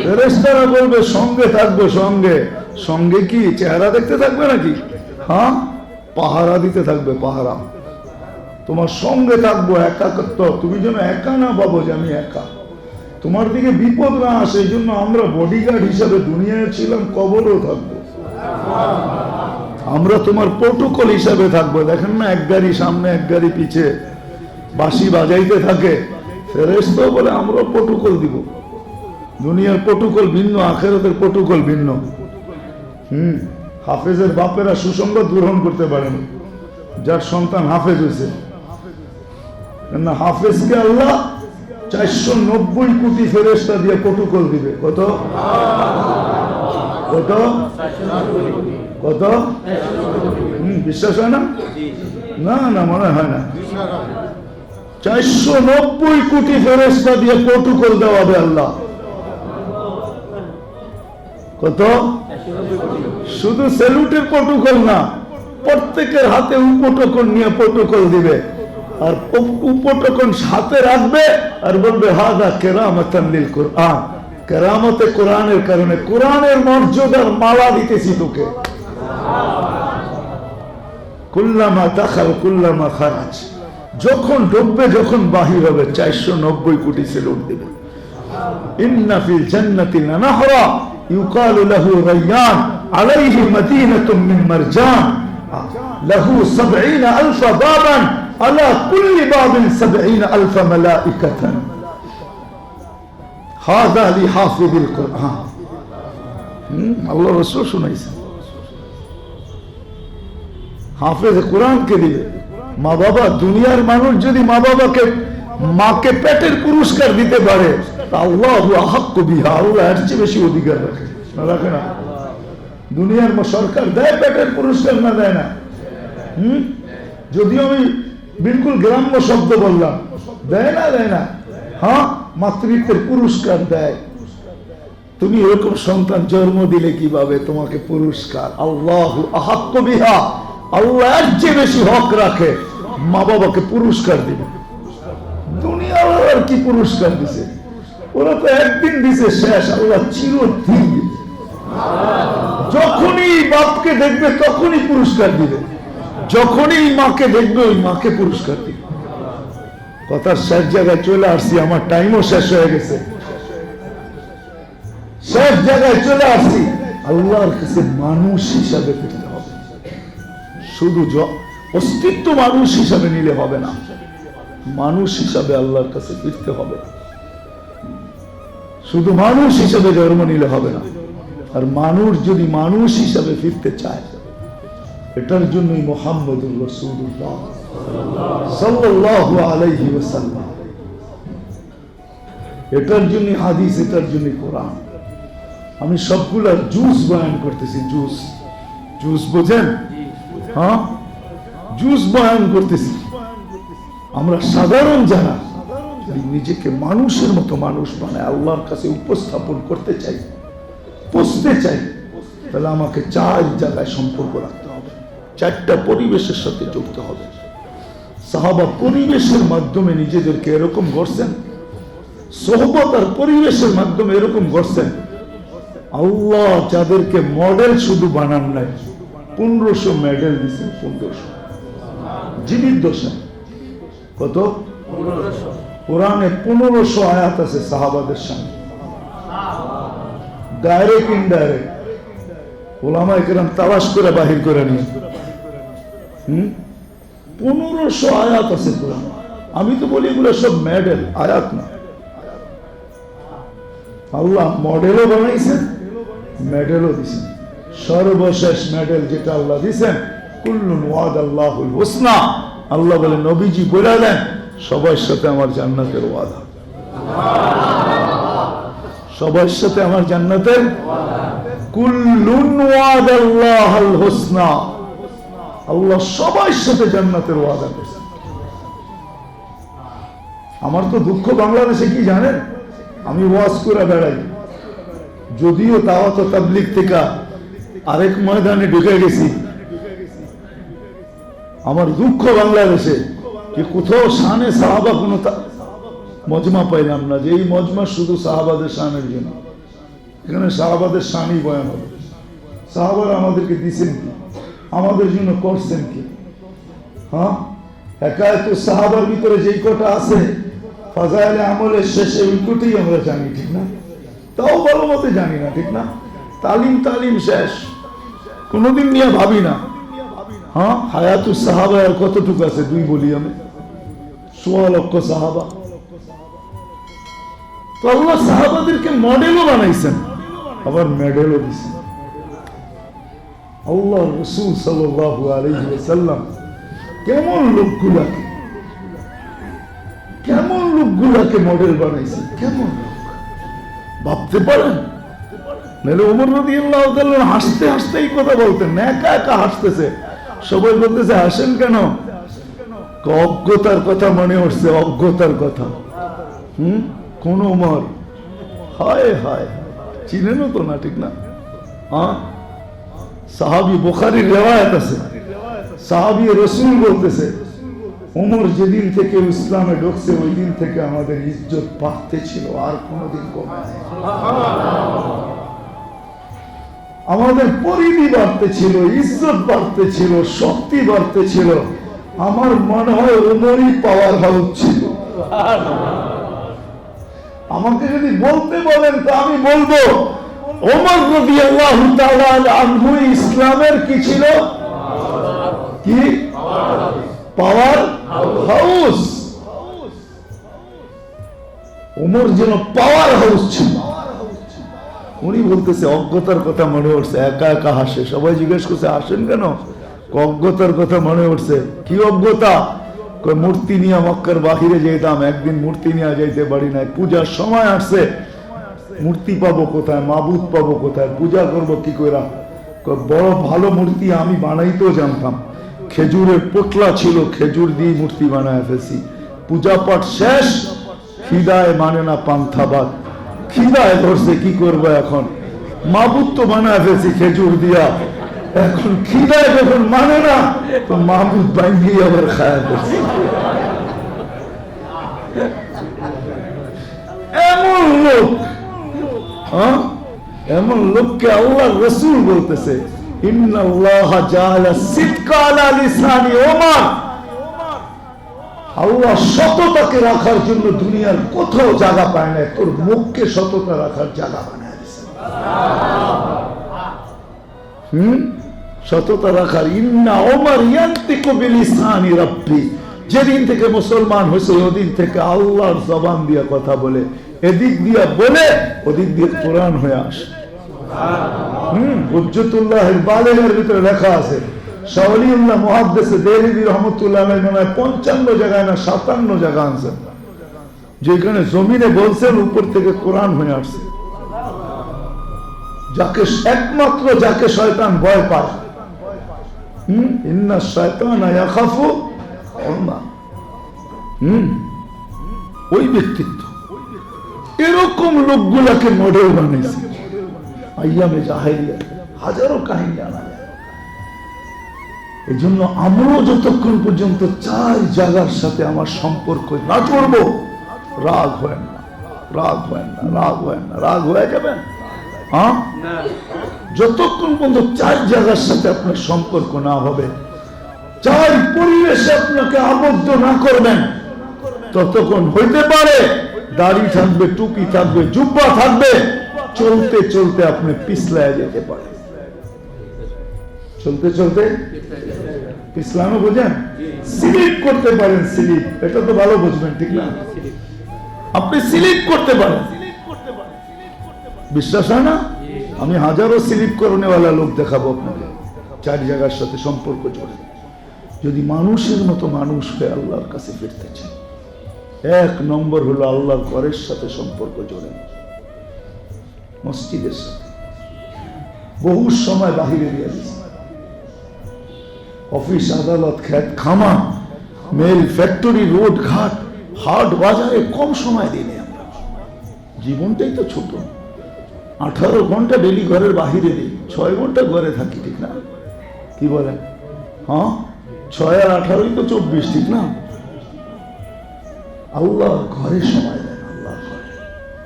ফেরেশতারা বলবে সঙ্গে থাকবো, সঙ্গে। সঙ্গে কি চেহারা দেখতে থাকবে নাকি? হ্যাঁ, পাহারা দিতে থাকবে, পাহারা। তোমার সঙ্গে থাকবো, একাত্ম। তুমি যেন একা না ভাবো যে আমি একা। তোমার দিকে বিপদ না আসে, এই জন্য আমরা বডিগার্ড হিসাবে দুনিয়ায় ছিলাম, কবরেও থাকবো। আমরা তোমার প্রোটোকল হিসাবে থাকবো। দেখেন না, এক গাড়ি সামনে, এক গাড়ি পিছে, বাঁশি বাজাইতে থাকে। ফেরেশতা বলে আমরা প্রোটোকল দিব। দুনিয়ার প্রোটোকল ভিন্ন, আখিরাতের প্রোটোকল ভিন্ন। হাফেজের বাপেরা সুসংবাদ গ্রহণ করতে পারেন, যার সন্তান হাফেজ হয়েছে। না, হাফেজকে আল্লাহ 490 কোটি ফেরেশতা দিয়ে প্রোটোকল দিবে। কত? কত? কত? বিশ্বাস হয় না? না না, মনে হয় না। 490 কোটি ফেরেশতা দিয়ে প্রোটোকল দেওয়া হবে আল্লাহ। কত? শুধু স্যালুটের প্রোটোকল না, প্রত্যেকের হাতে উপটোকন নিয়ে প্রোটোকল দিবে। আর উপটোকন হাতে রাখবে আর বলবে হাদা কেরামাতান লিল কুরআন। কেরামতে কোরআনের কারণে, কোরআনের মর্যাদার মালা দিতেছি তোকে। কুল্লামা দাখাল কুল্লামা খারাজ। যখন ঢুকবে, যখন বাহির হবে, 490 কোটি সেলুট দিবে। ইন্না ফিল জান্নাতি লানাহরা ইউকালু লাহু রায়্যান আলাইহি মাদিনাতুম মিন মারজান লাহু 70000 বাবান আলা কুল্লি বাবিন 70000 মালাইকাতান। হাযা লিহাফিযিল কুরআন। আল্লাহ রাসূল শুনাইছেন, হাফেজ কোরআনকে দিবে। মা বাবা, দুনিয়ার মানুষ যদি মা বাবাকে, মাকে পেটের পুরস্কার দিতে পারে, আল্লাহু আহাক্কু বিহা, আল্লাহ এর চেয়ে বেশি অধিকার রাখে না, রাখে না? দুনিয়ার সরকার দেয় পেটের পুরস্কার, না দেয় না? যদিও আমি বিলকুল গ্রাম্য শব্দ বললাম, দেয় না? দেয় না? হ্যাঁ, মাতৃত্বের পুরস্কার দেয়। তুমি এরকম সন্তান জন্ম দিলে কিভাবে তোমাকে পুরস্কার? আল্লাহু আহাক্কু বিহা, আল্লাহ এর চেয়ে বেশি হক রাখে, মা বাবাকে পুরস্কার দিবে। দুনিয়ার আর কি পুরস্কার দিছে? ওরা তো একদিন দিছে, শেষ। আল্লাহ চিরদিন দিবে। যখনই বাপকে দেখবে তখনই পুরস্কার দিবে, যখনই মাকে দেখবে ওই মাকে পুরস্কার দিবে। কথার শেষ জায়গায় চলে আসছি, আমার টাইমও শেষ হয়ে গেছে। শেষ জায়গায় চলে আসছি, আল্লাহর কাছে মানুষ হিসাবে ফিরতে হবে। শুধু অস্তিত্ব মানুষ হিসাবে নিলে হবে না, মানুষ হিসাবে আল্লাহর কাছে ফিরতে হবে। শুধু মানুষ হিসাবে জন্ম নিলে হবে না। আর মানুষ যদি মানুষ হিসাবে ফিরতে চায়, এটার জন্যই মুহাম্মদুর রাসূলুল্লাহ সাল্লাল্লাহু আলাইহি ওয়াসাল্লাম, এটার জন্য হাদিস, এটার জন্য কোরআন। আমি সবগুলা জুস বয়ান করতেছি। জুস, জুস বোঝেন? হ্যাঁ, জুস বয়ান করতেছি। আমরা সাধারণ যারা নিজেকে মানুষের মতো মানুষ বানায় আল্লাহর কাছে উপস্থাপন করতে চাই, পৌঁছতে চাই, তাহলে আমাকে 4 জায়গায় সম্পর্ক রাখতে হবে, 4টা পরিবেশের সাথে যুক্ত হবে। সাহাবা পরিবেশের মাধ্যমে নিজেদেরকে এরকম গড়ছেন, সোহবত আর পরিবেশের মাধ্যমে এরকম গড়ছেন। আল্লাহ যাদেরকে মডেল শুধু বানান নাই, 1500 মেডেল দিচ্ছেন। 1500 জীবিত দশায়। কত? কোরআনে 1500 আয়াত আছে সাহাবাদের সামনে, ডাইরেক্ট ইনডাইরেক্ট। ওলামায়ে কেরাম তালাশ করে বাহির করে নিয়ে 1500 আয়াত আছে কোরআন। আমি তো বলি এগুলো সব মেডেল, আয়াত না। আল্লাহ মডেলও বানাইছেন, মেডেলও দিছেন। সর্বশেষ মেডেল যেটা আল্লাহ দিছেন, কুল্লুন ওয়াদাল্লাহুল হুসনা। আল্লাহ বলে নবীজি বলে দেন, সবার সাথে আমার জান্নাতের ওয়াদা, সবার সাথে আমার জান্নাতের। কুল্লুন ওয়াদাল্লাহুল হুসনা, আল্লাহ সবার সাথে জান্নাতের ওয়াদা করেছেন। আমার তো দুঃখ বাংলাদেশে কি জানেন, আমি ওয়াজ করে বেড়াই, যদিও দাওয়াত ও তাবলীগ থেকে আরেক ময়দানে ঢুকে গেছি। আমার দুঃখ বাংলাদেশে কি কোথাও শানে সাহাবা কোনো মজমা পাইলাম না, যে এই মজমা শুধু সাহাবাদের শানের জন্য। এখানে সাহাবাদের শানই বয়ান হবে। সাহাবারা আমাদেরকে দিচ্ছেন কি, আমাদের জন্য করছেন কি? হ্যাঁ, একায়ত সাহাবার ভিতরে যেই কটা আছে ফাজাইলে আমলের শেষে ওই কোটাই আমরা জানি, ঠিক না? তাও ভালো মতে জানি না, ঠিক না? তালিম শেষ, কোনোদিন নিয়ে ভাবি না। হ্যাঁ, হায়াতুস সাহাবা আর কতটুকু আছে? 2 বলি আমি, 16 লক্ষ সাহাবা। তো আল্লাহ সাহাবাদেরকে মডেলও বানাইছেন, আবার মেডেলও দিয়েছেন। আল্লাহ রাসূল সাল্লাল্লাহু আলাইহি ওয়াসাল্লাম কেমন লোকগুলাকে মডেল বানাইছেন, কেমন লোক ভাবতে পারেন? নাহলে ওমর রাদিয়াল্লাহু তাআলা হাসতে হাসতে এই কথা বলতেন না, একা একা হাসতেছে, সবাই বলতেছে হাসেন কেন? অজ্ঞতার কথা মনে হচ্ছে, অজ্ঞতার কথা। কোন ওমর? হায় হায়, চিনেনও তো না, ঠিক না? হ্যাঁ, সাহাবী, বুখারীর রিওয়ায়াত আছে, সাহাবী রাসূল বলতেছে, ওমর যেদিন থেকে ইসলামে ঢুকছে ওই দিন থেকে আমাদের ইজ্জত বাড়তে ছিল, আর কোনোদিন কমে নাই। আমাদের পরিধি বাড়তে ছিল, ইজ্জত বাড়তে ছিল, শক্তি বাড়তে ছিল। আমার মনে হয় ওমরই পাওয়ার হাউস ছিল। আমাকে যদি বলতে বলেন তো আমি বলবো ওমর রাদিয়াল্লাহু তাআলা আনহু ইসলামের কি ছিল? কি? Power house. ওমর যেন পাওয়ার হাউস ছিল। উনি বলতেছে অজ্ঞতার কথা মনে উঠছে, একা একা হাসে। সবাই জিজ্ঞেস করছে হাসেন কেন? অজ্ঞতার কথা মনে উঠছে। কি অজ্ঞতা? মূর্তি নিয়ে মক্কার বাহিরে যেতাম, একদিন মূর্তি নিয়ে যাইতে পারি না। পূজার সময় আসছে, মূর্তি পাবো কোথায়, মাবুদ পাবো কোথায়, পূজা করবো কি করে? বড় ভালো মূর্তি আমি বানাইতেও জানতাম, খেজুরের পোটলা ছিল, খেজুর দিয়ে মূর্তি বানায় ফেলছি। পূজা পাঠ শেষ, খিদায় মানে না পান্থাবাদ, খিদায় ধরছে, কি করবো এখন? মাবুদ তো বানায় ফেলছি খেজুর দিয়া, এখন খিদায় যখন মানে না তো মাহবুদ বাইন্দি আবার খায়া করছে। এমন লোক, এমন লোককে আল্লাহ রাসূল বলতেছে ইন্নাল্লাহা জাআলা সিদকা আলা লিসানি ওমর। আল্লাহ সততাকে রাখার জন্য দুনিয়ার কোথাও জায়গা পায় না, তোর মুখকে সততা রাখার জায়গা বানায় দিয়েছে। সততা রাখার ইন্না ওমর ইয়ান্তিকু বিলিসানি রাব্বি, যেদিন থেকে মুসলমান হয়েছে ওদিন থেকে আল্লাহর জবান দিয়া কথা বলে, এদিক দিয়া বলে ওদিক দিয়ে কোরআন হয়ে আসে। হুজ্জতুল্লাহিল বালিগের ভিতরে লেখা আছে, শাওলিউল্লাহ মুহাদ্দিস দেহলভী রহমাতুল্লাহ আলাইহি মানে 55 জায়গায় না 57 জায়গা আনছেন, যেখানে জমিনে বলছেন উপর থেকে কোরআন হয়ে আসছে। যাকে একমাত্র যাকে শয়তান ভয় পায়, ইন্না শায়তানা ইয়াখাফু আল্লাহ, ওই ব্যক্তিত্ব এরকম লোকগুলাকে মডেল বানাইছে। আইয়ামে জাহেলিয়া হাজারো কাহিনী আনা যায়। এই জন্য আমরাও যতক্ষণ পর্যন্ত চার জায়গার সাথে আমার সম্পর্ক না করব, রাগ হয় না, রাগ হয় না, রাগ হয় না, রাগ হয়ে যাবেন। যতক্ষণ পর্যন্ত চার জায়গার সাথে আপনার সম্পর্ক না হবে, চার পরিবেশে আপনাকে আবদ্ধ না করবেন, ততক্ষণ হইতে পারে দাড়ি থাকবে, টুপি থাকবে, জুব্বা থাকবে, চলতে চলতে আপনি পিছলায় যেতে পারেন। চলতে চলতে পিছলানো বোঝেন, স্লিপ করতে পারেন। স্লিপ, এটা তো ভালো বুঝবেন, ঠিক না? আপনি স্লিপ করতে পারেন, বিশ্বাস হয় না? আমি হাজারো স্লিপ করনেওয়ালা লোক দেখাবো আপনাকে, চার জায়গার সাথে সম্পর্ক জোড়ে। যদি মানুষের মতো মানুষ হয়ে আল্লাহর কাছে ফিরতে চান, এক নম্বর হলো আল্লাহর ঘরের সাথে সম্পর্ক জোড়ে, মসজিদের সাথে। বহু সময় বাহিরে দিয়ে দিচ্ছে, অফিস, আদালত, খেত খামা, মেল, ফ্যাক্টরি, রোড ঘাট, হাট বাজারে কম সময় দিই আমরা। জীবনটাই তো ছোট, 18 ঘন্টা ডেলি ঘরের বাহিরে দিই, 6 ঘন্টা ঘরে থাকি, ঠিক না? কি বলেন? হ্যাঁ, 6 আর 18 তো 24, ঠিক না? আল্লাহর ঘরে সময় দেন, আল্লাহর ঘরে,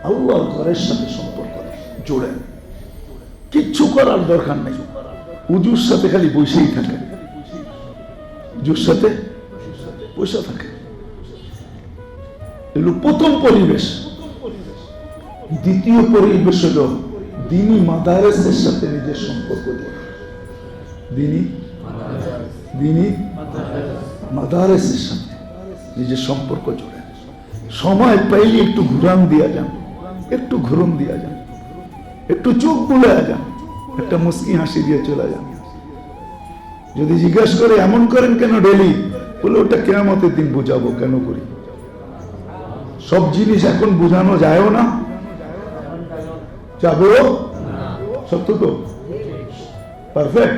আল্লাহর ঘরের সাথে সম্পর্ক জোড়েন। কিচ্ছু করার দরকার নেই, উজুর সাথে খালি বসেই থাকে, উজুর সাথে বসে থাকে। এগুলো প্রথম পরিবেশ। দ্বিতীয় পরিবেশ হলো দিনী মাদারেসের সাথে নিজের সম্পর্ক জোড়া। দিনী মাদারেসের সাথে নিজের সম্পর্ক জোড়া। সময় পাইলে একটু ঘুরান দিয়া যান, একটু ঘুরন দিয়া যান, একটু চোখ বুলে যান, একটা মুস্কি হাসি দিয়ে চলে যান। যদি জিজ্ঞাসা করে এমন করেন কেন ডেলি, বলে ওটা কিয়ামতের দিন বুঝাবো কেন করি। সব জিনিস এখন বুঝানো যায়ও না, যাবেও, সত্য তো, পারফেক্ট।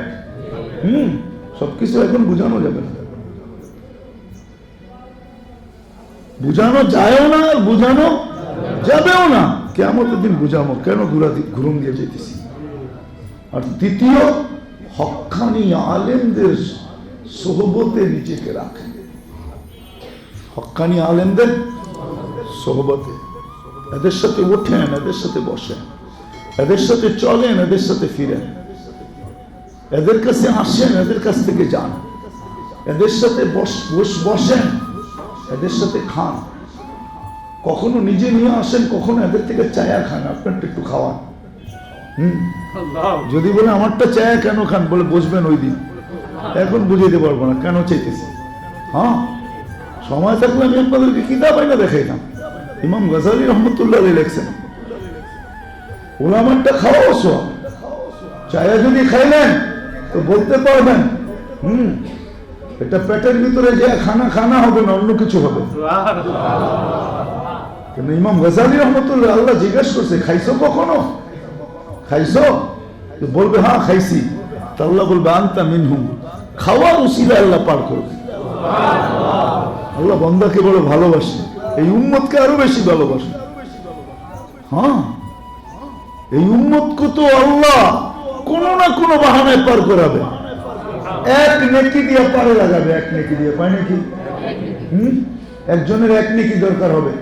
সবকিছু এখন বুঝানো যাবে না, বুঝানো যায়ও না, আর বুঝানো যাবেও না। কিয়ামতের দিন বুঝাবো কেন ঘুরুম দিয়ে যেতেছি। আর তৃতীয়, হক্কানি আলেমদের সোহবতে নিজেকে রাখেন। হক্কানি আলেমদের সোহবতে, এদের সাথে ওঠেন, এদের সাথে বসেন, এদের সাথে চলেন, এদের সাথে ফিরেন, এদের কাছে আসেন, এদের কাছ থেকে যান, এদের সাথে বসেন, এদের সাথে খান। কখনো নিজে নিয়ে আসেন, কখনো এদের থেকে চায়া খান, আপনারটা একটু খাওয়ান। যদি বলে আমারটা চায়া কেন খান, বলে বসবেন ওই দিন, এখন বুঝাইতে পারবো না কেন চাইতেছি। হ্যাঁ, সময় থাকলে আমি আপনাদেরকে কিতাব আইনা দেখাইতাম। ইমাম গজালি রহমতুল্লাহ লিখছেন, ওলামারটা খাওয়া সব, চায়া যদি খাইলেন তো বলতে পারবেন এটা পেটের ভিতরে যে খানা হবে না, অন্য কিছু হবে। কিন্তু ইমাম গজালি রহমতুল্লাহ আল্লাহ জিজ্ঞেস করছে, খাইছো কখনো? খাইছো? বলবে হ্যাঁ খাইছি। তা আল্লাহ বলবে আনতা মিনহুম, খাওয়ার উসিলা আল্লাহ পার করবে। আল্লাহ বান্দাকে বড় ভালোবাসে, এই উম্মতকে আরো বেশি ভালোবাসে। হ্যাঁ, এই উম্মতকে তো আল্লাহ কোনো না কোনো বাহানায় পার করাবে। এক নেকি দিয়ে পারে লাগাবে, এক নেকি দিয়ে, পায় নাকি? একজনের এক নেকি দরকার হবে,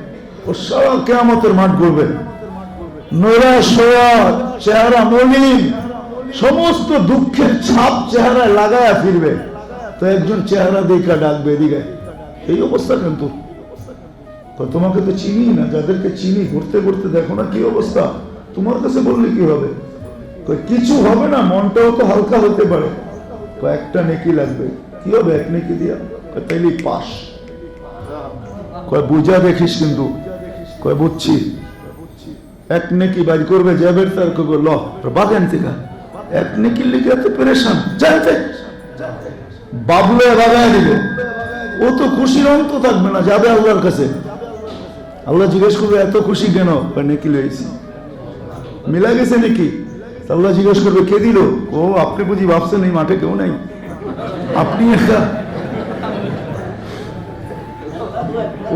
ও সারা কিয়ামতের মাঠ ঘুরবে, নোরা সোয়া চেহারা মলিন, সমস্ত দুঃখের ছাপ চেহারায় লাগায়া ফিরবে। তো একজন চেহারা দেখা ডাকবে, এদিকে এই অবস্থা কিন্তু তোমাকে তো চিনি না, যাদেরকে চিনি ঘুরতে ঘুরতে দেখো না কি অবস্থা, তোমার কাছে বললে কি হবে? কিছু হবে না, মনটাও তো হালকা হতে পারে। একটা নেকি লাগবে, কি হবে এক নেকি দিয়া? তাইলে পাস। বুঝা দেখিস কিন্তু, বুঝছি এক নেকি বাজ করবে যাবে, তার ল বাগান থেকে এক নেকি লিখে পেরেশান জানতে বাবুলে বাগায় দিবে, ও তো খুশির অন্ত থাকবে না, যাবে আল্লাহর কাছে। আল্লাহ জিজ্ঞেস করবে এত খুশি কেন? নেকি লইছি, মিলা গেছে নাকি? আল্লাহ জিজ্ঞেস করবে কে দিল? ও আপনি বুঝি ভাবছেন এই মাঠে কেউ নাই, আপনি একা।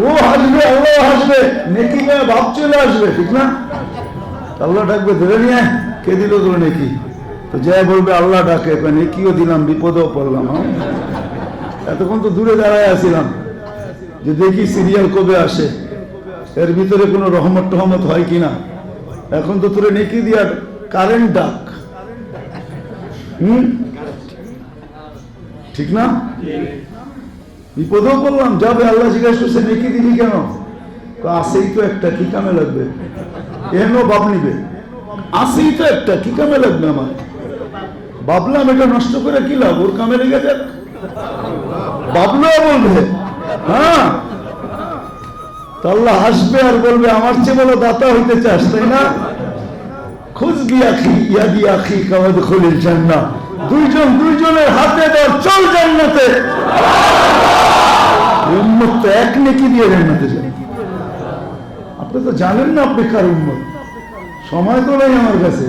ও হাসবে, আল্লাহ হাসবে, নেকি ভাব চলে আসবে, ঠিক না? আল্লাহ ডাকবে ধরে নিয়ে, কে দিল তোর নেকি? তো যাই বলবে আল্লাহ ডাকে, নেকিও দিলাম বিপদেও পড়লাম। এতক্ষণ তো দূরে দাঁড়ায় আসছিলাম যে দেখি সিরিয়াল কবে আসে, এর ভিতরে কোনো রহমত টহমত হয় কিনা। এখন তো তোরে নেকি দিয়া কারেন্ট ডাক, ঠিক না? বিপদেও বললাম যাবে, আল্লাহ জিজ্ঞাসা করছে নেকি দিবি কেন? আসেই তো একটা, কি কামে লাগবে? এমনও বাপ নিবে, আসেই তো একটা, কি কামে লাগবে আমার? ভাবলাম এটা নষ্ট করে কি লাভ, ওর কামে লেগে যাক। ভাবলেও বলবে হ্যাঁ, আল্লাহ হাসবে আর বলবে আমার চেয়ে বড় দাতা হইতে চাস, তাই না? খুঁজবি আখি ইয়াদি আখি কামাদ খলিল জান্নাহ, দুইজন দুইজনের হাতে ধর, চল জান্নাতে। উম্মত তো এক নেকি দিয়ে জান্নাতে যাবে। আপনি তো জানেন না আপনি কার উম্মত, সময় তো নেই আমার কাছে।